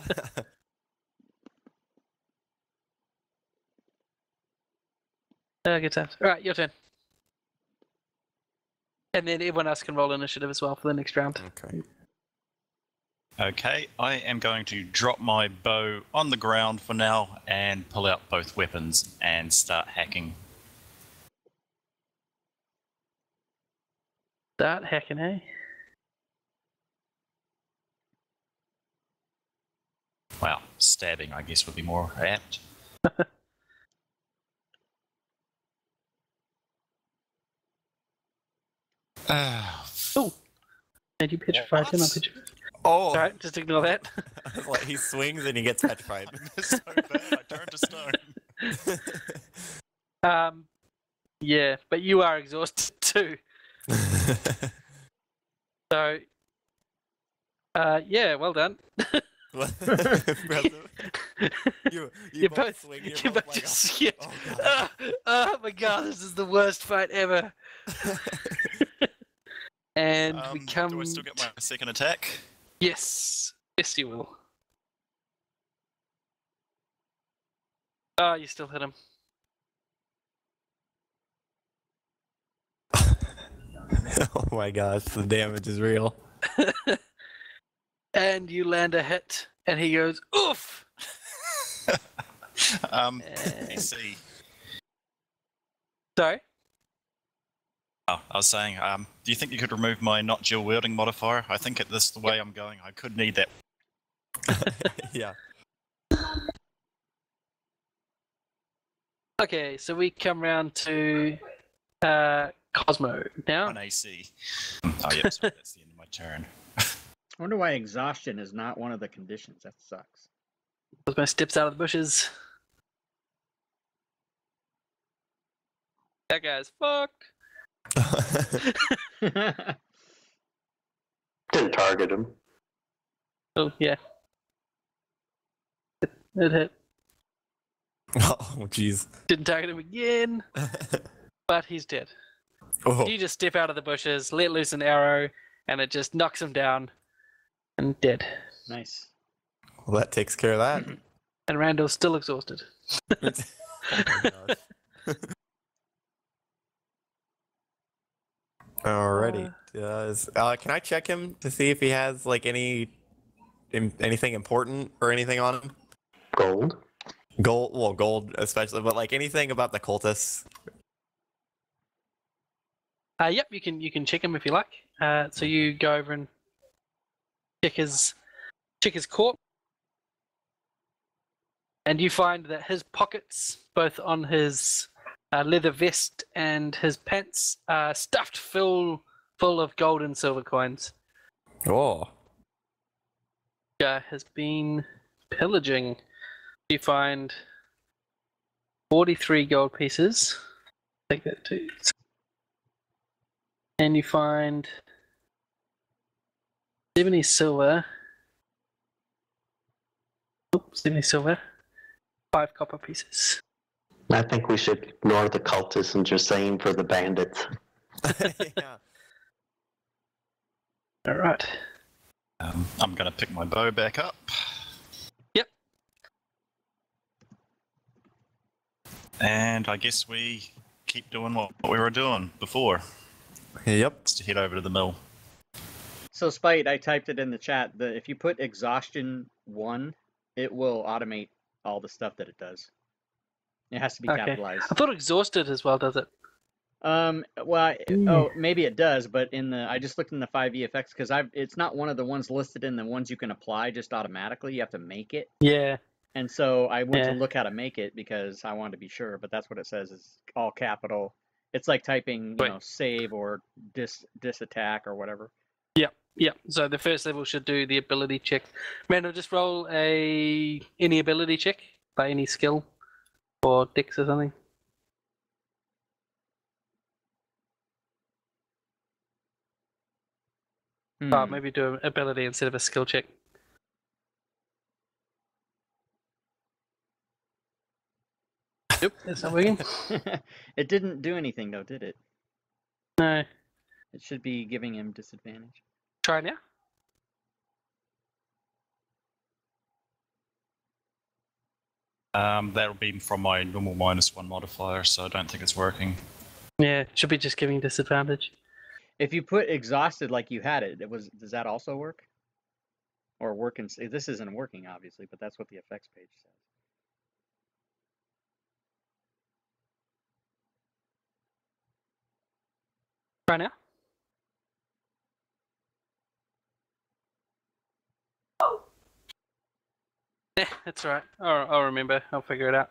Good times. All right, your turn. And then everyone else can roll initiative as well for the next round. Okay. Okay, I am going to drop my bow on the ground for now and pull out both weapons and start hacking. Start hacking, eh? Well, stabbing, I guess, would be more apt. Oh, and you petrified him. I petrified. Oh, Alright, just ignore that. like he swings and he gets petrified. So bad, I turned to stone. Yeah, but you are exhausted too. So, yeah, well done. you both swing. You're both like, just, oh, yeah. God. Oh my god, this is the worst fight ever. And we come. Do I still get my second attack? Yes, yes, you will. Oh, you still hit him. Oh my gosh, the damage is real. And you land a hit, and he goes, oof! AC. Sorry? Oh, I was saying, do you think you could remove my not dual wielding modifier? I think at this the way I'm going, I could need that. Yeah. Okay, so we come round to Cosmo now. On AC. Oh, yep, sorry, that's the end of my turn. I wonder why exhaustion is not one of the conditions. That sucks. Cosmo steps out of the bushes. That guy's fucked. Didn't target him. Oh, yeah. It hit. Oh, jeez. Didn't target him again, but he's dead. Oh. You just step out of the bushes, let loose an arrow, and it just knocks him down and dead. Nice. Well, that takes care of that. And Randall's still exhausted. Oh my gosh. Alrighty. Can I check him to see if he has like anything important or anything on him? Gold. Gold especially, but like anything about the cultists. Yep, you can check him if you like. So you go over and check his corpse, and you find that his pockets, both on his leather vest and his pants, are stuffed full of gold and silver coins. Oh. Has been pillaging. You find 43 gold pieces. Take that too. And you find 70 silver. 70 silver. 5 copper pieces. I think we should ignore the cultists and just aim for the bandits. Yeah. All right. I'm going to pick my bow back up. Yep. And I guess we keep doing what we were doing before. Yep. Let's head over to the mill. So, Spite, I typed it in the chat. If you put exhaustion 1, it will automate all the stuff that it does. It has to be capitalized. I thought exhausted as well does it. Oh, maybe it does, but I just looked in the 5e effects because it's not one of the ones listed in the ones you can apply just automatically. You have to make it. Yeah. And so I went to look how to make it because I wanted to be sure, but that's what it says is all capital It's like typing, Right. save or dis attack or whatever. Yep. So the first level should do the ability check. Random, just roll any ability check by any skill or dex or something. Oh, maybe do an ability instead of a skill check. Nope, that's not working. It didn't do anything though, did it? No. It should be giving him disadvantage. Try now. That'll be from my normal -1 modifier, so I don't think it's working. Yeah, it should be just giving disadvantage. If you put exhausted like you had it, does that also work? Or work and this isn't working obviously, but that's what the effects page says. Try now. Yeah, that's all right. I'll remember. I'll figure it out.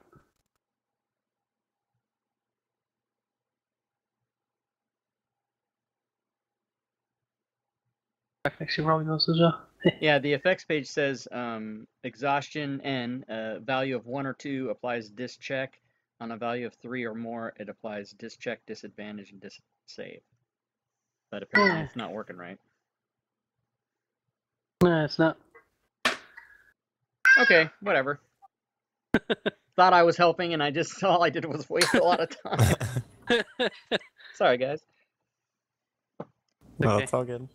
I can actually roll yours as well. Yeah, the effects page says exhaustion N, value of 1 or 2 applies dis check. On a value of 3 or more, it applies dis check, disadvantage, and dis save. But apparently it's not working right. No, it's not. Okay, whatever. Thought I was helping, and all I did was waste a lot of time. Sorry, guys. No, Okay. it's all good.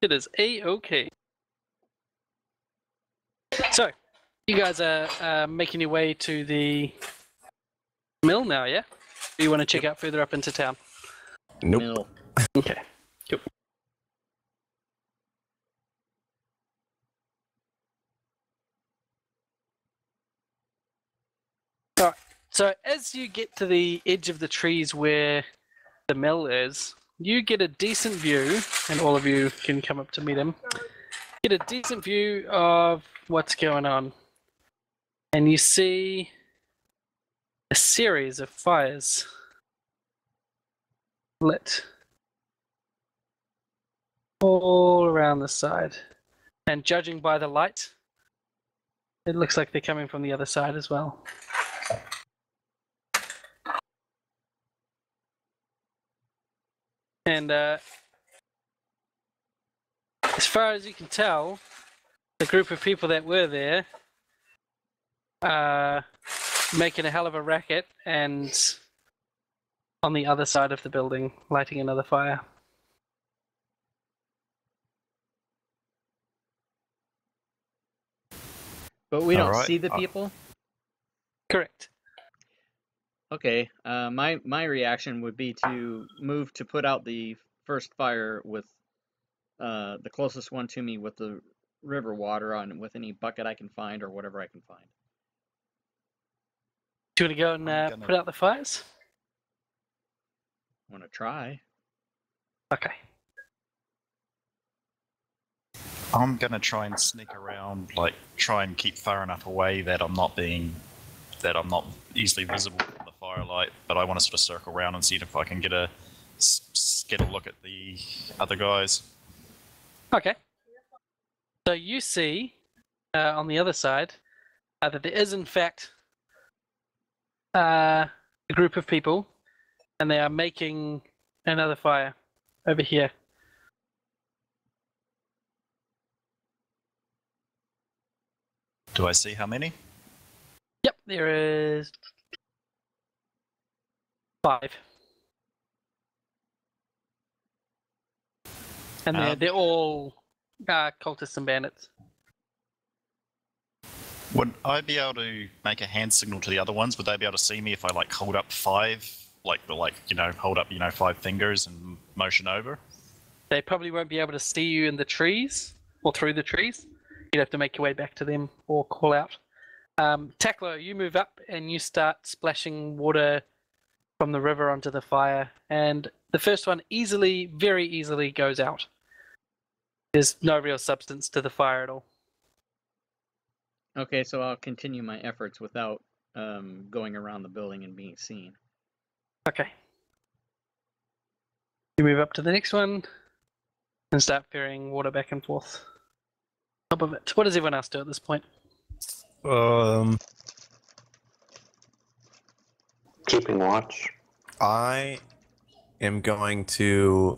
It is A-OK. So, you guys are making your way to the mill now, yeah? Or you want to check out further up into town? Nope. Mill. Okay, cool. Alright, so as you get to the edge of the trees where the mill is, you get a decent view, and all of you can come up to meet him. Get a decent view of what's going on. And you see a series of fires lit all around the side. And judging by the light, it looks like they're coming from the other side as well. And as far as you can tell, the group of people that were there are making a hell of a racket and on the other side of the building, lighting another fire. But we don't Alright, see the people? Correct. Okay, my reaction would be to move to put out the first fire with the closest one to me with the river water on with any bucket I can find or whatever I can find. Do you want to go and I'm gonna- put out the fires? I want to try. Okay. I'm gonna try and sneak around, like try and keep far enough away that I'm not easily visible from the firelight. But I want to sort of circle around and see if I can get a look at the other guys. Okay. So you see on the other side that there is in fact a group of people, and they are making another fire over here. Do I see how many? Yep, there is 5. And they're all cultists and bandits. Would I be able to make a hand signal to the other ones? Would they be able to see me if I hold up 5, hold up 5 fingers and motion over? They probably won't be able to see you in the trees or through the trees. You'd have to make your way back to them or call out. Taklo, you move up and you start splashing water from the river onto the fire, and the first one very easily goes out. There's no real substance to the fire at all. Okay, so I'll continue my efforts without going around the building and being seen. Okay. You move up to the next one and start ferrying water back and forth. Top of it. What does everyone else do at this point? Keeping watch. I am going to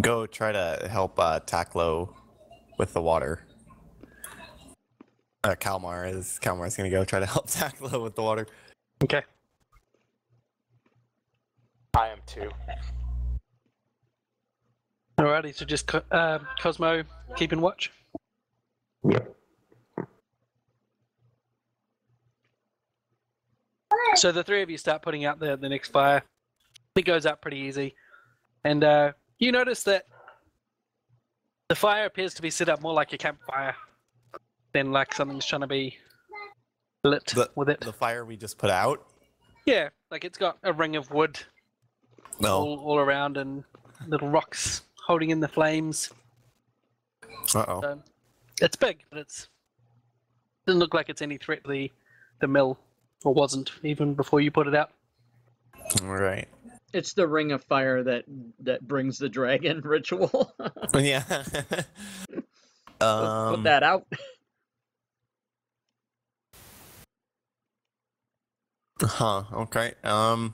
go try to help Taklo with the water. Kalmar's gonna go try to help Taklo with the water. Okay. I am too. Alrighty, so just Cosmo keeping watch. Yep. So the three of you start putting out the next fire. It goes out pretty easy. And you notice that the fire appears to be set up more like a campfire than like something's trying to be lit with it. The fire we just put out? Yeah, like it's got a ring of wood No. all around and little rocks holding in the flames. Uh-oh. So it's big, but it doesn't look like it's any threat to the mill, or wasn't even before you put it out. All right. It's the ring of fire that brings the dragon ritual. Yeah. Put that out. Huh. Okay. I'm.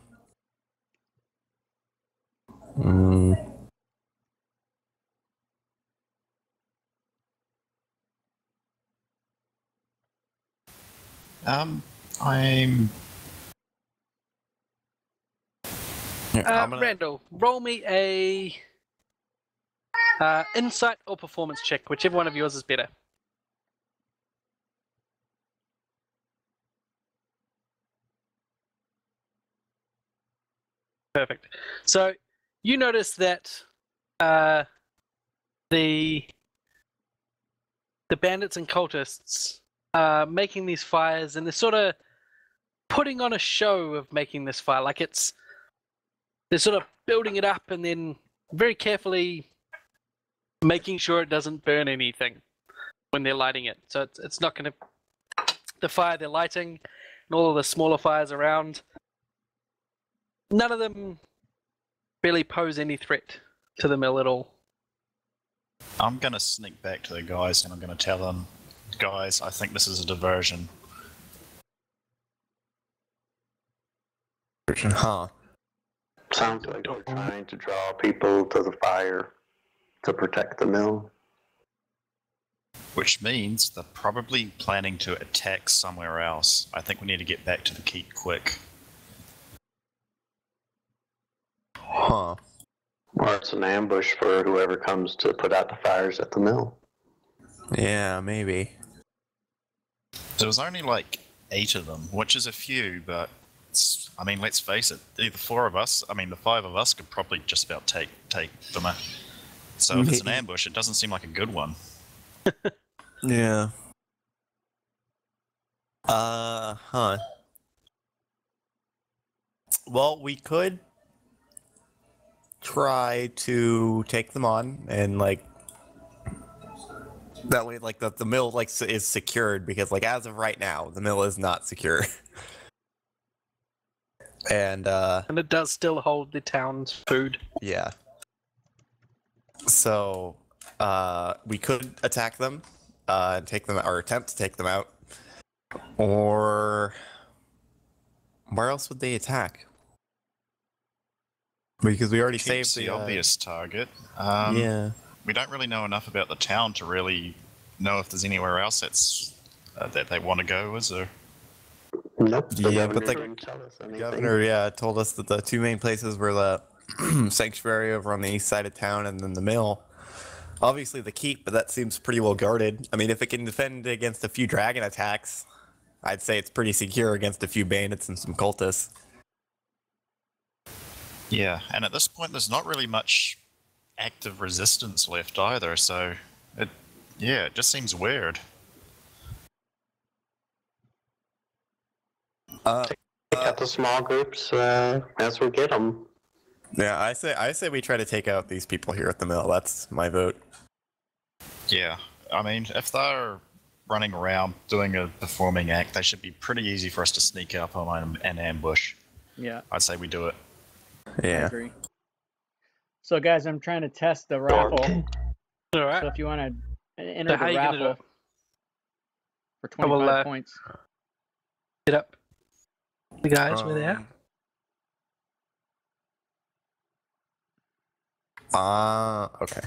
Randall, roll me a insight or performance check, whichever one of yours is better. Perfect. So you notice that the bandits and cultists are making these fires, and they're sort of putting on a show of making this fire. Like they're sort of building it up and then very carefully making sure it doesn't burn anything when they're lighting it. So it's not going to... The fire they're lighting and all of the smaller fires around, none of them really pose any threat to the mill at all. I'm going to sneak back to the guys and I'm going to tell them, guys, I think this is a diversion. Huh. Sounds like they're trying to draw people to the fire to protect the mill. Which means they're probably planning to attack somewhere else. I think we need to get back to the keep quick. Huh. Or it's an ambush for whoever comes to put out the fires at the mill. Yeah, maybe. There was only like 8 of them, which is a few, but I mean, let's face it, the 5 of us could probably just about take them out. So if it's an ambush, it doesn't seem like a good one. Yeah. Huh. Well, we could try to take them on and like that way like the mill like is secured, because like as of right now the mill is not secure. And it does still hold the town's food. yeah. So we could attack them, take them, or attempt to take them out. Or where else would they attack? Because we already Keep's saved the obvious target. Yeah. We don't really know enough about the town to really know if there's anywhere else that they want to go, is there? Nope. Yeah, but the didn't tell us anything. governor, told us that the 2 main places were the sanctuary over on the east side of town and then the mill. Obviously the keep, but that seems pretty well guarded. I mean, if it can defend against a few dragon attacks, I'd say it's pretty secure against a few bandits and some cultists. Yeah, and at this point there's not really much active resistance left either, so it just seems weird. Take out the small groups as we get them. Yeah, I say we try to take out these people here at the mill. That's my vote. Yeah, I mean, if they're running around doing a performing act, they should be pretty easy for us to sneak up on and ambush. Yeah, I'd say we do it. I Yeah. agree. So, guys, I'm trying to test the raffle. All right. So, if you want to enter So how the you gonna do raffle it? for I will, 25 points. Get up. The guys were there. Okay.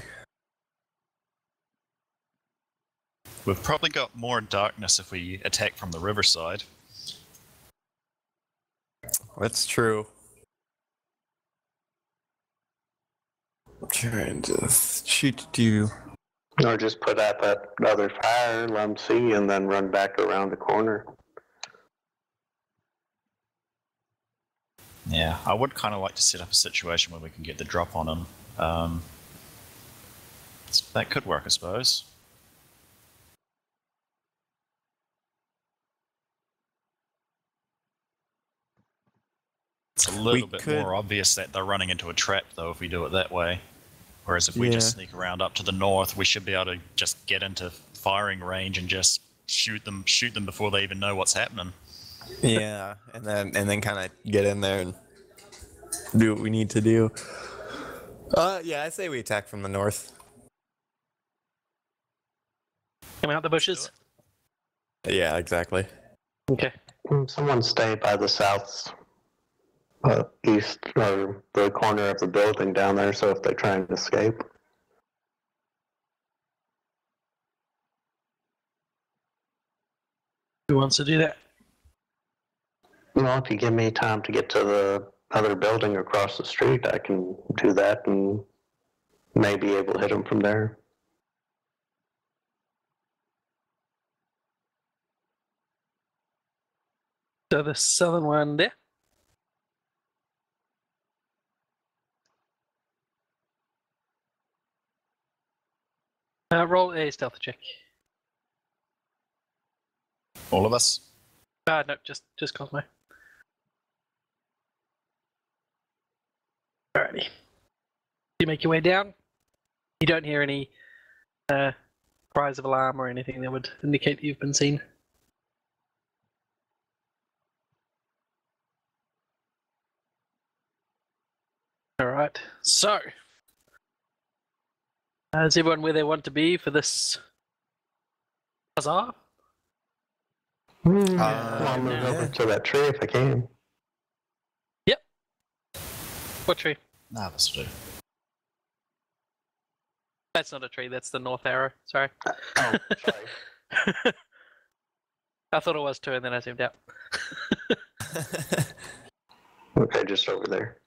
We've probably got more darkness if we attack from the riverside. That's true. I'm trying to shoot you. Or just put out that other fire, let them see, and then run back around the corner. Yeah, I would kind of like to set up a situation where we can get the drop on him. That could work, I suppose. It's a little bit more obvious that they're running into a trap, though, if we do it that way. Whereas if we just sneak around up to the north, we should be able to just get into firing range and just shoot them before they even know what's happening. Yeah, and then kind of get in there and do what we need to do. Yeah, I say we attack from the north. Come out the bushes. Yeah, exactly. Okay. Someone stay by the south east or the corner of the building down there, so if they try and escape. Who wants to do that? Well, if you give me time to get to the other building across the street, I can do that and maybe able to hit them from there. So the southern one there. Roll a stealth check. All of us? No, just Cosmo. Alrighty. You make your way down. You don't hear any cries of alarm or anything that would indicate you've been seen. Alright, so is everyone where they want to be for this huzzah? I'll move over to that tree if I can. Yep. What tree? Nah, this will do. That's not a tree, that's the north arrow. Sorry. Oh, sorry. I thought it was too, and then I zoomed out. Okay, just over there.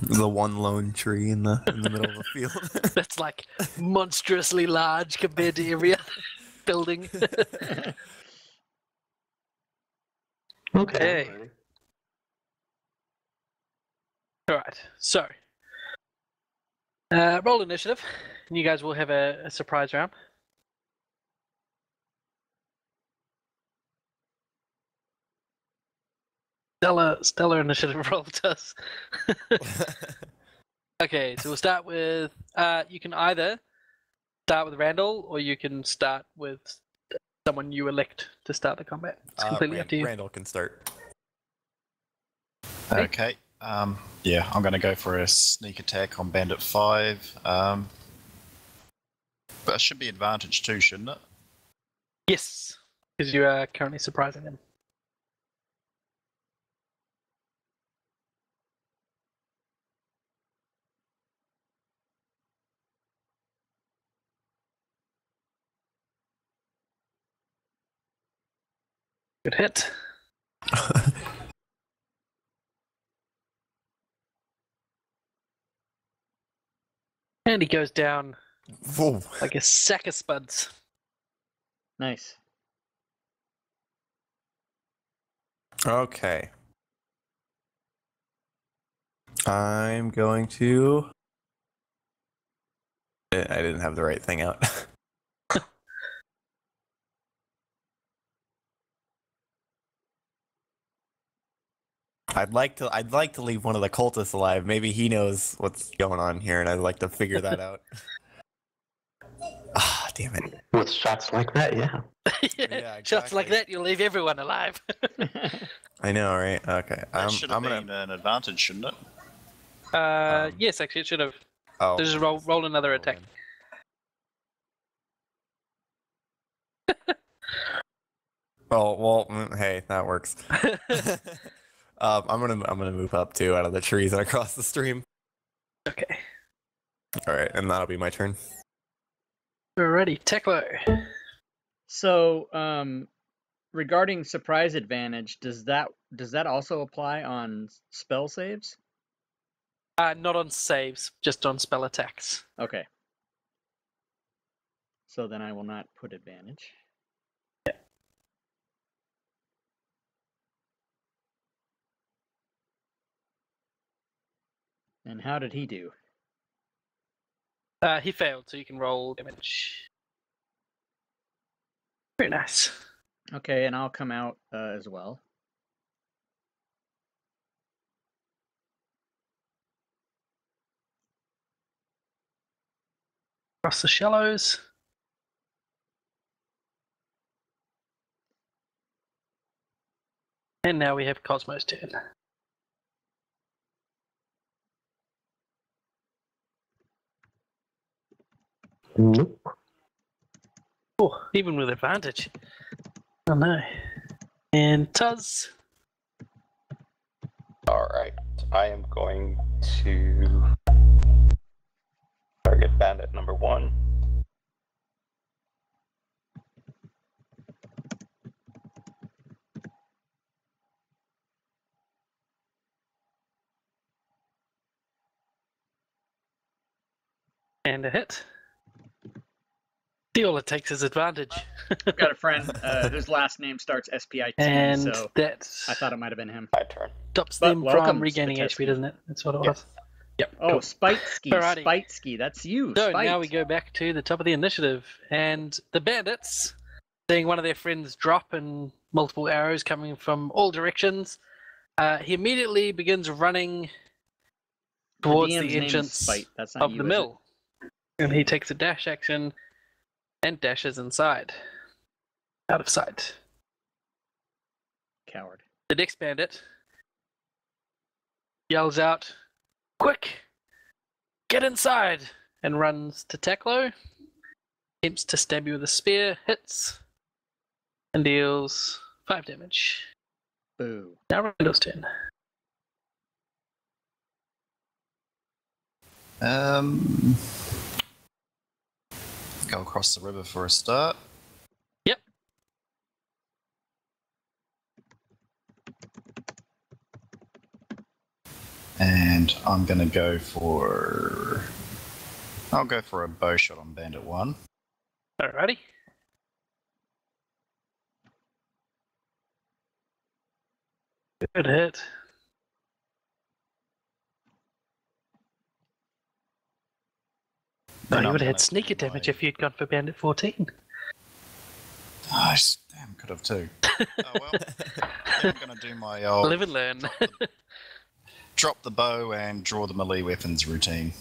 The one lone tree in the middle of the field. That's like monstrously large compared to every other building. Okay. Okay. Alright, so roll initiative, and you guys will have a surprise round. Stellar initiative roll to us. Okay, so we'll start with you can either start with Randall or you can start with someone you elect to start the combat. It's completely up to you. Randall can start. Okay. Yeah, I'm going to go for a sneak attack on Bandit 5. But it should be advantage too, shouldn't it? Yes, because you are currently surprising them. Good hit. And he goes down Whoa. like a sack of spuds. Nice. Okay. I'm going to... I didn't have the right thing out. I'd like to leave one of the cultists alive. Maybe he knows what's going on here, and I'd like to figure that out. damn it. With shots like that, yeah. Yeah, Shots like exactly. that, you'll leave everyone alive. I know, right? Okay. That should have I'm been gonna. an advantage, shouldn't it? Yes, actually, it should have. Oh. Just roll another attack. Oh well, hey, that works. I'm gonna move up too, out of the trees and across the stream. Okay. All right, and that'll be my turn. Alrighty, Teklo. So, regarding surprise advantage, does that also apply on spell saves? Not on saves, just on spell attacks. Okay. So then I will not put advantage. And how did he do? He failed, so you can roll damage. Very nice. Okay, and I'll come out as well. Across the shallows. And now we have Cosmo's turn. Nope. Oh, even with advantage. Oh no. And Tuz. Alright, I am going to target bandit number 1. And a hit. See, all it takes is advantage. I've got a friend whose last name starts SPIT, And so that I thought it might have been him. My turn. stops But them welcome, from regaining Spitesky. HP, doesn't it? That's what it Yes. was. Yep. Oh, cool. Spitesky, Alrighty. Spitesky, that's you. So Spite. now we go back to the top of the initiative, and the bandits, seeing one of their friends drop and multiple arrows coming from all directions, he immediately begins running towards DM's the name is entrance Spite. That's not of you, the is mill. And he takes a dash action and dashes inside. Out of sight. it? Coward. The next bandit yells out, "Quick! Get inside!" and runs to Teklo. Attempts to stab you with a spear, hits, and deals 5 damage. Boo. Now Randall's turn. Go across the river for a start. Yep. And I'm gonna go for... I'll go for a bow shot on Bandit 1. Alrighty. Good hit. Oh, Then you I'm would have had gonna sneaker do damage my- if you'd gone for Bandit 14. Nice. Damn, could have too. Oh well. Then I'm gonna do my old Live and learn. drop the bow and draw the melee weapons routine.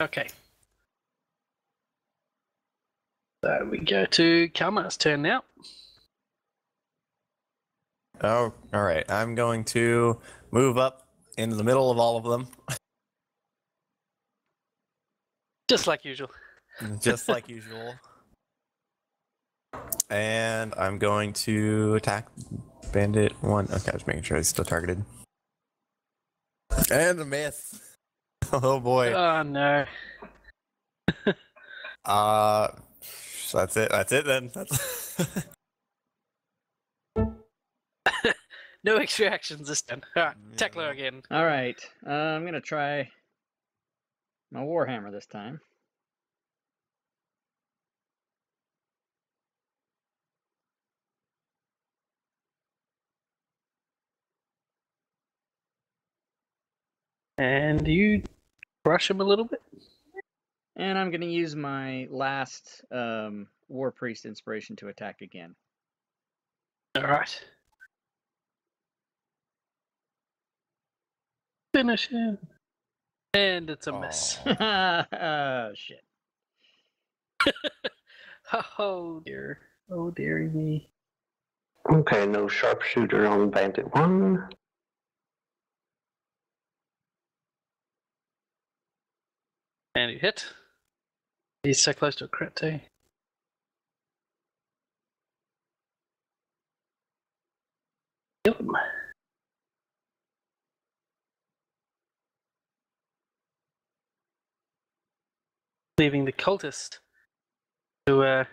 Okay. So we go to Kalmar's turn now. Oh, all right. I'm going to move up into the middle of all of them, Just like usual. just like usual. And I'm going to attack Bandit 1. Okay, I was making sure he's still targeted. And a miss. Oh boy. Oh no. That's it. That's it then. That's No extra actions this time. Alright, Teklo Yeah. again. All right. I'm going to try my Warhammer this time. And you crush him a little bit. And I'm going to use my last War Priest inspiration to attack again. Alright. Finish him. And it's a miss. Shit. Oh dear. Oh dearie me. Okay, no sharpshooter on Bandit 1. And you hit. He's so close to a crit too. Kill him. Leaving the cultist to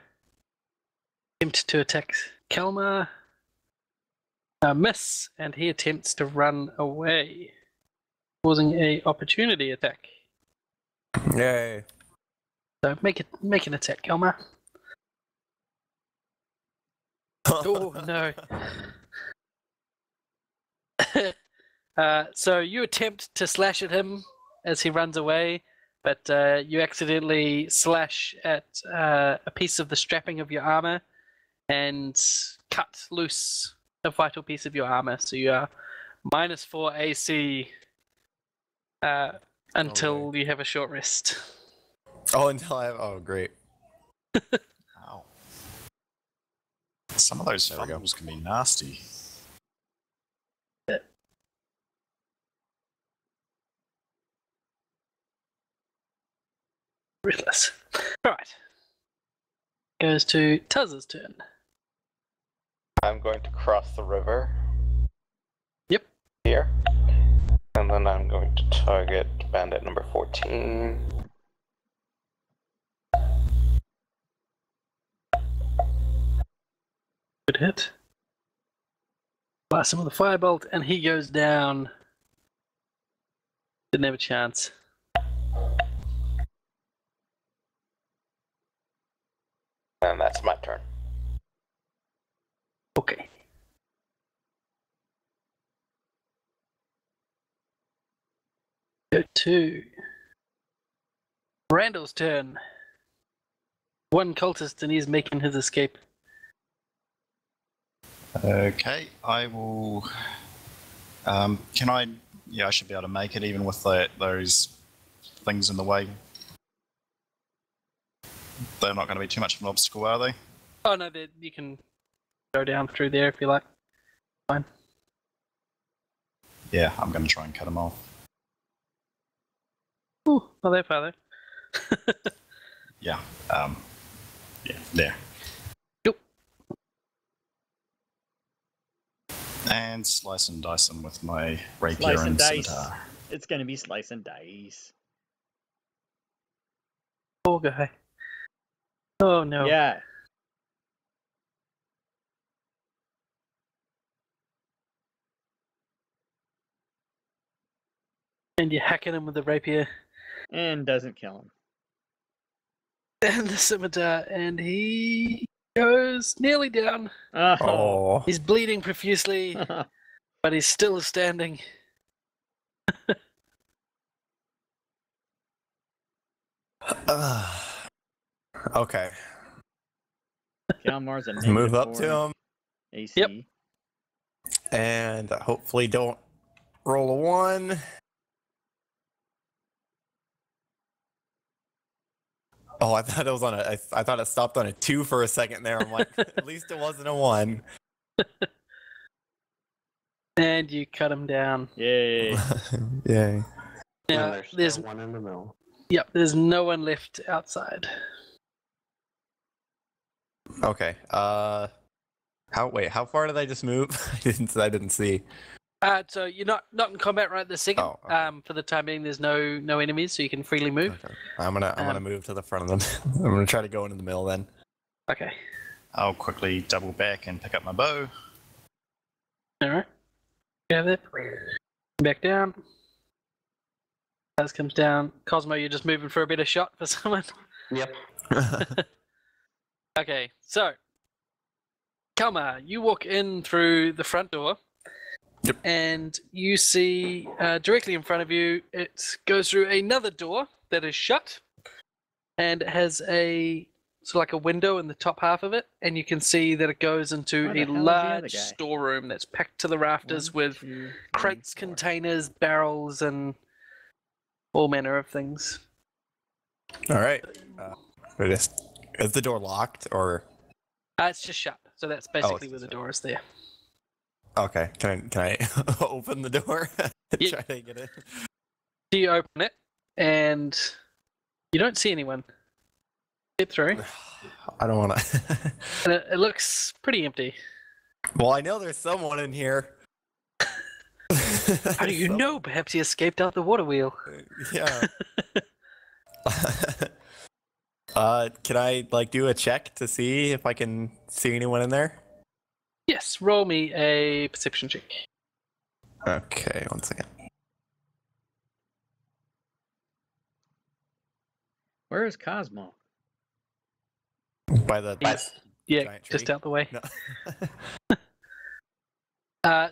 attempt to attack Kalmar. Miss, and he attempts to run away, causing a opportunity attack. Yay. So make an attack, Kalmar. Oh no. So you attempt to slash at him as he runs away, but you accidentally slash at a piece of the strapping of your armor and cut loose a vital piece of your armor. So you are -4 AC until you have a short rest. Oh, until I have. Oh, great. Ow. Some of those There we go. fumbles can be nasty. Ruthless. Alright. Goes to Tuzz's turn. I'm going to cross the river. Yep. Here. And then I'm going to target bandit number 14. Good hit. Blast him with a firebolt, and he goes down. Didn't have a chance. And that's my turn. Okay. Go to Randall's turn. One cultist, and he's making his escape. Okay, I will. Can I? Yeah, I should be able to make it even with those things in the way. They're not going to be too much of an obstacle, are they? Oh no, you can go down through there if you like. Fine. Yeah, I'm going to try and cut them off. Ooh, not that far though. Yeah. Yeah, there. Yep. And slice and dice them with my rapier Slice and and dice. scimitar. It's gonna be slice and dice. Poor guy. Oh no. Yeah. And you're hacking him with the rapier And doesn't kill him. and the scimitar, and he goes nearly down. Oh. Oh. He's bleeding profusely, but he's still standing. Okay. Kalmar's a Move up to -4 him AC. Yep. and hopefully don't roll a 1. Oh, I thought it was on a. I thought it stopped on a 2 for a second there. I'm like, at least it wasn't a 1. And you cut him down. Yay. Yay. Now, And there's still one in the middle. there's no one left outside. Okay. How far did I just move? I didn't see. So you're not in combat right this second. Oh, okay. For the time being, there's no enemies, so you can freely move. Okay. I'm gonna move to the front of them. I'm gonna try to go into the middle then. Okay. I'll quickly double back and pick up my bow. All right. Grab it. Back down. As comes down. Cosmo, you're just moving for a better shot for someone. Yep. Okay, so Kalmar, you walk in through the front door. Yep. And you see directly in front of you, it goes through another door that is shut, and it has a like a window in the top half of it, and you can see that it goes into Where the a hell is the other large guy? storeroom that's packed to the rafters One, with 2, 3, crates, 4. containers, barrels, and all manner of things. All right. We just Is the door locked or? It's just shut, so that's basically it's where the shut. door is there. Okay, can I open the door? Yeah. Try to get in. So you open it, and you don't see anyone. Step through, I don't want to. and it looks pretty empty. Well, I know there's someone in here. How do you know? Perhaps he escaped out the water wheel. Yeah. Can I like do a check to see if I can see anyone in there? Yes, roll me a perception check. Okay, 1 second. Where is Cosmo? By the Yeah, giant just tree? out the way. No.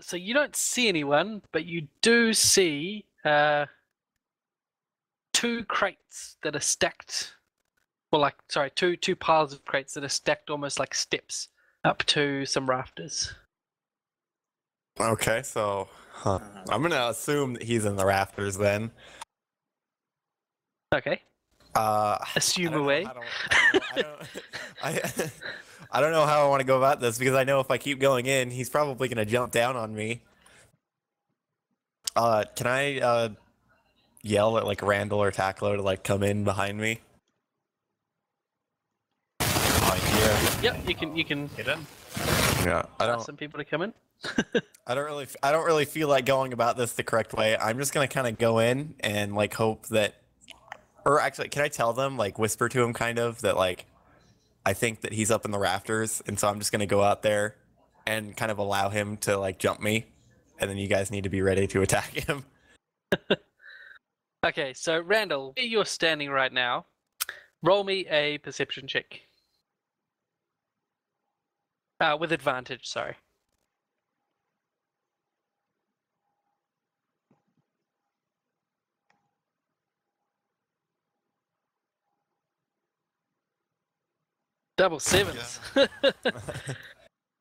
So you don't see anyone, but you do see two crates that are stacked. Well, like, sorry, two piles of crates that are stacked almost like steps up to some rafters. Okay, so I'm gonna assume that he's in the rafters then. Okay. Assume I don't know away. I don't know how I want to go about this because I know if I keep going in, he's probably gonna jump down on me. Can I yell at like Randall or Tacklo to like come in behind me? Yep, you can Hit him. Yeah, I ask don't. some people to come in. I don't really feel like going about this the correct way. I'm just gonna kind of go in and like hope that, or actually, can I tell them like whisper to him kind of that like I think that he's up in the rafters, and so I'm just gonna go out there and kind of allow him to like jump me, and then you guys need to be ready to attack him. Okay, so Randall, where you're standing right now, roll me a perception check. With advantage, sorry. Double sevens.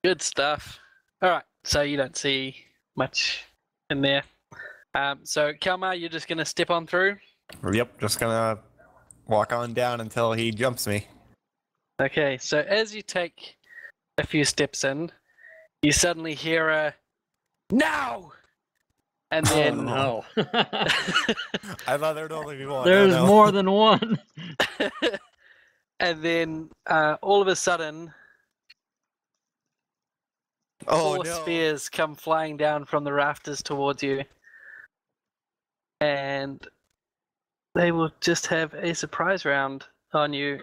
Good stuff. All right, so you don't see much in there. So Kalmar, you're just gonna step on through. Yep, just gonna walk on down until he jumps me. Okay, so as you take a few steps in, you suddenly hear a "now," and then No. I thought there'd only be one. There's Oh, no. more than one. and then all of a sudden, Oh four no! spears come flying down from the rafters towards you, and they will just have a surprise round on you.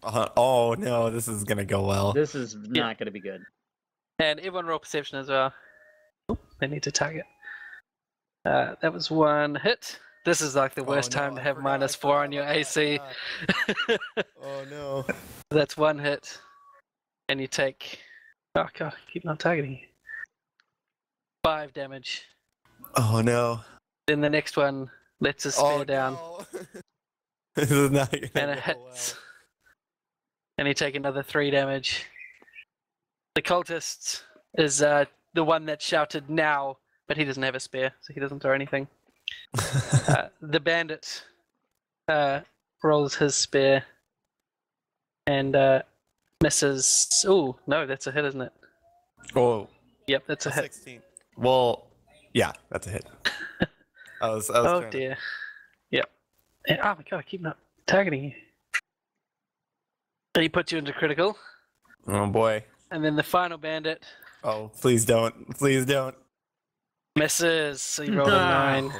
Oh no! This is gonna go well. This is not going to be good. And everyone roll perception as well. Oh, they need to target. That was one hit. This is like the worst no, time to I have forgot, -4 on your about that, AC. yeah. Oh no! That's one hit. And you take... Oh god, I keep not targeting you. 5 damage. Oh no! Then the next one lets a spear down. No. This is not gonna And it go hits. well. And you take another 3 damage. The cultist is the one that shouted "now," but he doesn't have a spear, so he doesn't throw anything. The bandit rolls his spear and misses. Oh no, that's a hit, isn't it? Oh, Yep, that's a hit. 16. Well, yeah, that's a hit. I was Oh trying to- dear. Yep. And, oh my god, I keep not targeting you. And he puts you into critical. Oh boy. And then the final bandit Oh, please don't. Please don't. misses. So you roll a 9.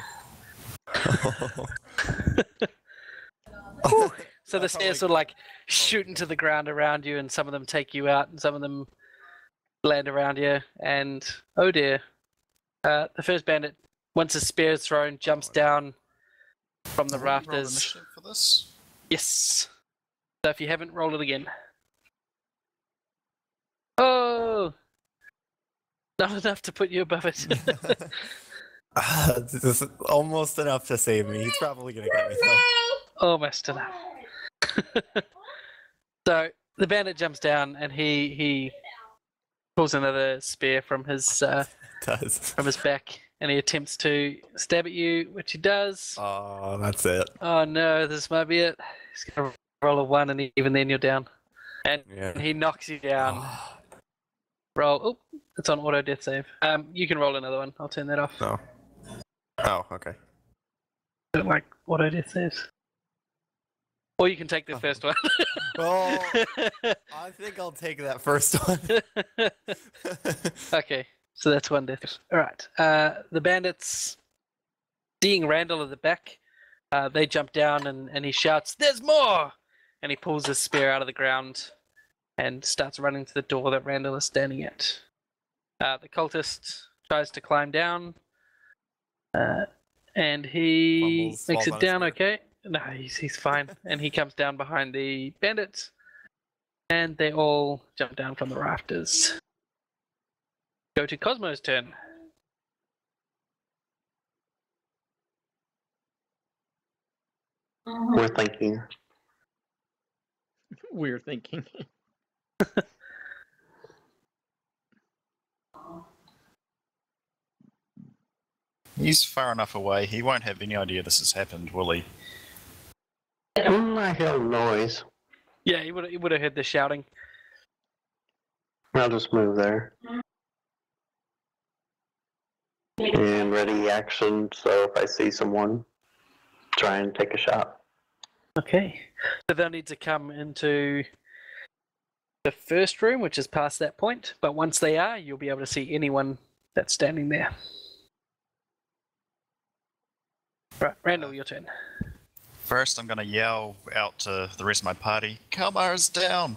So the stairs sort of like shoot into the ground around you, and some of them take you out, and some of them land around you. And oh dear, the first bandit, once a spear is thrown, jumps down from the Roll rafters. initiative for this. Yes. So if you haven't, roll it again. Oh, not enough to put you above it. This is almost enough to save me. He's probably gonna get me though. Almost enough. So the bandit jumps down, and he pulls another spear from his Does. back, and he attempts to stab at you, which he does. Oh, that's it. Oh no, this might be it. He's gonna roll a 1, and even then you're down. and Yeah. he knocks you down. Roll. Oh, it's on auto death save. You can roll another one. I'll turn that off. No. Oh, okay. I don't like auto death saves. Or you can take the first one. Well, I think I'll take that first one. Okay, so that's one death. All right. The bandits, seeing Randall at the back, they jump down and he shouts, "There's more!" And he pulls his spear out of the ground and starts running to the door that Randall is standing at. The cultist tries to climb down, and he Fumbles, makes falls it on his down spear. okay. No, he's fine. And he comes down behind the bandits, and they all jump down from the rafters. Go to Cosmo's turn. We're thinking. We're thinking. He's far enough away. He won't have any idea this has happened, will he? I hear noise. Yeah, he would have heard the shouting. I'll just move there. And ready action, so if I see someone, try and take a shot. Okay. So they'll need to come into the first room, which is past that point. But once they are, you'll be able to see anyone that's standing there. Right, Randall, your turn. First, I'm going to yell out to the rest of my party, Kalmar is down!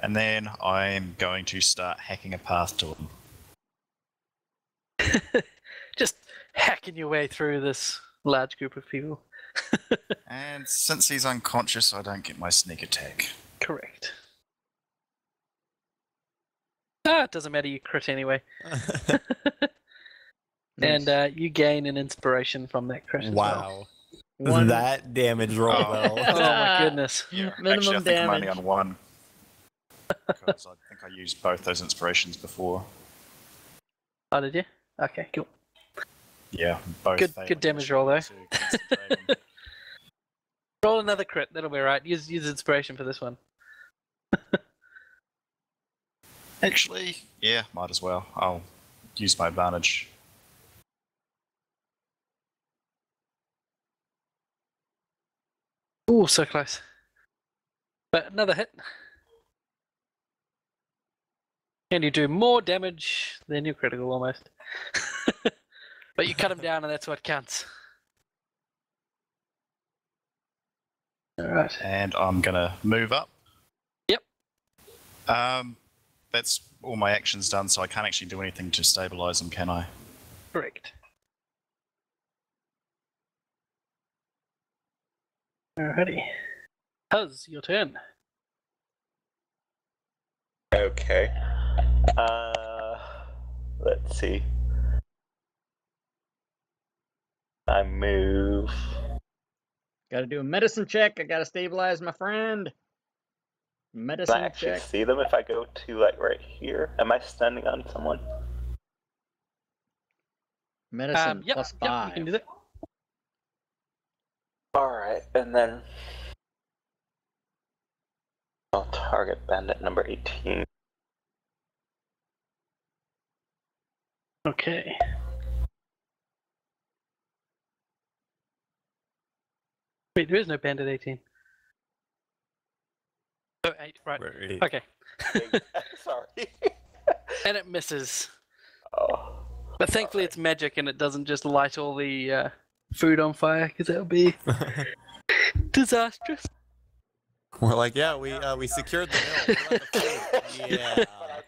And then I'm going to start hacking a path to him. Just hacking your way through this large group of people. And since he's unconscious, I don't get my sneak attack. Correct. It doesn't matter, you crit anyway. Nice. And you gain an inspiration from that crit as well. Wow. That damage roll, though. Oh my goodness. Yeah, Minimum actually, I think I'm only damage. on one. Because I think I used both those inspirations before. Oh, did you? Okay, cool. Yeah, both. Good failing damage roll, though. to concentrating. Roll another crit, that'll be right. Use inspiration for this one. Actually, yeah, might as well. I'll use my advantage. Ooh, so close. But another hit. And you do more damage than your critical almost. But you cut him down and that's what counts. Alright. And I'm gonna move up. Yep. That's all my actions done, so I can't actually do anything to stabilize them, can I? Correct. Alrighty. Huz, your turn. Okay. Let's see. I move. Gotta do a medicine check. I gotta stabilize my friend. Can Medicine I actually check. see them if I go to like right here? Am I standing on someone? Medicine Yep, plus yep, 5. you can do that. Alright, and then I'll target bandit number 18. Okay. Wait, there is no bandit 18. Oh, 8, right. Right. Okay. Sorry. And it misses. Oh. But thankfully it's magic and it doesn't just light all the food on fire, because that would be disastrous. We're like, yeah, we secured the mill. What about the food? Yeah.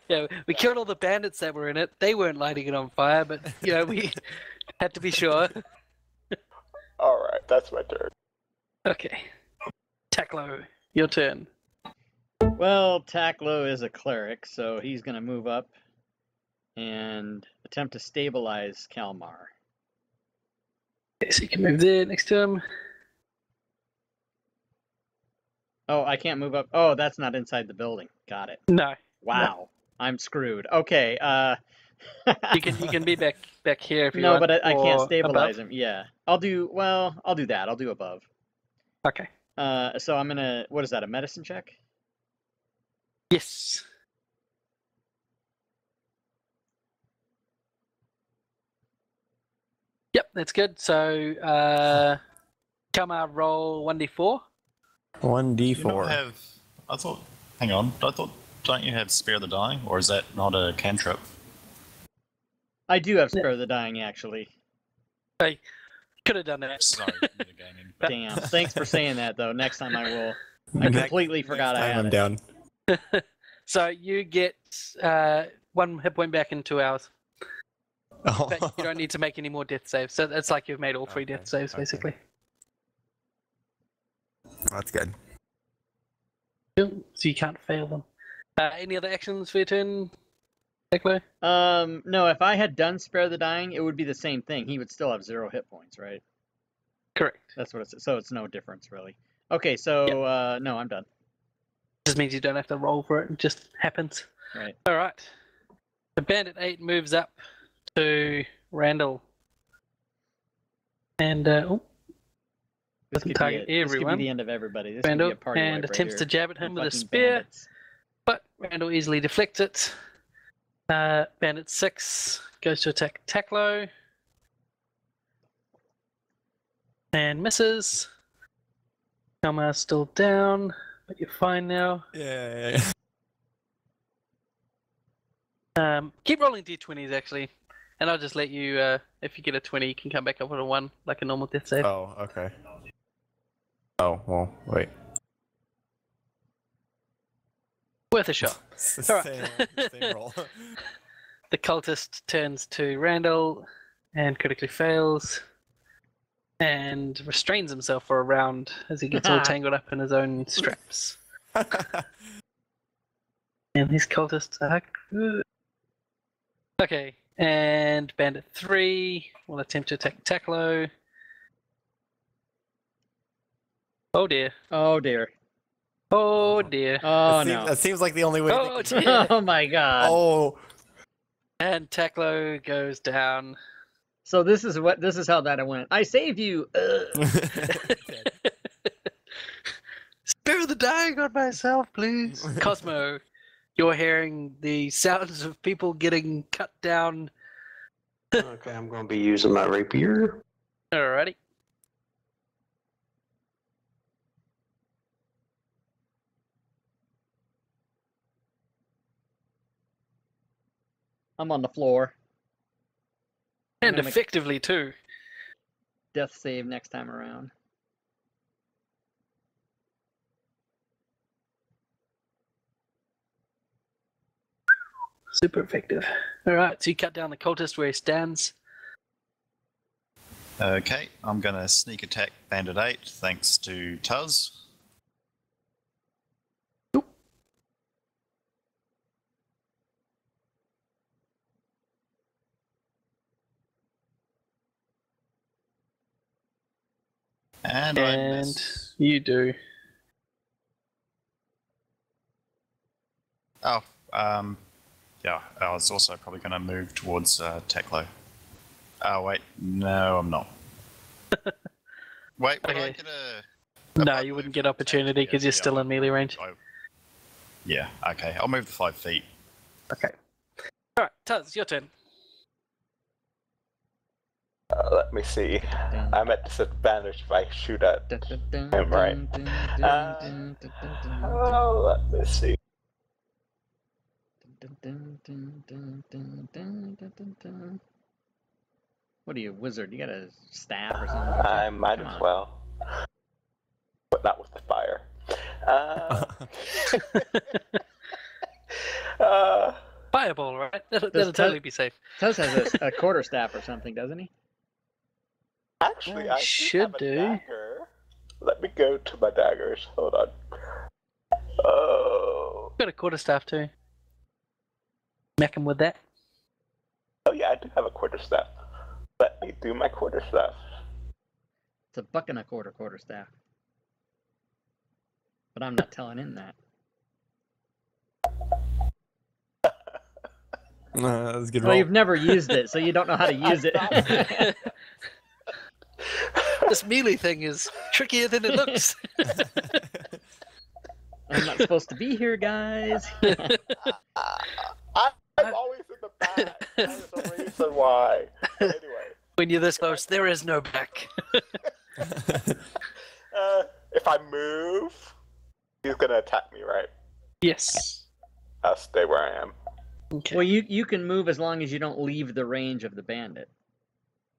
Yeah, we killed all the bandits that were in it. They weren't lighting it on fire, but you know, we had to be sure. Alright, that's my turn. Okay. Taklo, your turn. Well, Taklo is a cleric, so he's gonna move up and attempt to stabilize Kalmar. Okay, so you can move there next to him. Oh, I can't move up. Oh, that's not inside the building. Got it. No. Wow. I'm screwed. Okay, You can be back here if you No, want. but I can't or stabilize above. him. Yeah. I'll do that. I'll do above. Okay. So I'm gonna, what is that, a medicine check? Yes. Yep, that's good. So, Kama roll 1d4. 1d4. I thought. Hang on. Don't you have Spare the Dying, or is that not a cantrip? I do have Spare the Dying, actually. Hey, could have done that. Sorry, metagaming. But Damn. Thanks for saying that, though. Next time I will. I completely forgot I had I'm it. down. So you get 1 hit point back in 2 hours. But you don't need to make any more death saves. So it's like you've made all 3 death saves, basically. That's good. Cool. So you can't fail them. Any other actions for your turn, Teklo? No, if I had done Spare the Dying, it would be the same thing. He would still have 0 hit points, right? Correct. That's what it's. So it's no difference, really. Okay, so, no, I'm done. Just means you don't have to roll for it. It just happens. Right. All right. The Bandit 8 moves up to Randall. And, This doesn't could target be everyone. the end of everybody. This Randall, could be a party and wipe attempts right to here. jab at him with a Fucking spear, bandits. but Randall easily deflects it. Bandit 6 goes to attack Teklo. And misses. Kama's still down, but you're fine now. Yeah. Keep rolling d20s, actually. And I'll just let you, if you get a 20, you can come back up with a 1, like a normal death save. Oh, okay. Oh, well, wait. Worth a shot. All Same, right. same roll. The cultist turns to Randall and critically fails. And restrains himself for a round as he gets all tangled up in his own straps. And these cultists are good. Okay, and Bandit 3 will attempt to attack Teklo. Oh dear. Oh, dear. Oh dear. Oh, That seems like the only way. Oh they can... dear. Oh, my God. Oh. And Teklo goes down. So this is how that went. I saved you. Spare the dying on myself, please. Cosmo, you're hearing the sounds of people getting cut down. Okay, I'm going to be using my rapier. Alrighty. I'm on the floor. And gonna- effectively, too. Death save next time around. Super effective. Alright, so you cut down the cultist where he stands. Okay, I'm going to sneak attack Bandit 8 thanks to Tuz. And I miss. You do. Oh, yeah, I was also probably going to move towards Teklo. Oh, wait, no, I'm not. Wait, would I Okay. get a... No, you wouldn't get opportunity because you're still in melee range. Yeah, okay, I'll move the 5 feet. Okay. Alright, Tuz, your turn. Let me see. I'm at disadvantage if I shoot at him, right? Oh, let me see. What are you, wizard? You got a staff or something? I might Come as on. well. But not with the fire. Fireball, right? That'll Does totally be safe. Tuz has a quarter staff or something, doesn't he? Actually, I should have a do. dagger. Let me go to my daggers. Hold on. Oh. Got a quarterstaff too. Smack him with that. Oh yeah, I do have a quarterstaff. Let me do my quarterstaff. It's a buck and a quarter staff. But I'm not telling him that. That was a good Well, roll. you've never used it, so you don't know how to use it. This melee thing is trickier than it looks. I'm not supposed to be here, guys. I'm always in the back. There's a reason why. Anyway. When you're this close, there is no back. If I move, he's gonna attack me, right? Yes. I'll stay where I am. Okay. Well, you can move as long as you don't leave the range of the bandit.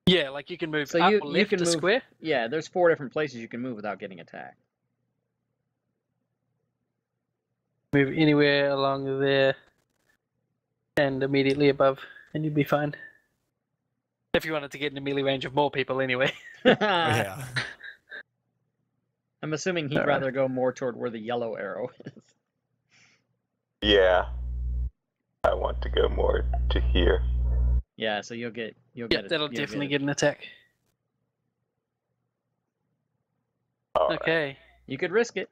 Yeah, like you can move So up you or left can a move. square. Yeah, there's 4 different places you can move without getting attacked. Move anywhere along there and immediately above, and you'd be fine. If you wanted to get in melee range of more people anyway. Yeah. I'm assuming he'd rather go more toward where the yellow arrow is. Yeah. I want to go more to here. Yeah, so you'll get Yeah, it. that'll definitely get an attack. All right. Okay. You could risk it.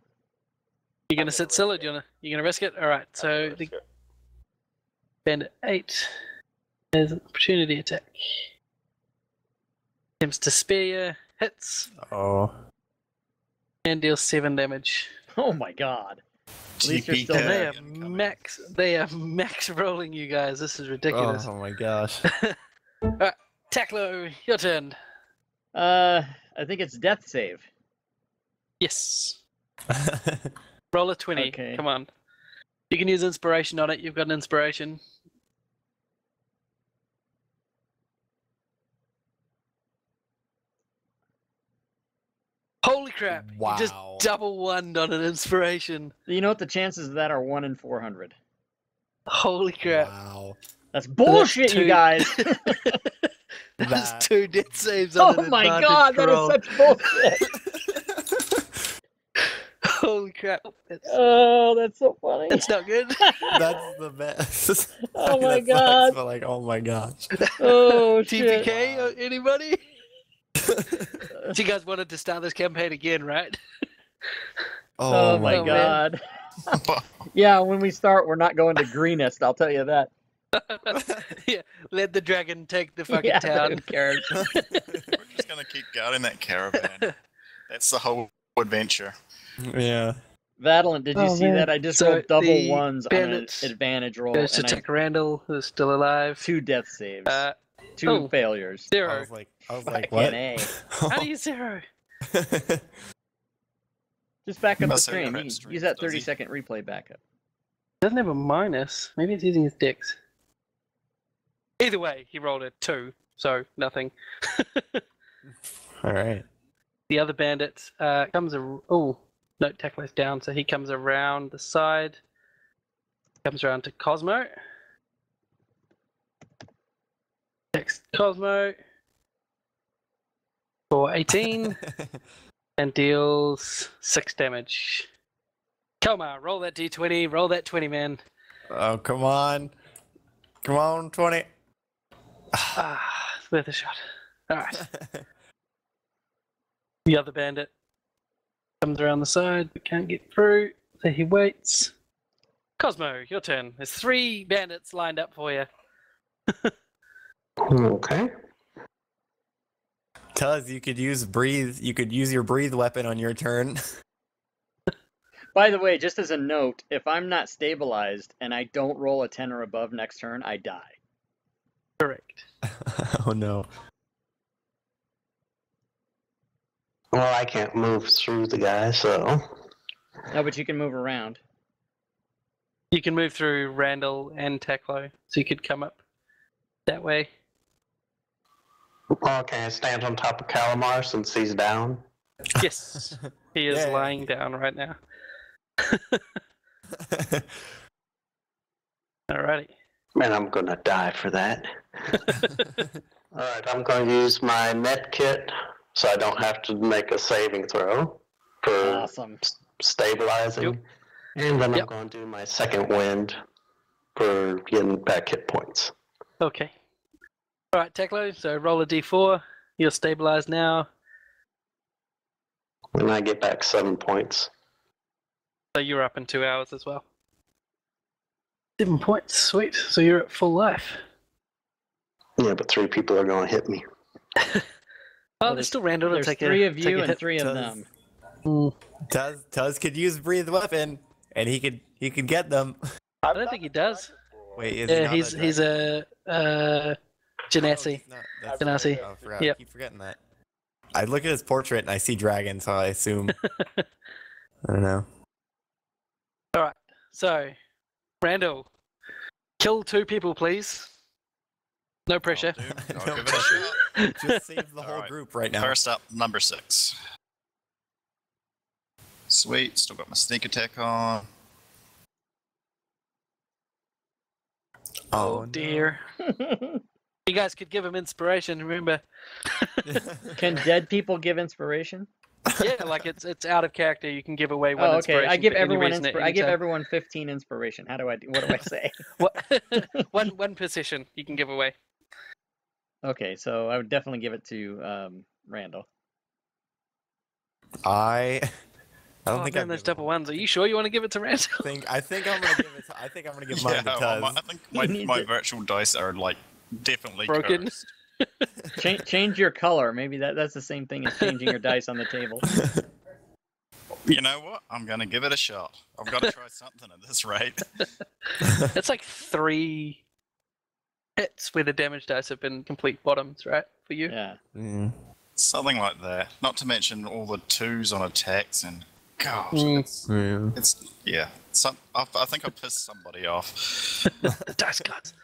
You're gonna gonna sit risk still, or it. you're gonna risk it? Alright, I'm so gonna the risk it. bandit 8 has an opportunity attack. Attempts to spare you, hits, Oh. and deals 7 damage. Oh my god. At least you're TP still And they there. are they are max rolling you guys. This is ridiculous. Oh my gosh. Alright, Taklo, your turn. I think it's death save. Yes. Roll a 20. Okay. Come on. You can use inspiration on it. You've got an inspiration. Holy crap. You just Wow. double one on an inspiration. You know what the chances of that are 1 in 400. Holy crap. Wow. That's bullshit, you two- guys. That's That- 2 death saves on Oh an my advantage god, that roll. is such bullshit. Holy crap. Oh, that's so funny. That's not good. That's the best. Oh my That sucks, God. but like, oh my gosh. Oh shit. TPK, anybody? So you guys wanted to start this campaign again, right? Oh my man. god. Yeah, when we start, we're not going to greenest. I'll tell you that. Yeah, let the dragon take the fucking Yeah, town. who cares? We're just gonna keep guarding that caravan. That's the whole adventure. Yeah. Valent, did you Oh, see man. that? I just So rolled double the ones on an bandits advantage roll, Goes to and I Tuck Randall, who's still alive. 2 death saves, 2 oh. failures. I 0. was like, what? Fucking A. How do you 0? Just back up the Must have stream. crap You can streams, use that does he? 30-second replay backup. Doesn't have a minus. Maybe it's using his dex. Either way, he rolled a 2, so nothing. All right. The other bandit comes. Oh, no, Taklo's down, so he comes around the side. Comes around to Cosmo. Next, Cosmo for 18 and deals 6 damage. Kelmar, roll that d20. Roll that 20, man. Oh, come on. Come on, 20. Ah, it's worth a shot. All right. The other bandit comes around the side but can't get through, so he waits. Cosmo, your turn. There's 3 bandits lined up for you. Okay. Tuz, you could use breathe. You could use your breathe weapon on your turn. By the way, just as a note, if I'm not stabilized and I don't roll a 10 or above next turn, I die. Correct. Oh no. Well, I can't move through the guy, so No, but you can move around. You can move through Randall and Taklo, so you could come up that way. okay. I stand on top of Calamar since he's down. Yes, he is Yay. lying down right now. Alrighty. Man, I'm gonna die for that. All right, I'm going to use my med kit so I don't have to make a saving throw for Awesome. stabilizing. Yep. And then I'm Yep. going to do my second wind for getting back hit points. Okay. Alright, Taklo, so roll a d4. You're stabilized now. And I get back 7 points. So you're up in 2 hours as well. 7 points, sweet. So you're at full life. Yeah, but 3 people are going to hit me. Oh, there's still Randall to There's take 3 a of take you a and hit. 3 of Does- them. Mm. Tuz could use breathe weapon. and he could get them. I don't think he does. Wait, is Yeah, he he's a Genasi. That's Genasi. right. Oh, I forgot. Yep. I keep forgetting that. I look at his portrait and I see dragon, so I assume. I don't know. All right. So, Randall, kill 2 people, please. No pressure. I'll No give it a shot. Just save the whole Alright. group right now. First up, number 6. Sweet, still got my sneak attack on. Oh dear. You guys could give him inspiration. Remember? Can dead people give inspiration? Yeah, like it's out of character. You can give away one Oh, okay. inspiration. I give for any everyone reason at I any give time. everyone 15 inspiration. How do I do? What do I say? one per session you can give away. Okay, so I would definitely give it to Randall. I don't Oh think man, I've those given double ones. Are you sure you want to give it to Randall? I think I'm gonna give it. I think I'm gonna give mine to well, Tuz. I think He my, needs my it. virtual dice are like definitely Broken. cursed. Change your color. Maybe that's the same thing as changing your dice on the table. You know what? I'm gonna give it a shot. I've got to try something at this rate. It's like 3 hits where the damage dice have been complete bottoms, right? For you. Yeah. Mm. Something like that. Not to mention all the 2s on attacks and gosh, Mm. it's yeah. I think I pissed somebody off. The dice gods.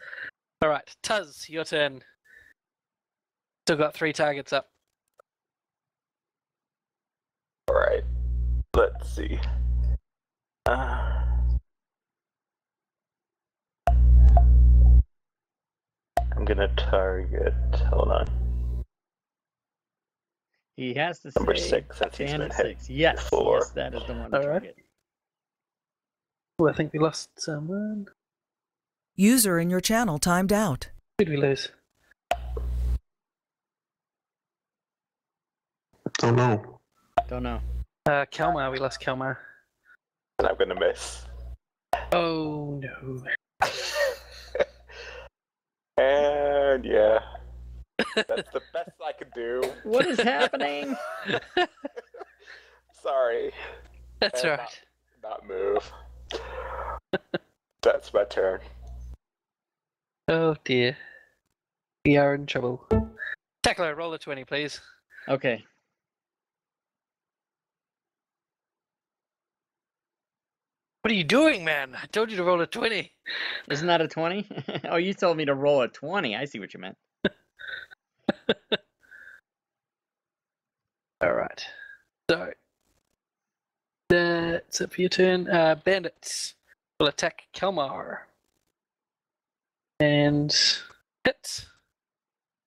All right, Tuz, your turn. Still got 3 targets up. Alright. Let's see. I'm gonna target. Hold on. He has to Number say 6, since he's Jan been at hit 6. Yes, before. yes, that is the one to All right. target. Oh, I think we lost someone. User in your channel timed out. Who did we lose? Oh no. Don't know. Kalmar. We lost Kalmar. And I'm gonna miss. Oh no. And yeah. That's the best I could do. What is happening? Sorry. That's And right. Not move. That's my turn. Oh dear. We are in trouble. Tackler, roll a 20, please. Okay. What are you doing, man? I told you to roll a 20. Isn't that a 20? Oh, you told me to roll a 20. I see what you meant. All right. So that's it for your turn. Bandits will attack Kalmar and hit.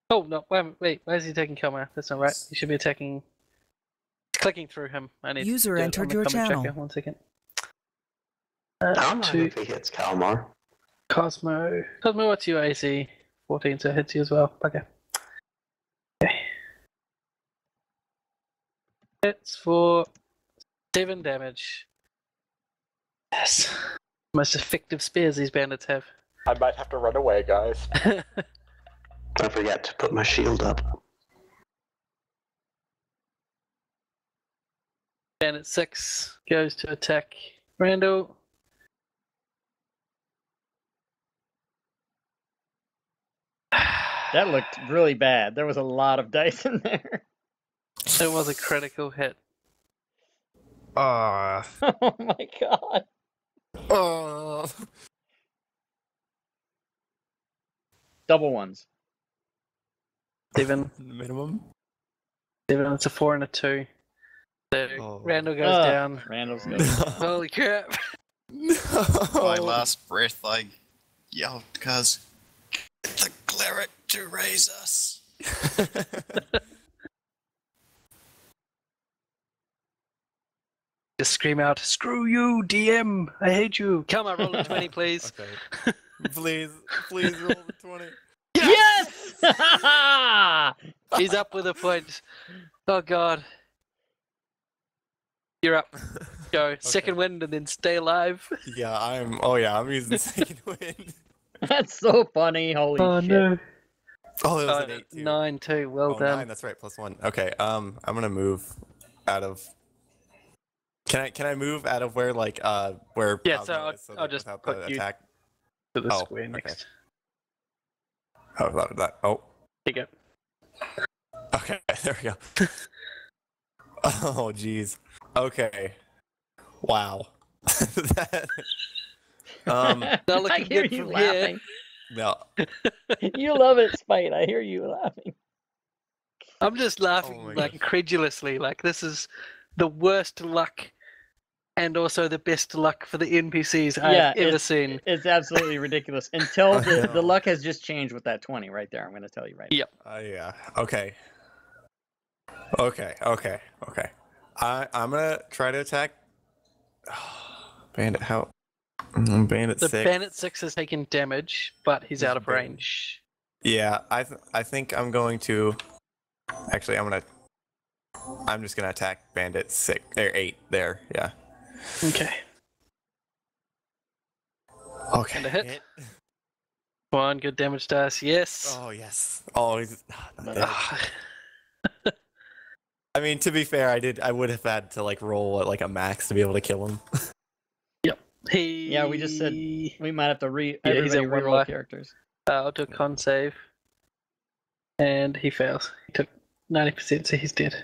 Oh no! Wait. Why is he attacking Kalmar? That's not right. He should be attacking. Clicking through him. I need. User to do it entered on the your comment channel. checker. 1 second. How much To if he hits Kalmar? Cosmo. Cosmo, what's your AC? 14, so it hits you as well. Okay. It's for 7 damage. Yes. Most effective spears these bandits have. I might have to run away, guys. I forgot to put my shield up. Bandit 6 goes to attack Randall. That looked really bad. There was a lot of dice in there. It was a critical hit. Oh my god. Double ones. 7. Minimum. 7, it's a 4 and a 2. So Oh. Randall goes down. Randall's good. Holy crap. My last breath, I yelled, "Cuz get the cleric to raise us." Just scream out, "Screw you, DM! I hate you!" Come on, roll a 20, please. Okay. Please roll the 20. Yes! He's up with a point. Oh god. You're up. Go. Second wind and then stay alive. Yeah, I'm using the second wind. That's so funny. Holy shit. Oh, it was an 8 too. 9 too. Well Oh, done. 9, that's right, +1. Okay, I'm gonna move out of Can I move out of where where Yeah, Cosmo so is I'll just without put the you attack? to the Oh, square okay. next. Oh, that. Oh, There you go. okay. There we go. Oh, jeez. Okay. Wow. That, Not I looking hear good you from here. laughing. no. You love it, Spite. I hear you laughing. I'm just laughing Oh my like gosh. incredulously. Like this is the worst luck, and also the best luck for the NPCs I've ever seen. It's absolutely ridiculous. Until I the know. luck has just changed with that 20 right there. I'm going to tell you right Yep. Yeah. Okay. Okay. I'm gonna try to attack. Bandit. How? Bandit The 6. Bandit 6 has taken damage, but he's out of Bandit. range. Yeah. I think I'm going to. Actually, I'm just gonna attack Bandit 6 or 8 there. Yeah. Okay. Okay. And a hit. One good damage dice. Yes. Oh yes. Oh, he's not dead. Ugh. I mean, to be fair, I would have had to like roll at like a max to be able to kill him. He. Yeah, we just said we might have to he's everybody at one reroll life. characters. I'll do a con save. And he fails. He took 90%, so he's dead.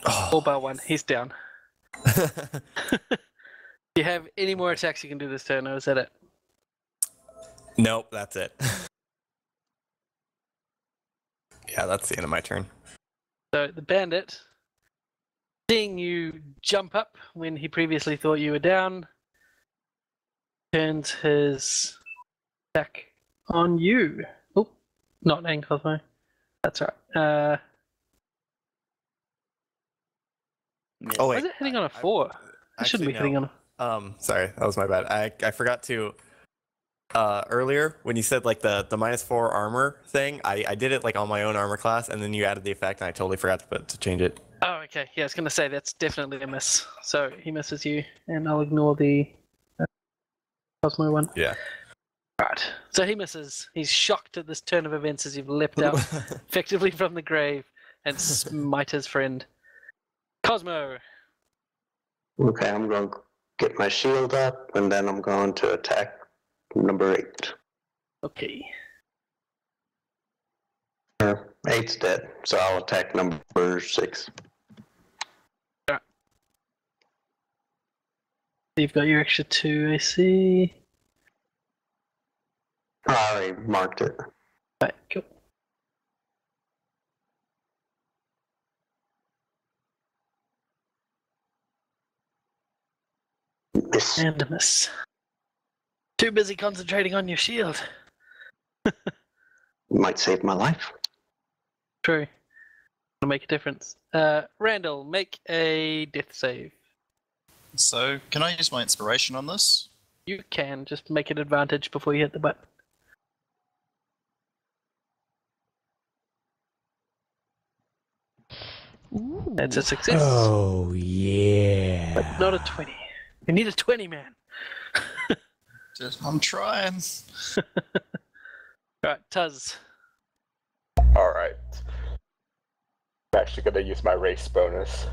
All bar one. He's down. Do you have any more attacks you can do this turn, or is that it? Nope, that's it. Yeah, that's the end of my turn. So the bandit, seeing you jump up when he previously thought you were down, turns his attack on you. Oh, not an Cosmo. That's right. Oh Why wait, is it hitting on a 4? It shouldn't be hitting on a... Sorry, that was my bad. I forgot to. Earlier when you said like the -4 armor thing, I did it like on my own armor class, and then you added the effect, and I totally forgot to change it. Oh, okay. Yeah, I was going to say that's definitely a miss. So he misses you, and I'll ignore the Cosmo one. Yeah. Right. So he misses. He's shocked at this turn of events as you've leapt out effectively from the grave and smite his friend. Cosmo. Okay, I'm going to get my shield up, and then I'm going to attack number 8. Okay. 8's dead, so I'll attack number 6. You've got your extra 2 AC. I already marked it. Right, cool. Miss. And a miss. Too busy concentrating on your shield. Might save my life. True. It'll make a difference. Randall, make a death save. So, can I use my inspiration on this? You can just make an advantage before you hit the button. That's a success. Oh yeah. But not a 20. You need a 20, man. I'm trying. Alright, Tuz. Alright. I'm actually going to use my race bonus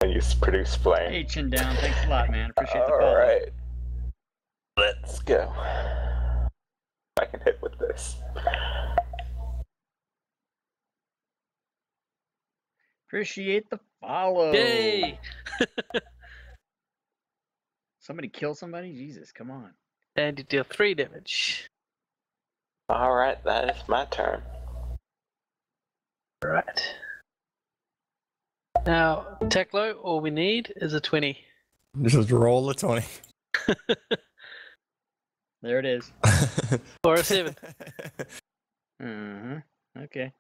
and use produce flame. H and down. Thanks a lot, man. Appreciate the follow. Alright. Let's go. I can hit with this. Appreciate the follow. Yay! Somebody kill somebody? Jesus, come on. And you deal 3 damage. Alright, that is my turn. Right. Now, Teklo, all we need is a 20. Just roll a 20. There it is. Or a 7. Okay.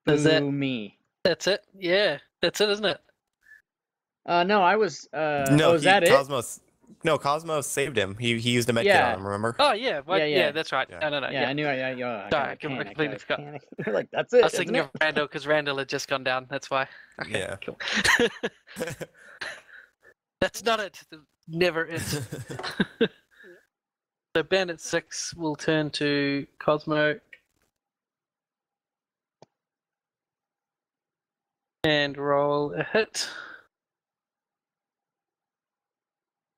Is that- Boo me. That's it? Yeah, that's it, isn't it? No, I was. No, is that it? Cosmos saved him. He used a medkit Yeah. on him. Remember? Oh, yeah. Yeah. Yeah, that's right. Yeah. No. Yeah, I knew. I Sorry, I completely forgot. You're like, that's it. I was thinking isn't of Randall because Randall had just gone down. That's why. Okay, Yeah. cool. That's not it. Never it. So Bandit 6 will turn to Cosmo. And roll a hit.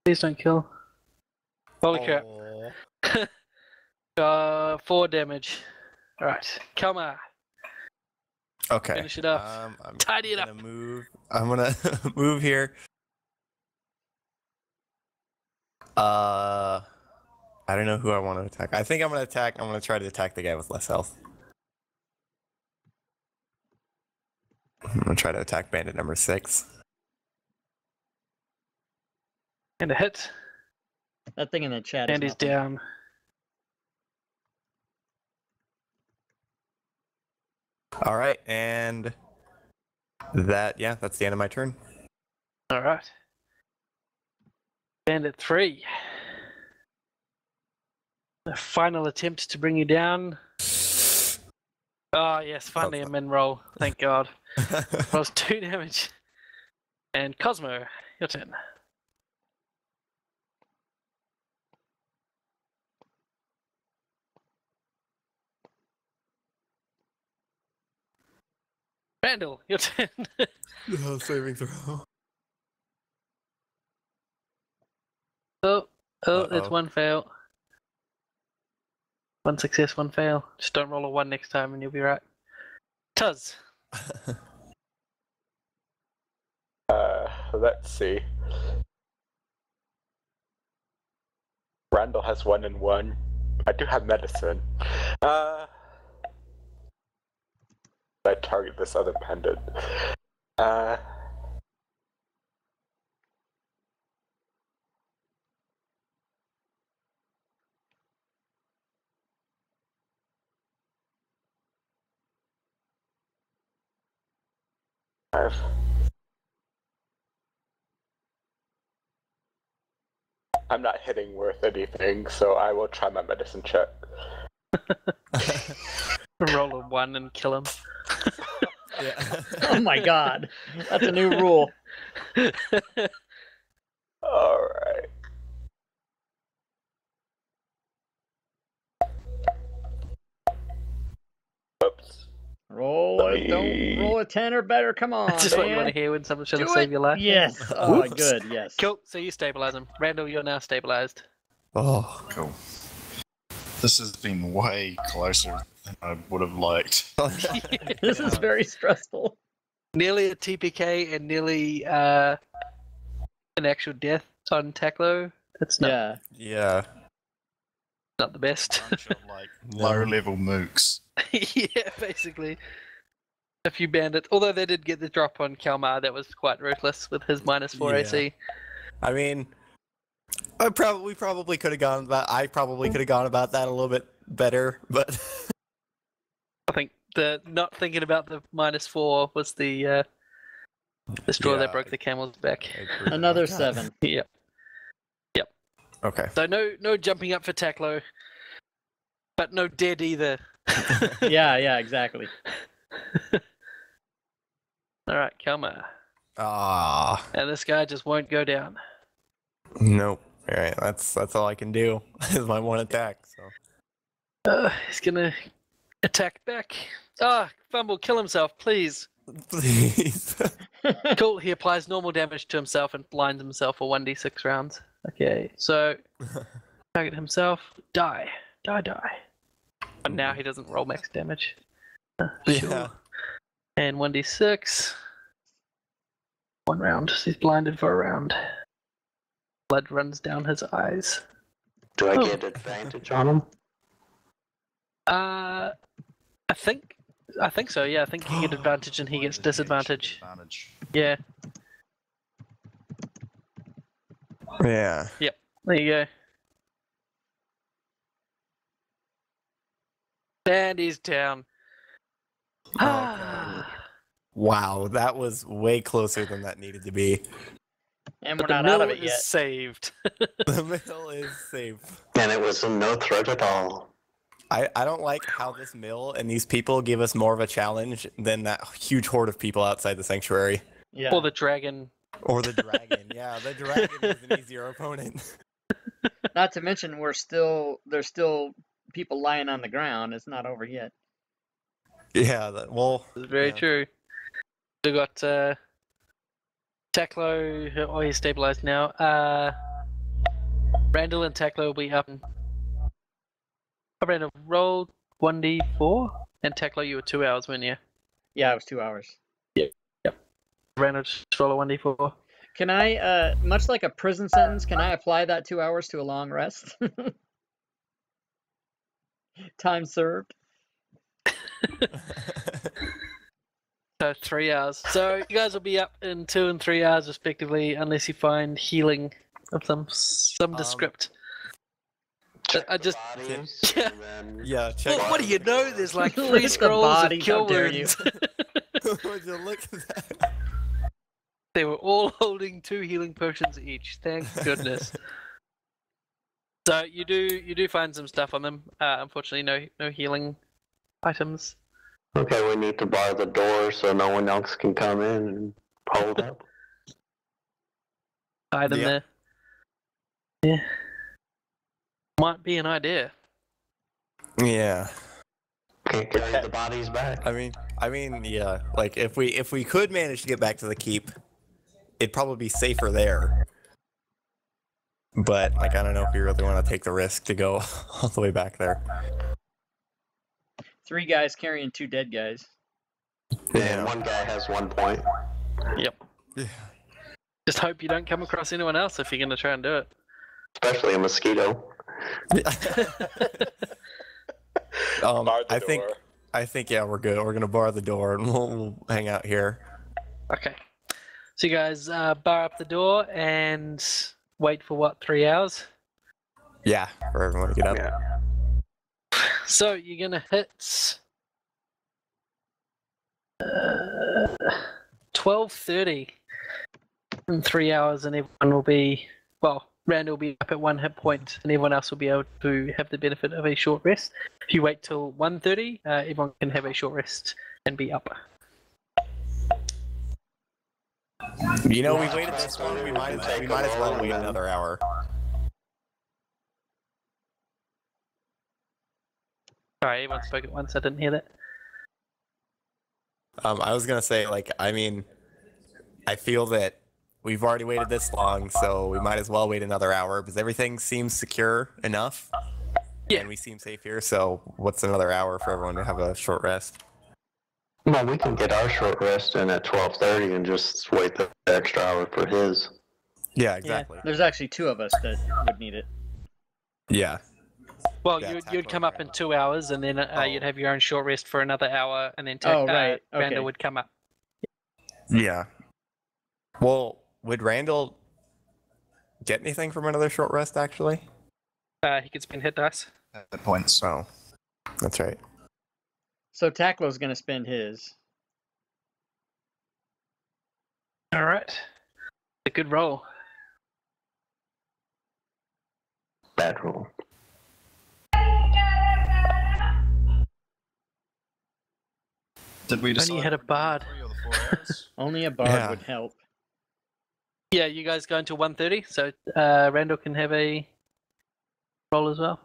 Please don't kill. Holy crap. Oh. 4 damage. Alright, Kalmar. Okay. Finish it up. I'm Tidy it gonna up. move. I'm gonna move here. I don't know who I want to attack. I think I'm gonna attack. I'm gonna try to attack the guy with less health. I'm gonna try to attack bandit number 6. And a hit. That thing in the chat And is he's nothing. down. All right, and that's the end of my turn. Alright. Bandit 3. A final attempt to bring you down. Oh, yes, finally a min roll. Thank God. Rolls 2 damage. And Cosmo, your turn. Randall, your turn. No saving throw. Oh, it's Uh-oh. 1 fail. 1 success, 1 fail. Just don't roll a 1 next time and you'll be right. Tuz. Let's see. Randall has 1 and 1. I do have medicine. I target this other pendant. I'm not hitting worth anything, so I will try my medicine check. Roll a 1 and kill him. Yeah. Oh my god. That's a new rule. Alright. Oops. Don't roll a 10 or better. Come on, Just what you want man. to hear when someone's trying Do to save it. your life. Yes. Oh, Whoops. good. Yes. Cool, so you stabilize him. Randall, you're now stabilized. Oh. Cool. This has been way closer than I would have liked. This is very stressful. Nearly a TPK and nearly an actual death on Taklo. That's not, Yeah. Yeah. not the best. Bunch of like low-level mooks. Yeah, basically. A few bandits. Although they did get the drop on Kalmar, that was quite ruthless with his -4 Yeah. AC. I mean, we probably could have gone about. I probably could have gone about that a little bit better, but I think the not thinking about the -4 was the straw Yeah. that broke the camel's back. I agree. Another God. 7. Yep. Okay. So no jumping up for Taklo, but no dead either. Yeah, exactly. All right, Kalmar. Ah. And this guy just won't go down. Nope. All right. That's all I can do. Is my one attack. So. He's gonna attack back. Fumble, kill himself, please. Please. Cool, he applies normal damage to himself and blinds himself for 1d6 rounds. Okay, so target himself, die. But now he doesn't roll max damage. Sure. Yeah. And 1d6. 1 round. So he's blinded for a round. Blood runs down his eyes. Do I Oh. get advantage on him? I think so, yeah. I think you get advantage and he gets disadvantage. Yeah, Yeah. there you go. And he's down. Okay. Wow, that was way closer than that needed to be. And But we're the not out of mill it is yet. saved. The mill is safe. And it was no threat at all. I don't like how this mill and these people give us more of a challenge than that huge horde of people outside the sanctuary. Yeah. Or the dragon. Or the dragon. Yeah, the dragon is an easier opponent. Not to mention there's still people lying on the ground. It's not over yet. Yeah, This is very Yeah. true. We got Taklo. Oh, he's stabilized now. Randall and Taklo will be up. Randall, roll 1d4, and Taklo, you were 2 hours, weren't you? Yeah, it was 2 hours. Yep. Randall, just roll a 1d4. Can I, much like a prison sentence, can I apply that 2 hours to a long rest? Time served. So 3 hours. So you guys will be up in 2 and 3 hours respectively, unless you find healing of some descript. I just yeah. Yeah, check. Well, what do you know? There's like Look 3 at the scrolls of bodies, kill how dare you. wounds. Would you look at that? They were all holding 2 healing potions each. Thank goodness. So you do find some stuff on them. Unfortunately, no healing items. Okay, we need to bar the door so no one else can come in and hold up. Item Yeah. there. Yeah. Might be an idea. Yeah. Can't carry the bodies back. I mean, yeah. Like if we could manage to get back to the keep, it'd probably be safer there. But like I don't know if you really want to take the risk to go all the way back there. 3 guys carrying 2 dead guys. And one guy has 1 point. Yep. Yeah. Just hope you don't come across anyone else if you're going to try and do it. Especially a mosquito. Bar the I think yeah, we're good. We're gonna bar the door and we'll hang out here. Okay. So you guys bar up the door and wait for what, 3 hours? Yeah, for everyone to get up. Yeah. So you're gonna hit 12:30 in 3 hours, and everyone will be Randall will be up at 1 hit point, and everyone else will be able to have the benefit of a short rest. If you wait till 1:30, everyone can have a short rest and be up. You know, we waited this long. We might as well wait another hour. Sorry, everyone spoke at once. I didn't hear that. I was gonna say, like, I mean, I feel that we've already waited this long, so we might as well wait another hour because everything seems secure enough. Yeah. And we seem safe here, so what's another hour for everyone to have a short rest? Well, we can get our short rest in at 12:30 and just wait the extra hour for his. Yeah, Yeah, exactly. there's actually 2 of us that would need it. Yeah. Well, Yeah, you'd come up in 2 hours, and then you'd have your own short rest for another hour, and then Right. Randall Okay. would come up. Yeah. Well, would Randall get anything from another short rest, actually? He could spend hit dice. At points. Oh, that's right. So Taklo's gonna spend his. All right. A good roll. Bad roll. Did we decide? Only had a bard. 3 or the 4 hours? Only a bard Yeah. would help. Yeah, you guys go until 1:30, so Randall can have a roll as well.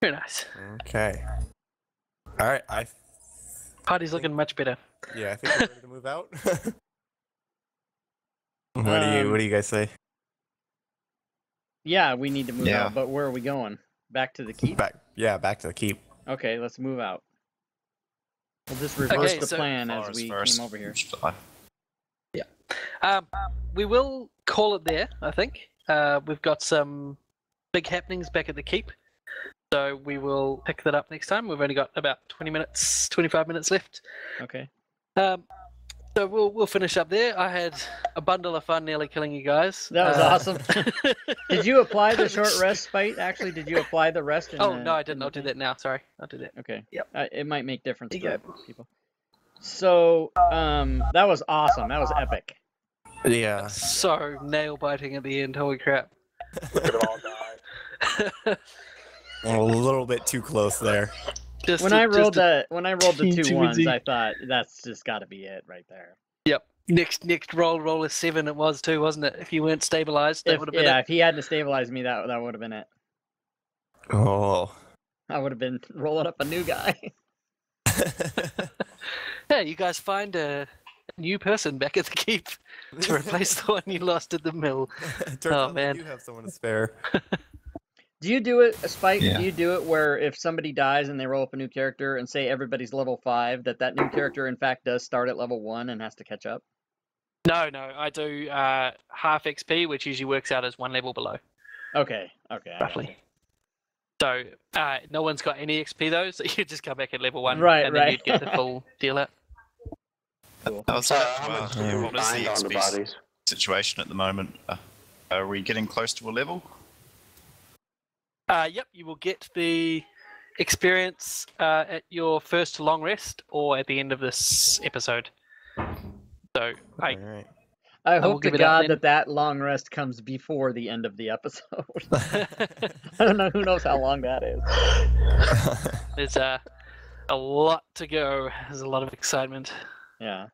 Very nice. Okay. All right. Party's looking much better. Yeah, I think we're ready to move out. What do you guys say? Yeah, we need to move Yeah. out, but where are we going? Back to the keep? Back to the keep. Okay, let's move out. We'll just reverse Okay, the so- plan as Forest we first. came over here. Fine. We will call it there, I think. We've got some big happenings back at the keep, so we will pick that up next time. We've only got about 25 minutes left. Okay. So we'll finish up there. I had a bundle of fun nearly killing you guys. That was awesome. Did you apply the short rest fight? Actually, did you apply the rest? In Oh, the, no, I didn't. in the I'll do thing? that now. Sorry. I'll do that. Okay. Yep. It might make difference There you for people. So, that was awesome. That was epic. Yeah. So nail biting at the end. Holy crap. Look at them all die. A little bit too close there. When I rolled the teensy 2 ones, weensy. I thought that's just got to be it right there. Yep. Next roll a 7. It was too, wasn't it? If you weren't stabilized, that would have been Yeah, it. if he hadn't stabilized me, that would have been it. Oh. I would have been rolling up a new guy. Yeah, you guys find a new person back at the keep to replace the one you lost at the mill. Turns Oh, out man. they do have someone to spare. Do you do it, Spike? Yeah. Do you do it where if somebody dies and they roll up a new character and say everybody's level 5, that new character in fact does start at level 1 and has to catch up? No, I do half XP, which usually works out as 1 level below, Okay, I got roughly. So no one's got any XP though, so you just come back at level 1, Right, and then right. you'd get the full deal out. Cool. I was How much do you what is find the on the XP bodies? situation at the moment? Are we getting close to a level? Yep, you will get the experience at your first long rest or at the end of this episode. So I Alright. I will hope to give it out God then. that long rest comes before the end of the episode. I don't know. Who knows how long that is? there's a lot to go. There's a lot of excitement. Yeah.